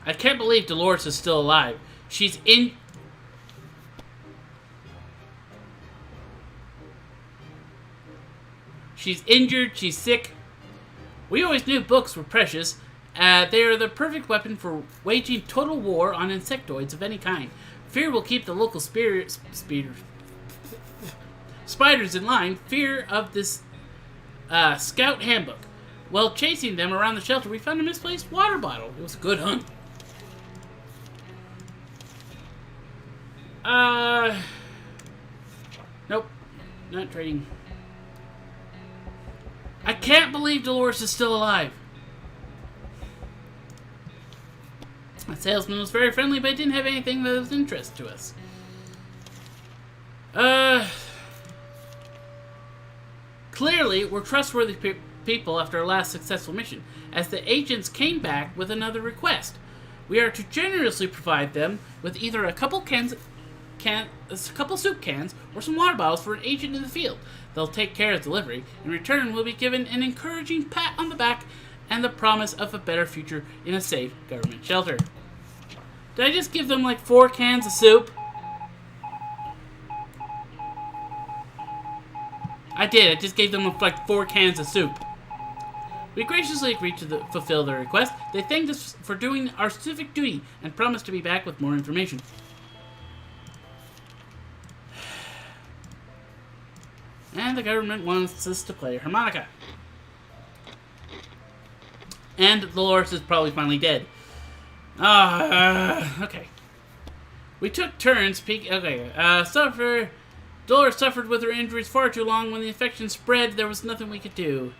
I can't believe Dolores is still alive. She's injured, she's sick. We always knew books were precious. They are the perfect weapon for waging total war on insectoids of any kind. Fear will keep the local spiders in line. Fear of this scout handbook. While chasing them around the shelter, we found a misplaced water bottle. It was a good hunt. Nope. Not trading. I can't believe Dolores is still alive. The salesman was very friendly, but he didn't have anything that was of interest to us. Clearly, we're trustworthy people after our last successful mission, as the agents came back with another request. We are to generously provide them with either a couple soup cans or some water bottles for an agent in the field. They'll take care of delivery. In return, we'll be given an encouraging pat on the back and the promise of a better future in a safe government shelter. Did I just give them like 4 cans of soup? I did. I just gave them like 4 cans of soup. We graciously agreed to fulfill their request. They thanked us for doing our civic duty and promised to be back with more information. And the government wants us to play harmonica. And Dolores is probably finally dead. Okay. We took turns peeking. Okay. Dolores suffered with her injuries far too long. When the infection spread, there was nothing we could do.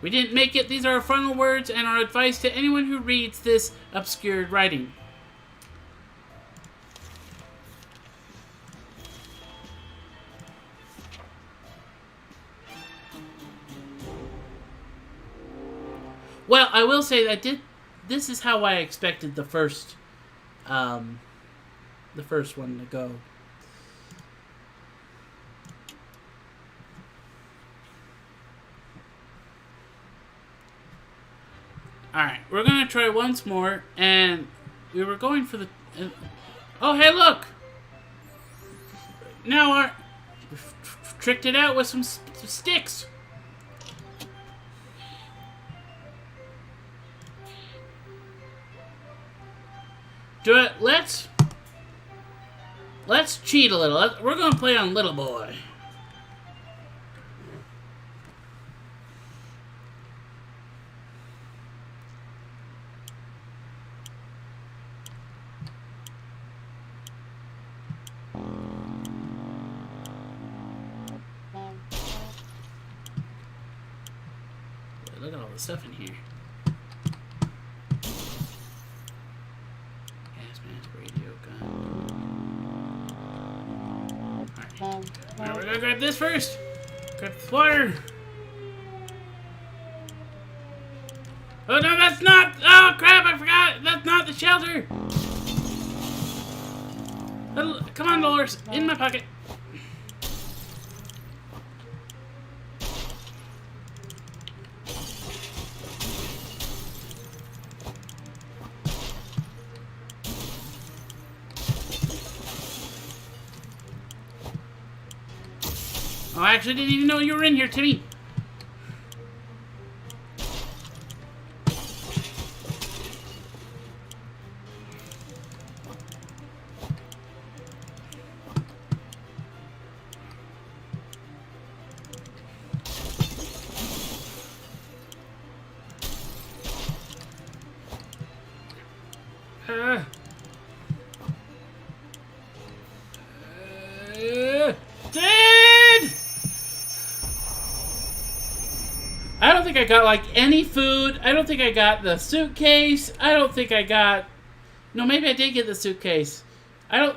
We didn't make it. These are our final words and our advice to anyone who reads this obscured writing. Well, I will say that this is how I expected the first one to go. Alright, we're going to try once more, and we were going for the... oh, hey, look! Now we've tricked it out with some sticks. Let's cheat a little. We're going to play on Little Boy. Look at all the stuff in here. Gas mask, radio, gun. Alright, we're gonna grab this first. Grab the water. Oh no, that's not! Oh crap, I forgot! That's not the shelter! Come on, Dolores, in my pocket. Oh, I actually didn't even know you were in here, Timmy. I don't think I got, like, any food. I don't think I got the suitcase. I don't think I got... No, maybe I did get the suitcase. I don't...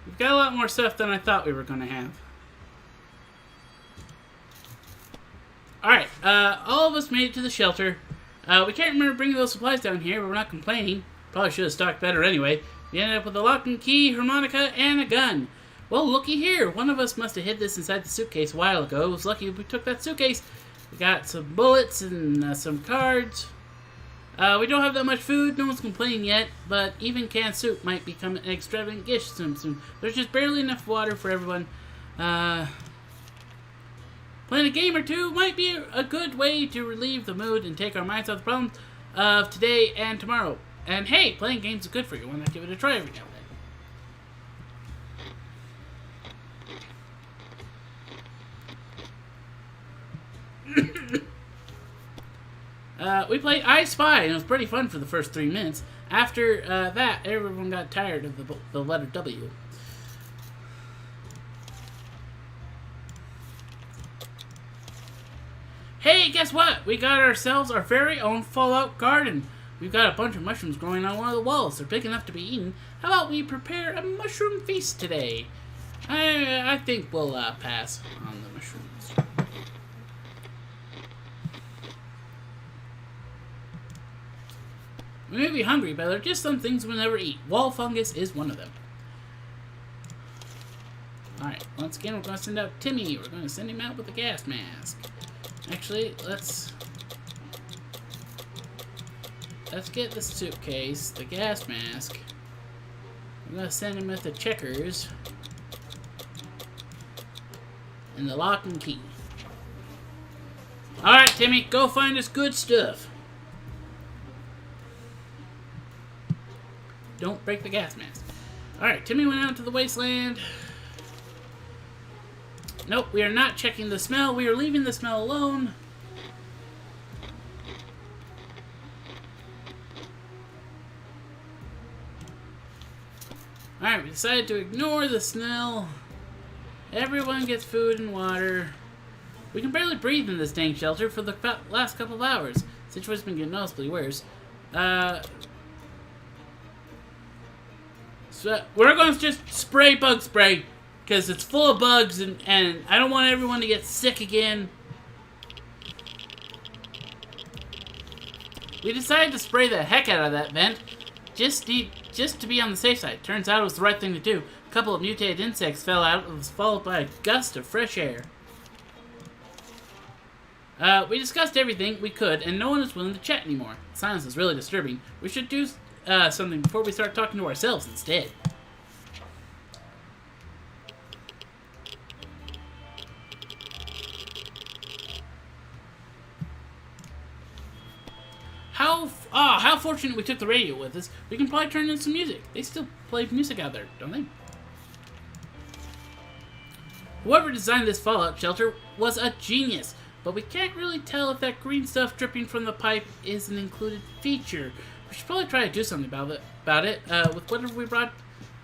We've got a lot more stuff than I thought we were going to have. Alright, all of us made it to the shelter. We can't remember bringing those supplies down here, but we're not complaining. Probably should have stocked better anyway. We ended up with a lock and key, harmonica, and a gun. Well, looky here. One of us must have hid this inside the suitcase a while ago. It was lucky we took that suitcase. We got some bullets and some cards. We don't have that much food. No one's complaining yet, but even canned soup might become an extravagant gift soon. There's just barely enough water for everyone. Playing a game or two might be a good way to relieve the mood and take our minds off the problems of today and tomorrow. And hey, playing games is good for you. Why not give it a try every now and then? We played I Spy, and it was pretty fun for the first 3 minutes. After that, everyone got tired of the letter W. Hey, guess what? We got ourselves our very own Fallout garden. We've got a bunch of mushrooms growing on one of the walls. They're big enough to be eaten. How about we prepare a mushroom feast today? I think we'll pass on the mushrooms. We may be hungry, but there are just some things we'll never eat. Wall fungus is one of them. Alright, once again, we're going to send out Timmy. We're going to send him out with a gas mask. Actually, let's get the suitcase, the gas mask. We're going to send him with the checkers and the lock and key. Alright, Timmy, go find us good stuff. Don't break the gas mask. Alright, Timmy went out to the wasteland. Nope, we are not checking the smell. We are leaving the smell alone. Alright, we decided to ignore the smell. Everyone gets food and water. We can barely breathe in this dang shelter for the last couple of hours. The situation's been getting noticeably worse. So we're going to just spray bug spray. Because it's full of bugs, and I don't want everyone to get sick again. We decided to spray the heck out of that vent, just to be on the safe side. Turns out it was the right thing to do. A couple of mutated insects fell out, and was followed by a gust of fresh air. We discussed everything we could, and no one is willing to chat anymore. The silence is really disturbing. We should do something before we start talking to ourselves instead. How fortunate we took the radio with us. We can probably turn in some music. They still play music out there, don't they? Whoever designed this Fallout shelter was a genius, but we can't really tell if that green stuff dripping from the pipe is an included feature. We should probably try to do something about it with whatever we brought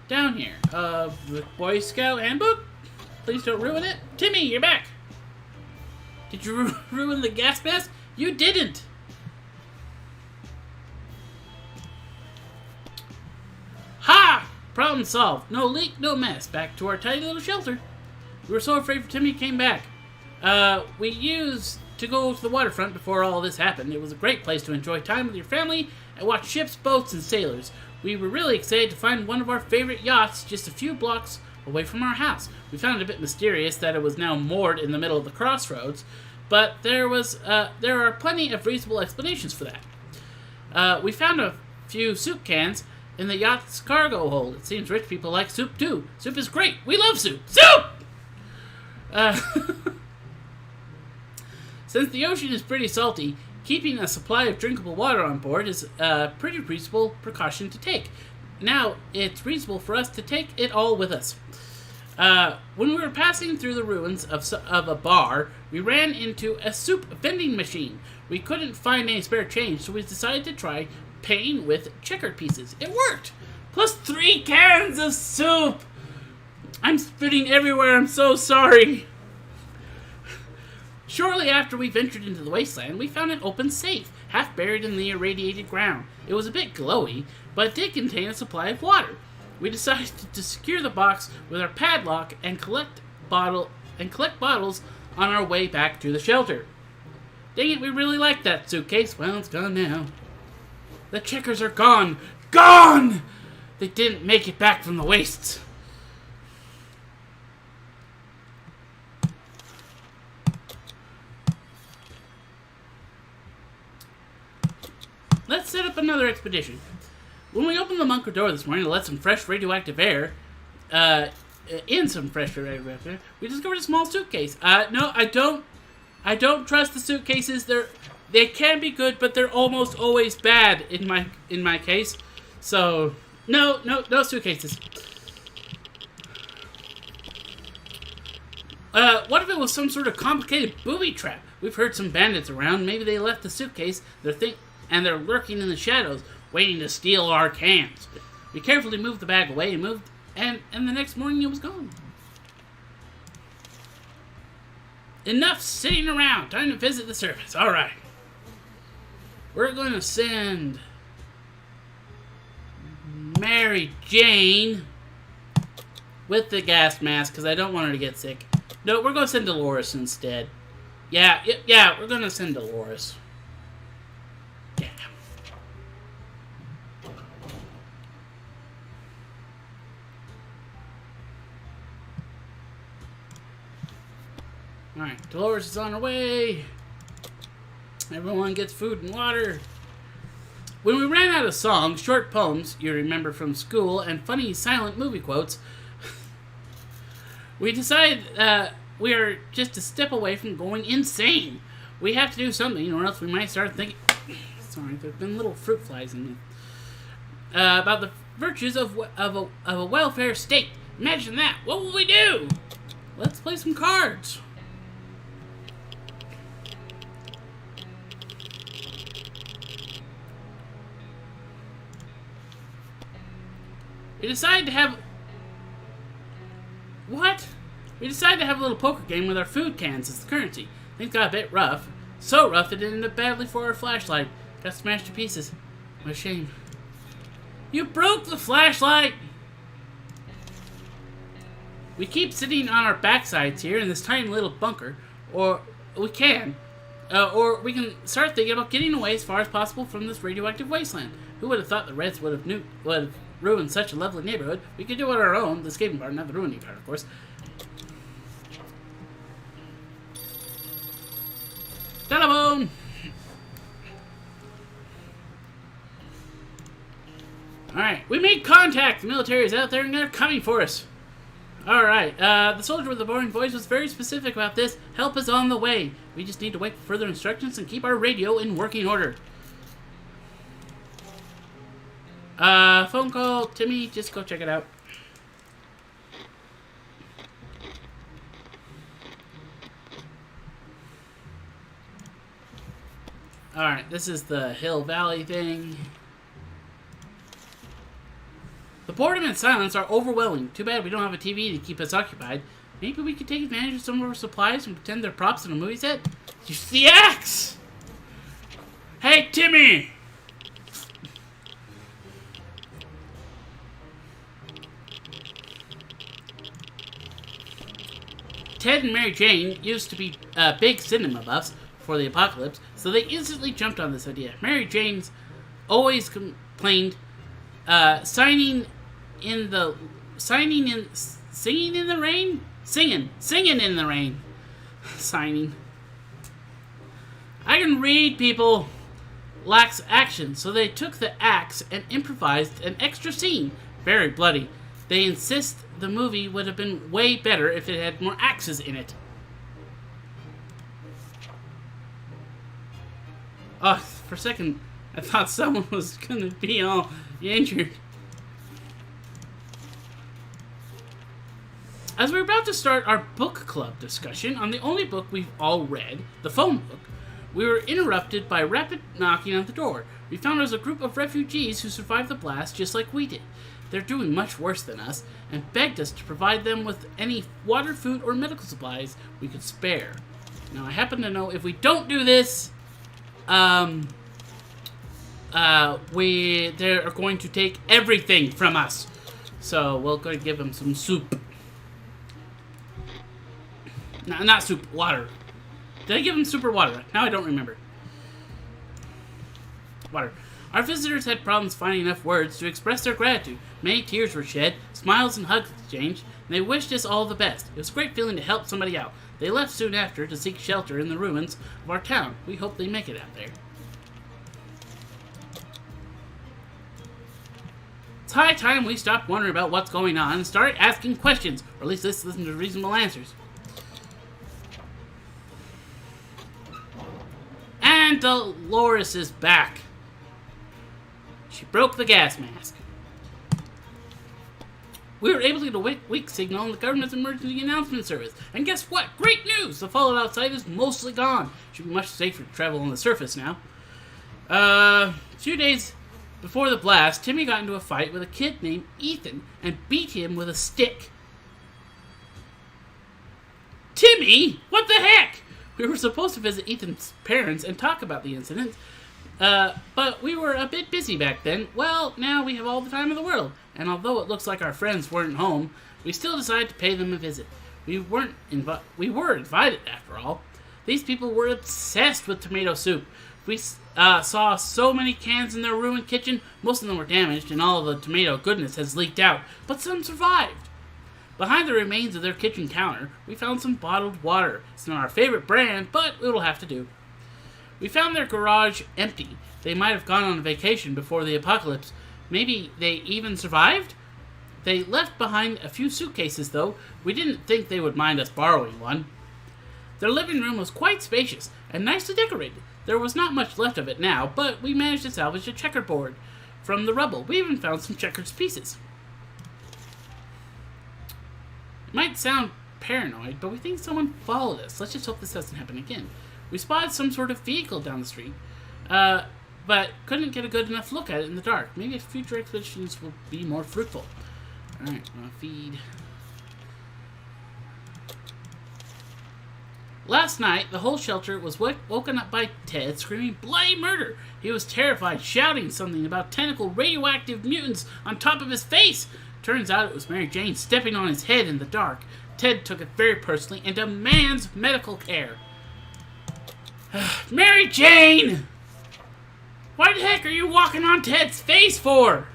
down here. The Boy Scout handbook? Please don't ruin it. Timmy, you're back! Did you ruin the gas mask? You didn't! Ha! Problem solved. No leak, no mess. Back to our tiny little shelter. We were so afraid for Timmy came back. We used to go to the waterfront before all this happened. It was a great place to enjoy time with your family and watch ships, boats, and sailors. We were really excited to find one of our favorite yachts just a few blocks away from our house. We found it a bit mysterious that it was now moored in the middle of the crossroads, but there are plenty of reasonable explanations for that. We found a few soup cans in the yacht's cargo hold. It seems rich people like soup too. Soup is great. We love soup. Soup! Since the ocean is pretty salty, keeping a supply of drinkable water on board is a pretty reasonable precaution to take. Now, it's reasonable for us to take it all with us. When we were passing through the ruins of a bar, we ran into a soup vending machine. We couldn't find any spare change, so we decided to try paying with checkered pieces. It worked! Plus 3 cans of soup! I'm spitting everywhere, I'm so sorry! Shortly after we ventured into the wasteland, we found an open safe, half buried in the irradiated ground. It was a bit glowy, but it did contain a supply of water. We decided to secure the box with our padlock and collect bottles on our way back to the shelter. Dang it, we really liked that suitcase. Well, it's gone now. The checkers are gone. Gone! They didn't make it back from the wastes. Let's set up another expedition. When we opened the bunker door this morning to let some fresh radioactive air, we discovered a small suitcase. No, I don't trust the suitcases. They can be good, but they're almost always bad in my case. So no suitcases. What if it was some sort of complicated booby trap? We've heard some bandits around. Maybe they left the suitcase. They're lurking in the shadows, waiting to steal our cans. We carefully moved the bag away and the next morning it was gone. Enough sitting around. Time to visit the surface. Alright. We're going to send Mary Jane with the gas mask because I don't want her to get sick. No, we're going to send Dolores instead. Yeah, we're going to send Dolores. Yeah. Alright, Dolores is on her way. Everyone gets food and water. When we ran out of songs, short poems you remember from school, and funny silent movie quotes, we decided we are just a step away from going insane. We have to do something, or else we might start thinking... Sorry, there have been little fruit flies in me. About the virtues of a welfare state. Imagine that. What will we do? Let's play some cards. We decided to have... What? We decided to have a little poker game with our food cans as the currency. Things got a bit rough. So rough it ended up badly for our flashlight. Got smashed to pieces. What a shame. You broke the flashlight! We keep sitting on our backsides here in this tiny little bunker. Or we can. Or we can start thinking about getting away as far as possible from this radioactive wasteland. Who would have thought the Reds would have ruined such a lovely neighborhood? We could do it on our own, the escaping part, not the ruining part, of course. Telephone! Alright, we made contact! The military is out there and they're coming for us. Alright, the soldier with the boring voice was very specific about this. Help is on the way. We just need to wait for further instructions and keep our radio in working order. Phone call. Timmy, just go check it out. Alright, this is the Hill Valley thing. The boredom and silence are overwhelming. Too bad we don't have a TV to keep us occupied. Maybe we could take advantage of some of our supplies and pretend they're props in a movie set? Use the axe! Hey, Timmy! Ted and Mary Jane used to be big cinema buffs before the apocalypse, so they instantly jumped on this idea. Mary Jane's always complained, singing in the rain. Signing. I can read, people. Lacks action, so they took the axe and improvised an extra scene. Very bloody. They insist the movie would have been way better if it had more axes in it. Oh, for a second, I thought someone was gonna be all injured. As we're about to start our book club discussion on the only book we've all read, the phone book, we were interrupted by rapid knocking on the door. We found it was a group of refugees who survived the blast just like we did. They're doing much worse than us, and begged us to provide them with any water, food, or medical supplies we could spare. Now, I happen to know if we don't do this, they are going to take everything from us. So, we're going to give them some soup. No, not soup, water. Did I give them soup or water? Now I don't remember. Water. Our visitors had problems finding enough words to express their gratitude. Many tears were shed, smiles and hugs exchanged, and they wished us all the best. It was a great feeling to help somebody out. They left soon after to seek shelter in the ruins of our town. We hope they make it out there. It's high time we stopped wondering about what's going on and started asking questions, or at least listen to reasonable answers. And Dolores is back. She broke the gas mask. We were able to get a weak signal on the government's emergency announcement service. And guess what? Great news! The fallout outside is mostly gone. Should be much safer to travel on the surface now. A few days before the blast, Timmy got into a fight with a kid named Ethan and beat him with a stick. Timmy? What the heck? We were supposed to visit Ethan's parents and talk about the incident, but we were a bit busy back then. Well, now we have all the time in the world, and although it looks like our friends weren't home, we still decided to pay them a visit. We were invited after all. These people were obsessed with tomato soup. We saw so many cans in their ruined kitchen. Most of them were damaged, and all of the tomato goodness has leaked out, but some survived. Behind the remains of their kitchen counter, we found some bottled water. It's not our favorite brand, but it'll have to do. We found their garage empty. They might have gone on vacation before the apocalypse. Maybe they even survived? They left behind a few suitcases, though. We didn't think they would mind us borrowing one. Their living room was quite spacious and nicely decorated. There was not much left of it now, but we managed to salvage a checkerboard from the rubble. We even found some checkers pieces. It might sound paranoid, but we think someone followed us. Let's just hope this doesn't happen again. We spotted some sort of vehicle down the street, but couldn't get a good enough look at it in the dark. Maybe future expeditions will be more fruitful. Alright, I'm gonna feed. Last night, the whole shelter was woken up by Ted screaming bloody murder. He was terrified, shouting something about tentacle radioactive mutants on top of his face. Turns out it was Mary Jane stepping on his head in the dark. Ted took it very personally and demands medical care. Mary Jane! What the heck are you walking on Ted's face for?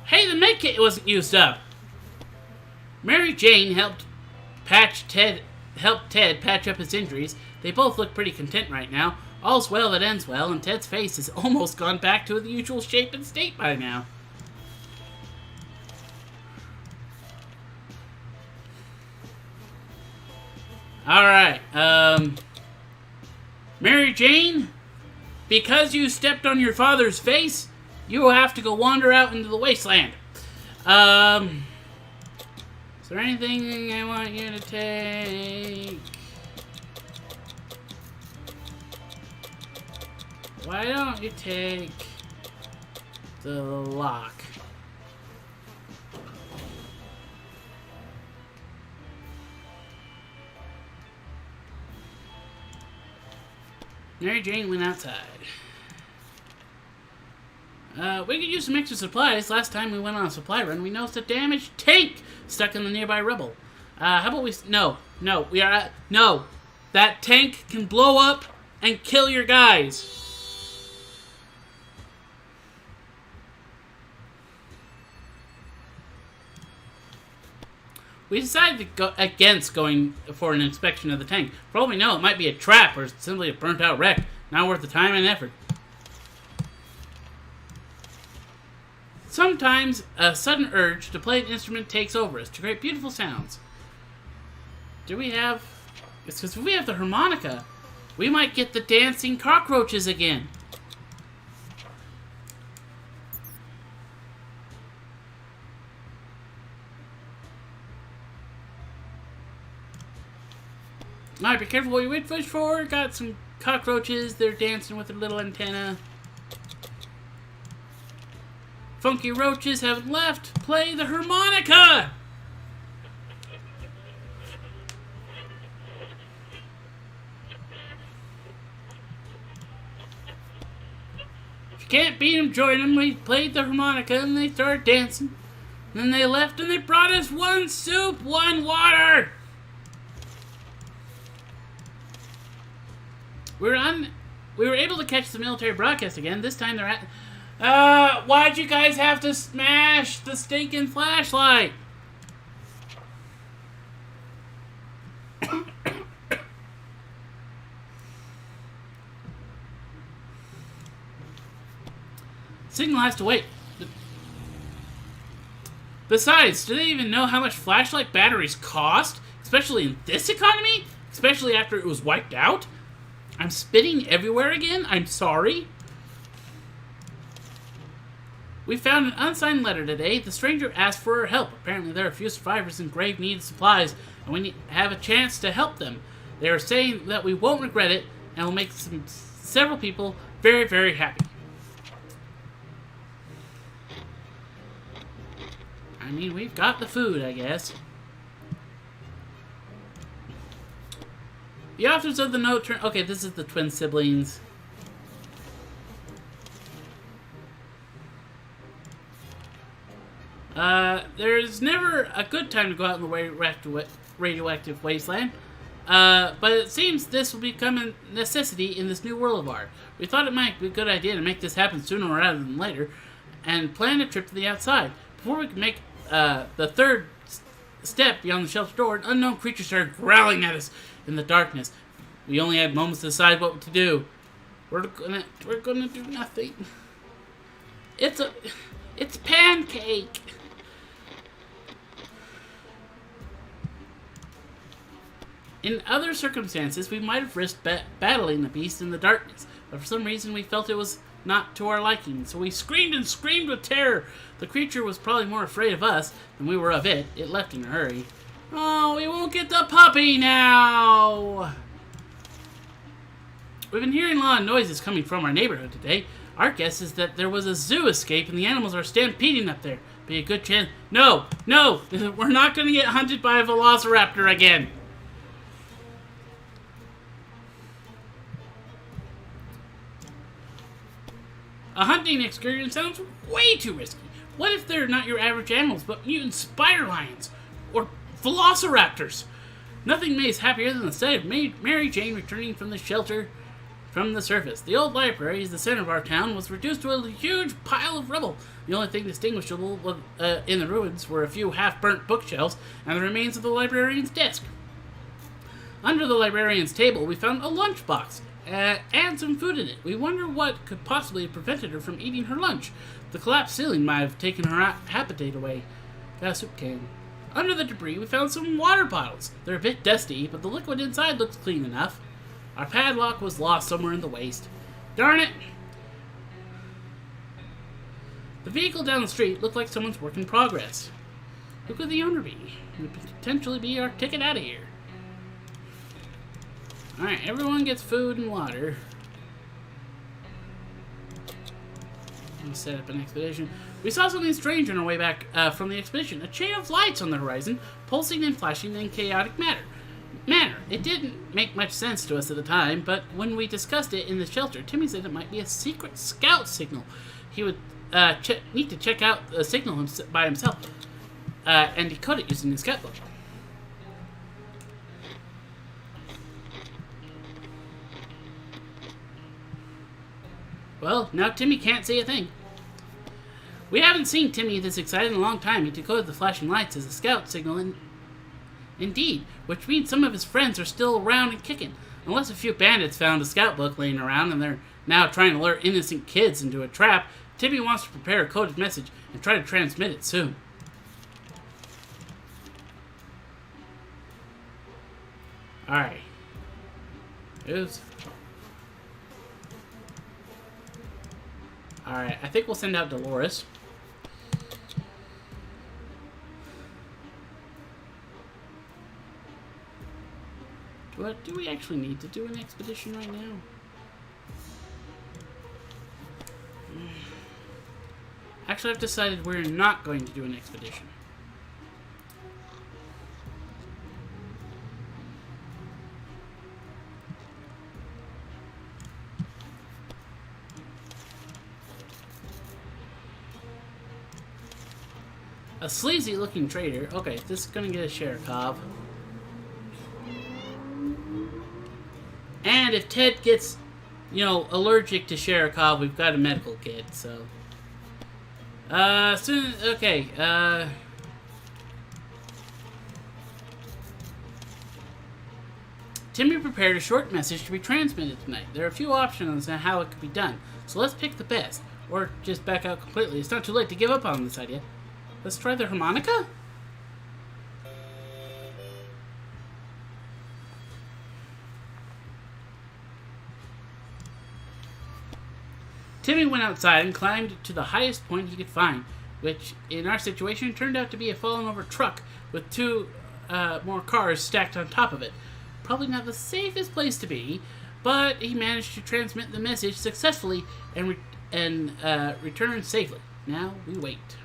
Hey, the medkit wasn't used up. Mary Jane helped Ted patch up his injuries. They both look pretty content right now. All's well that ends well, and Ted's face has almost gone back to the usual shape and state by now. Alright, Mary Jane, because you stepped on your father's face, you will have to go wander out into the wasteland. Is there anything I want you to take? Why don't you take the lock? Mary Jane went outside. We could use some extra supplies. Last time we went on a supply run, we noticed a damaged tank stuck in the nearby rubble. How about we... No. That tank can blow up and kill your guys. We decided to go against going for an inspection of the tank. For all we know, it might be a trap or simply a burnt-out wreck. Not worth the time and effort. Sometimes a sudden urge to play an instrument takes over us to create beautiful sounds. Do we have... It's because if we have the harmonica, we might get the dancing cockroaches again. Alright, be careful what you wait fish for. Got some cockroaches. They're dancing with their little antenna. Funky roaches haven't left. Play the harmonica! If you can't beat them, join them. We played the harmonica and they started dancing. And then they left and they brought us one soup, one water. We were able to catch the military broadcast again. This time they're at... why'd you guys have to smash the stinking flashlight? Signal has to wait. Besides, do they even know how much flashlight batteries cost? Especially in this economy? Especially after it was wiped out? I'm spitting everywhere again? I'm sorry. We found an unsigned letter today. The stranger asked for our help. Apparently there are a few survivors in grave need of supplies, and we have a chance to help them. They are saying that we won't regret it, and will make several people very, very happy. I mean, we've got the food, I guess. The authors of the note turn... Okay, this is the twin siblings. There's never a good time to go out in the radioactive wasteland. But it seems this will become a necessity in this new world of ours. We thought it might be a good idea to make this happen sooner rather than later, and plan a trip to the outside. Before we could make the third step beyond the shelter door, an unknown creature started growling at us in the darkness. We only had moments to decide what to do. We're gonna do nothing. It's pancake. In other circumstances, we might have risked battling the beast in the darkness, but for some reason we felt it was not to our liking, so we screamed and screamed with terror. The creature was probably more afraid of us than we were of it. It left in a hurry. Oh, we won't get the puppy now! We've been hearing a lot of noises coming from our neighborhood today. Our guess is that there was a zoo escape and the animals are stampeding up there. Be a good chance. No! We're not going to get hunted by a velociraptor again. A hunting excursion sounds way too risky. What if they're not your average animals, but mutant spider lions? Or velociraptors? Nothing makes us happier than the sight of Mary Jane returning from the shelter from the surface. The old library, the center of our town, was reduced to a huge pile of rubble. The only thing distinguishable in the ruins were a few half-burnt bookshelves and the remains of the librarian's desk. Under the librarian's table, we found a lunchbox and some food in it. We wonder what could possibly have prevented her from eating her lunch. The collapsed ceiling might have taken her appetite away. Got a soup can. Under the debris, we found some water bottles. They're a bit dusty, but the liquid inside looks clean enough. Our padlock was lost somewhere in the waste. Darn it! The vehicle down the street looked like someone's work in progress. Who could the owner be? It would potentially be our ticket out of here. Alright, everyone gets food and water. Let's set up an expedition. We saw something strange on our way back from the expedition. A chain of lights on the horizon, pulsing and flashing in chaotic manner. It didn't make much sense to us at the time, but when we discussed it in the shelter, Timmy said it might be a secret scout signal. He would need to check out the signal by himself and decode it using his scout book. Well, now Timmy can't see a thing. We haven't seen Timmy this excited in a long time. He decoded the flashing lights as a scout signal indeed, which means some of his friends are still around and kicking. Unless a few bandits found a scout book laying around and they're now trying to lure innocent kids into a trap, Timmy wants to prepare a coded message and try to transmit it soon. Alright. Alright, I think we'll send out Dolores. Do we actually need to do an expedition right now? Actually, I've decided we're not going to do an expedition. A sleazy-looking trader. Okay, this is gonna get a Sherikov. And if Ted gets, allergic to Sherikov, we've got a medical kit, so. Timmy prepared a short message to be transmitted tonight. There are a few options on how it could be done, so let's pick the best. Or just back out completely. It's not too late to give up on this idea. Let's try the harmonica? Timmy went outside and climbed to the highest point he could find, which, in our situation, turned out to be a fallen-over truck with two more cars stacked on top of it. Probably not the safest place to be, but he managed to transmit the message successfully and return safely. Now we wait.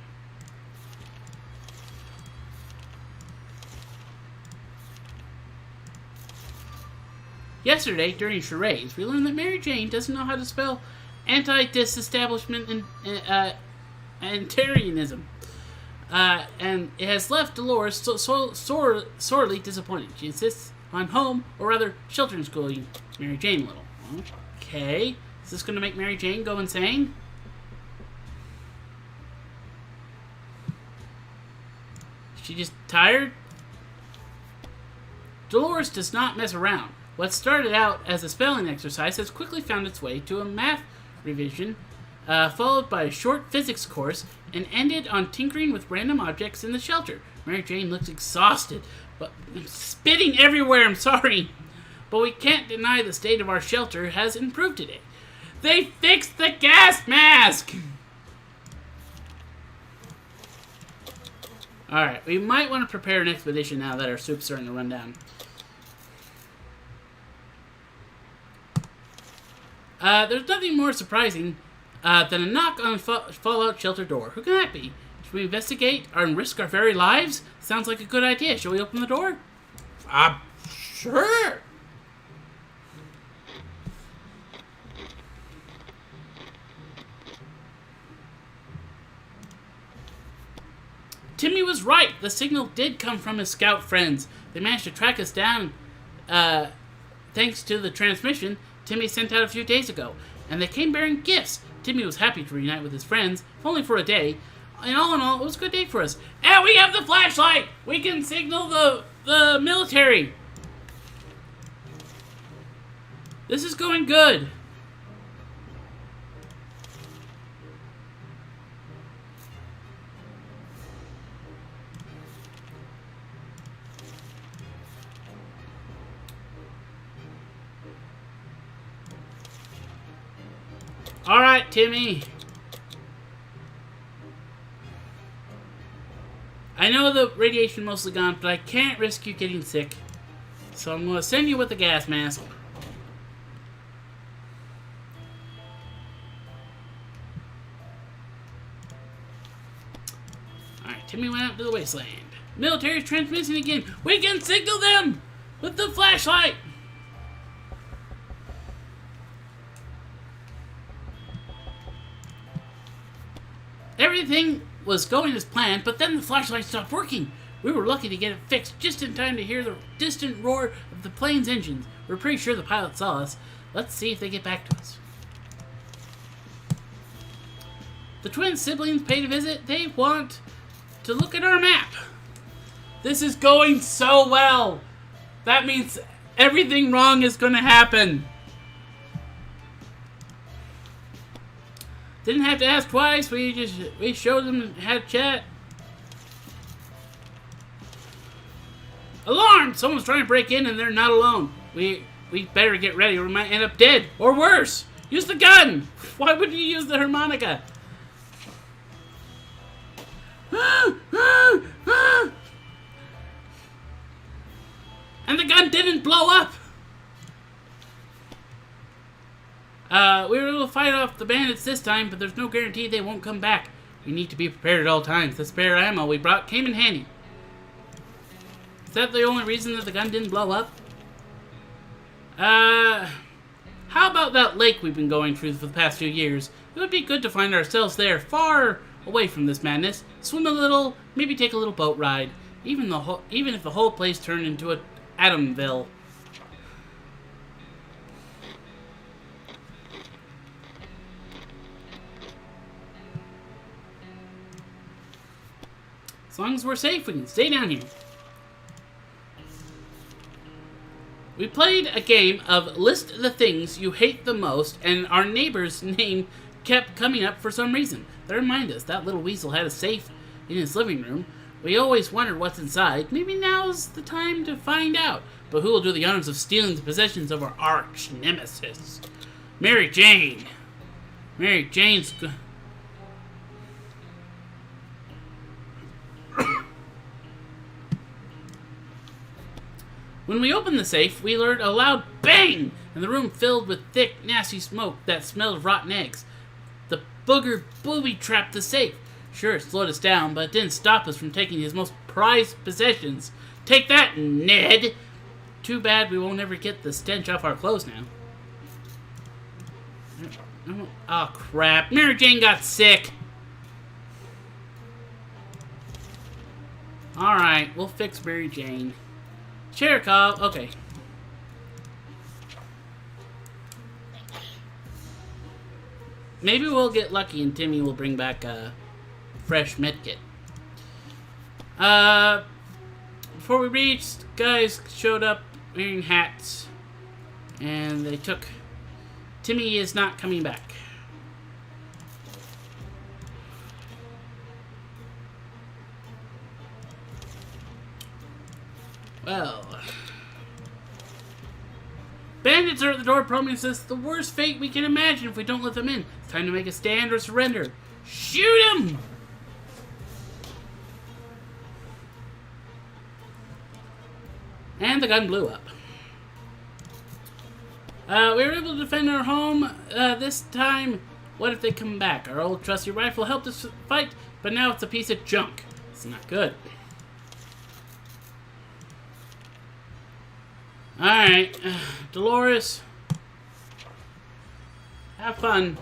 Yesterday, during charades, we learned that Mary Jane doesn't know how to spell anti-disestablishment and Tarianism. And it has left Dolores sorely disappointed. She insists on home, or rather, shelter and schooling Mary Jane a little. Okay. Is this going to make Mary Jane go insane? Is she just tired? Dolores does not mess around. What started out as a spelling exercise has quickly found its way to a math revision, followed by a short physics course, and ended on tinkering with random objects in the shelter. Mary Jane looks exhausted, but spitting everywhere, I'm sorry. But we can't deny the state of our shelter has improved today. They fixed the gas mask! Alright, we might want to prepare an expedition now that our soup's starting to run down. There's nothing more surprising than a knock on the Fallout shelter door. Who can that be? Should we investigate and risk our very lives? Sounds like a good idea. Shall we open the door? Sure. Timmy was right. The signal did come from his scout friends. They managed to track us down thanks to the transmission Timmy sent out a few days ago. And they came bearing gifts. Timmy was happy to reunite with his friends, if only for a day. And all in all, it was a good day for us. And we have the flashlight! We can signal the military! This is going good. Alright, Timmy. I know the radiation mostly gone, but I can't risk you getting sick. So I'm going to send you with the gas mask. Alright, Timmy went out to the wasteland. Military's transmitting again. We can signal them with the flashlight. Everything was going as planned, but then the flashlight stopped working. We were lucky to get it fixed just in time to hear the distant roar of the plane's engines. We're pretty sure the pilot saw us. Let's see if they get back to us. The twin siblings paid a visit. They want to look at our map. This is going so well. That means everything wrong is going to happen. Didn't have to ask twice. We showed them and had a chat. Alarm! Someone's trying to break in and they're not alone. We better get ready or we might end up dead. Or worse. Use the gun! Why would you use the harmonica? And the gun didn't blow up! We were able to fight off the bandits this time, but there's no guarantee they won't come back. We need to be prepared at all times. The spare ammo we brought came in handy. Is that the only reason that the gun didn't blow up? How about that lake we've been going through for the past few years? It would be good to find ourselves there, far away from this madness. Swim a little, maybe take a little boat ride. Even if the whole place turned into a Atomville. As long as we're safe, we can stay down here. We played a game of list the things you hate the most, and our neighbor's name kept coming up for some reason. That reminded us that little weasel had a safe in his living room. We always wondered what's inside. Maybe now's the time to find out. But who will do the honors of stealing the possessions of our arch nemesis? Mary Jane. Mary Jane's... When we opened the safe, we heard a loud bang, and the room filled with thick, nasty smoke that smelled of rotten eggs. The booger booby-trapped the safe. Sure, it slowed us down, but it didn't stop us from taking his most prized possessions. Take that, Ned! Too bad we won't ever get the stench off our clothes now. Oh, crap. Mary Jane got sick. Alright, we'll fix Mary Jane. Cherikov, okay. Maybe we'll get lucky and Timmy will bring back a fresh medkit. Before we reached, guys showed up wearing hats. And they took... Timmy is not coming back. Well... Bandits are at the door, promising us the worst fate we can imagine if we don't let them in. It's time to make a stand or surrender. Shoot them! And the gun blew up. We were able to defend our home this time. What if they come back? Our old trusty rifle helped us fight, but now it's a piece of junk. It's not good. Alright, Dolores, have fun.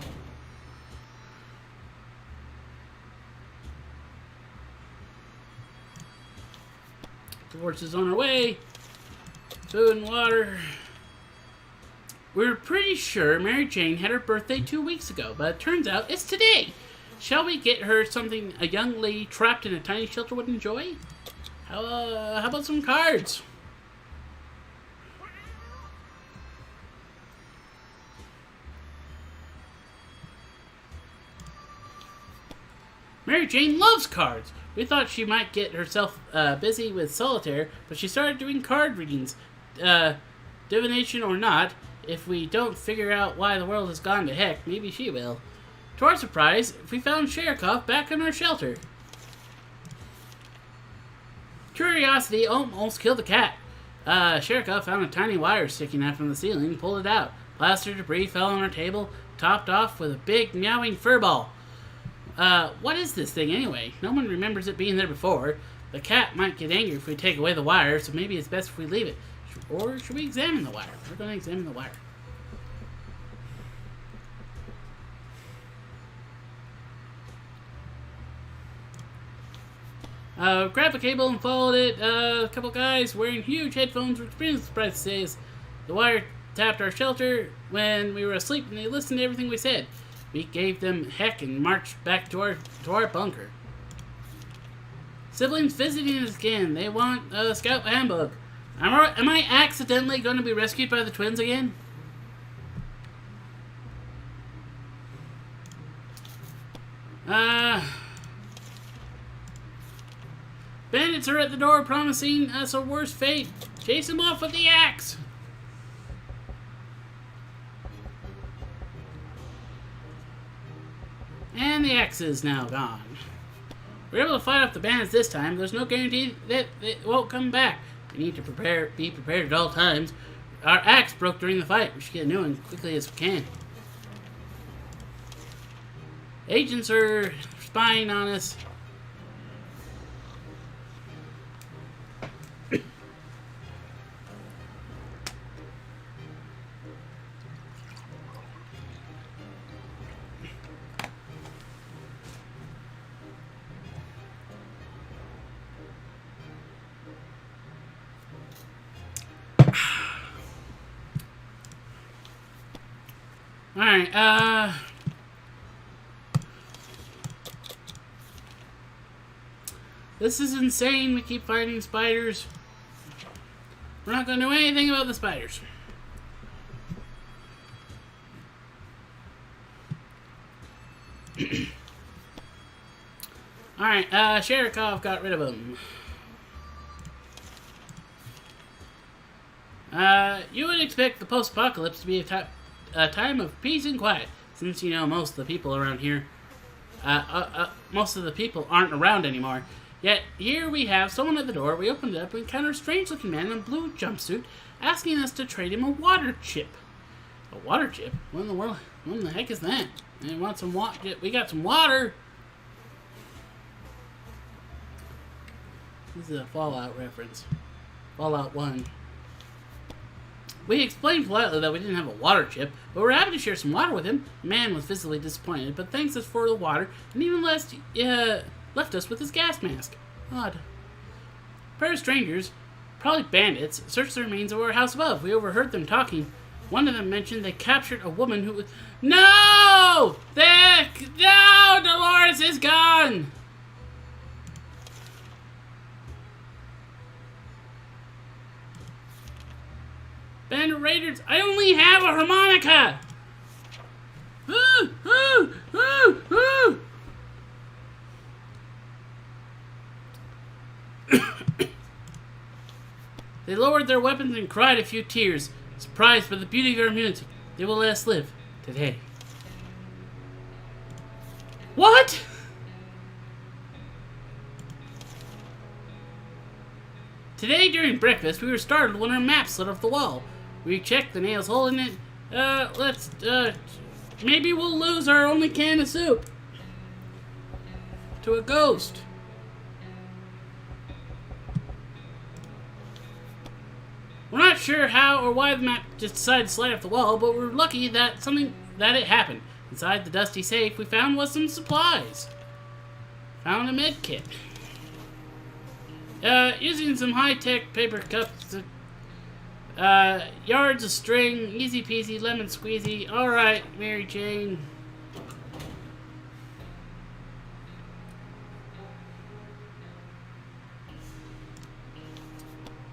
Dolores is on her way. Food and water. We're pretty sure Mary Jane had her birthday 2 weeks ago, but it turns out it's today. Shall we get her something a young lady trapped in a tiny shelter would enjoy? How about some cards? Mary Jane loves cards. We thought she might get herself busy with solitaire, but she started doing card readings. Divination or not, if we don't figure out why the world has gone to heck, maybe she will. To our surprise, we found Cherikov back in our shelter. Curiosity almost killed the cat. Cherikov found a tiny wire sticking out from the ceiling and pulled it out. Plaster debris fell on our table, topped off with a big meowing furball. What is this thing anyway? No one remembers it being there before. The cat might get angry if we take away the wire, so maybe it's best if we leave it. Or should we examine the wire? We're going to examine the wire. Grabbed a cable and followed it. A couple guys wearing huge headphones were extremely surprised to say the wire tapped our shelter when we were asleep and they listened to everything we said. We gave them heck and marched back to our bunker. Siblings visiting us again. They want a scout handbook. Am I accidentally going to be rescued by the twins again? Bandits are at the door promising us a worse fate. Chase them off with the axe. And the axe is now gone. We're able to fight off the bandits this time. There's no guarantee that it won't come back. We need to be prepared at all times. Our axe broke during the fight. We should get a new one quickly as we can. Agents are spying on us. Alright, this is insane. We keep fighting spiders. We're not going to do anything about the spiders. Alright, Cherikov got rid of him. You would expect the post-apocalypse to be a time of peace and quiet, since, you know, most of the people around here, most of the people aren't around anymore. Yet, here we have someone at the door. We opened it up and encountered a strange-looking man in a blue jumpsuit asking us to trade him a water chip. A water chip? What in the world? What in the heck is that? They want some water. We got some water! This is a Fallout reference. Fallout 1. We explained politely that we didn't have a water chip, but we're happy to share some water with him. The man was visibly disappointed, but thanks us for the water, and even left us with his gas mask. Odd. A pair of strangers, probably bandits, searched the remains of our house above. We overheard them talking. One of them mentioned they captured a woman who was... No! No! Dolores is gone! Bandit Raiders, I only have a harmonica! They lowered their weapons and cried a few tears, surprised by the beauty of our music. They will let us live today. What? Today during breakfast, we were startled when our map slid off the wall. We checked the nails hole in it. Maybe we'll lose our only can of soup to a ghost. We're not sure how or why the map just decided to slide off the wall, but we're lucky that it happened. Inside the dusty safe we found was some supplies. Found a med kit. Using some high-tech paper cups, yards of string, easy peasy, lemon squeezy. Alright, Mary Jane.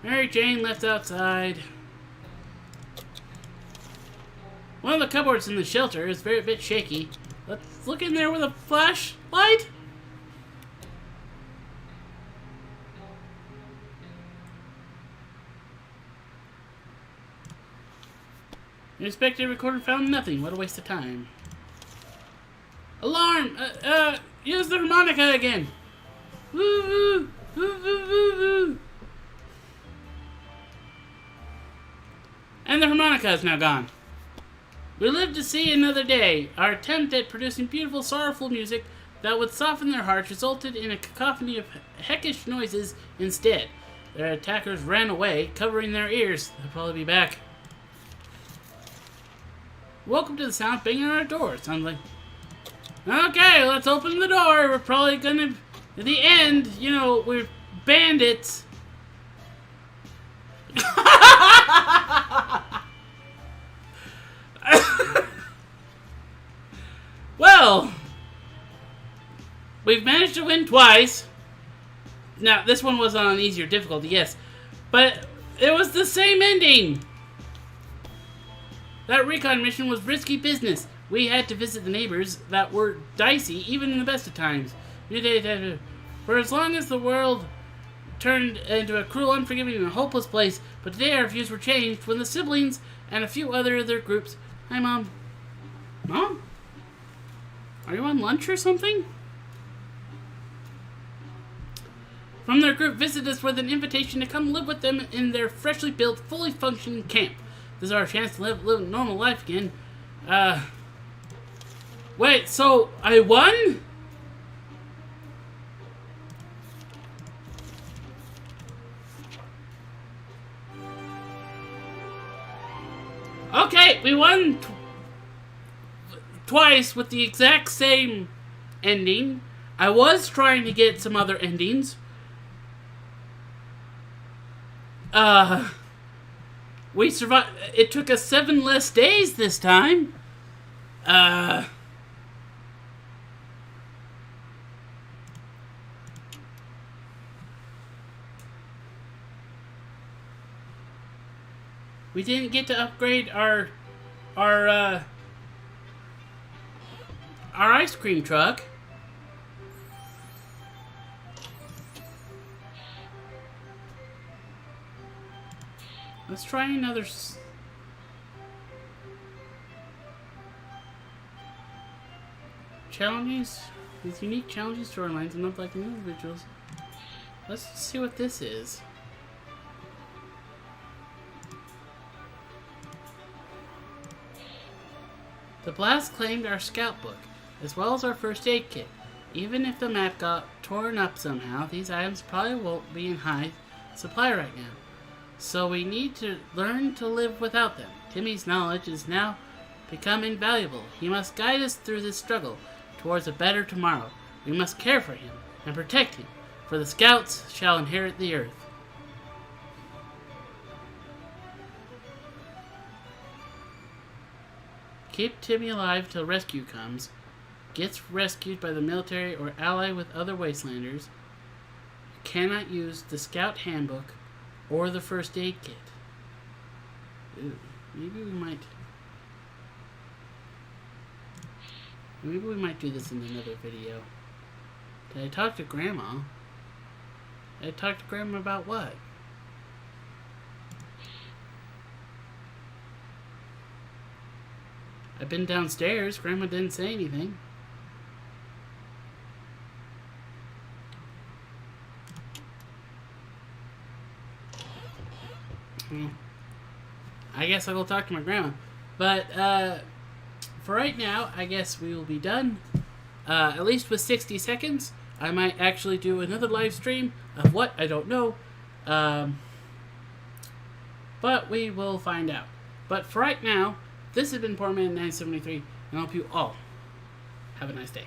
Mary Jane left outside. One of the cupboards in the shelter is a bit shaky. Let's look in there with a flashlight. The inspector recorder found nothing. What a waste of time. Alarm! Use the harmonica again. Woo woo! Woo woo woo woo! And the harmonica is now gone. We lived to see another day. Our attempt at producing beautiful, sorrowful music that would soften their hearts resulted in a cacophony of heckish noises instead. Their attackers ran away, covering their ears. They'll probably be back. Welcome to the sound of banging on our door. Sounds like... Okay, let's open the door. We're probably gonna... At the end, you know, we're bandits. Well, we've managed to win twice. Now, this one was on an easier difficulty, yes. But it was the same ending. That recon mission was risky business. We had to visit the neighbors that were dicey, even in the best of times. For as long as the world turned into a cruel, unforgiving, and hopeless place, but today our views were changed when the siblings and a few other of their groups... Hi, Mom. Mom? Are you on lunch or something? From their group visited us with an invitation to come live with them in their freshly built, fully functioning camp. This is our chance to live a normal life again. Wait, so I won? Okay, we won twice with the exact same ending. I was trying to get some other endings. We survived. It took us 7 less days this time. We didn't get to upgrade our ice cream truck. Let's try another... Challenges with unique challenges, storylines, and unlike individuals. Let's see what this is. The blast claimed our scout book, as well as our first aid kit. Even if the map got torn up somehow, these items probably won't be in high supply right now. So we need to learn to live without them. Timmy's knowledge is now become invaluable. He must guide us through this struggle towards a better tomorrow. We must care for him and protect him, for the scouts shall inherit the earth. Keep Timmy alive till rescue comes. Gets rescued by the military or ally with other wastelanders. Cannot use the scout handbook or the first aid kit. Ooh, maybe we might do this in another video. Did I talk to Grandma? Did I talk to Grandma about what? I've been downstairs. Grandma didn't say anything. I guess I will talk to my grandma. But for right now, I guess we will be done. At least with 60 seconds. I might actually do another live stream of what? I don't know. But we will find out. But for right now, this has been Poor Man 973, and I hope you all have a nice day.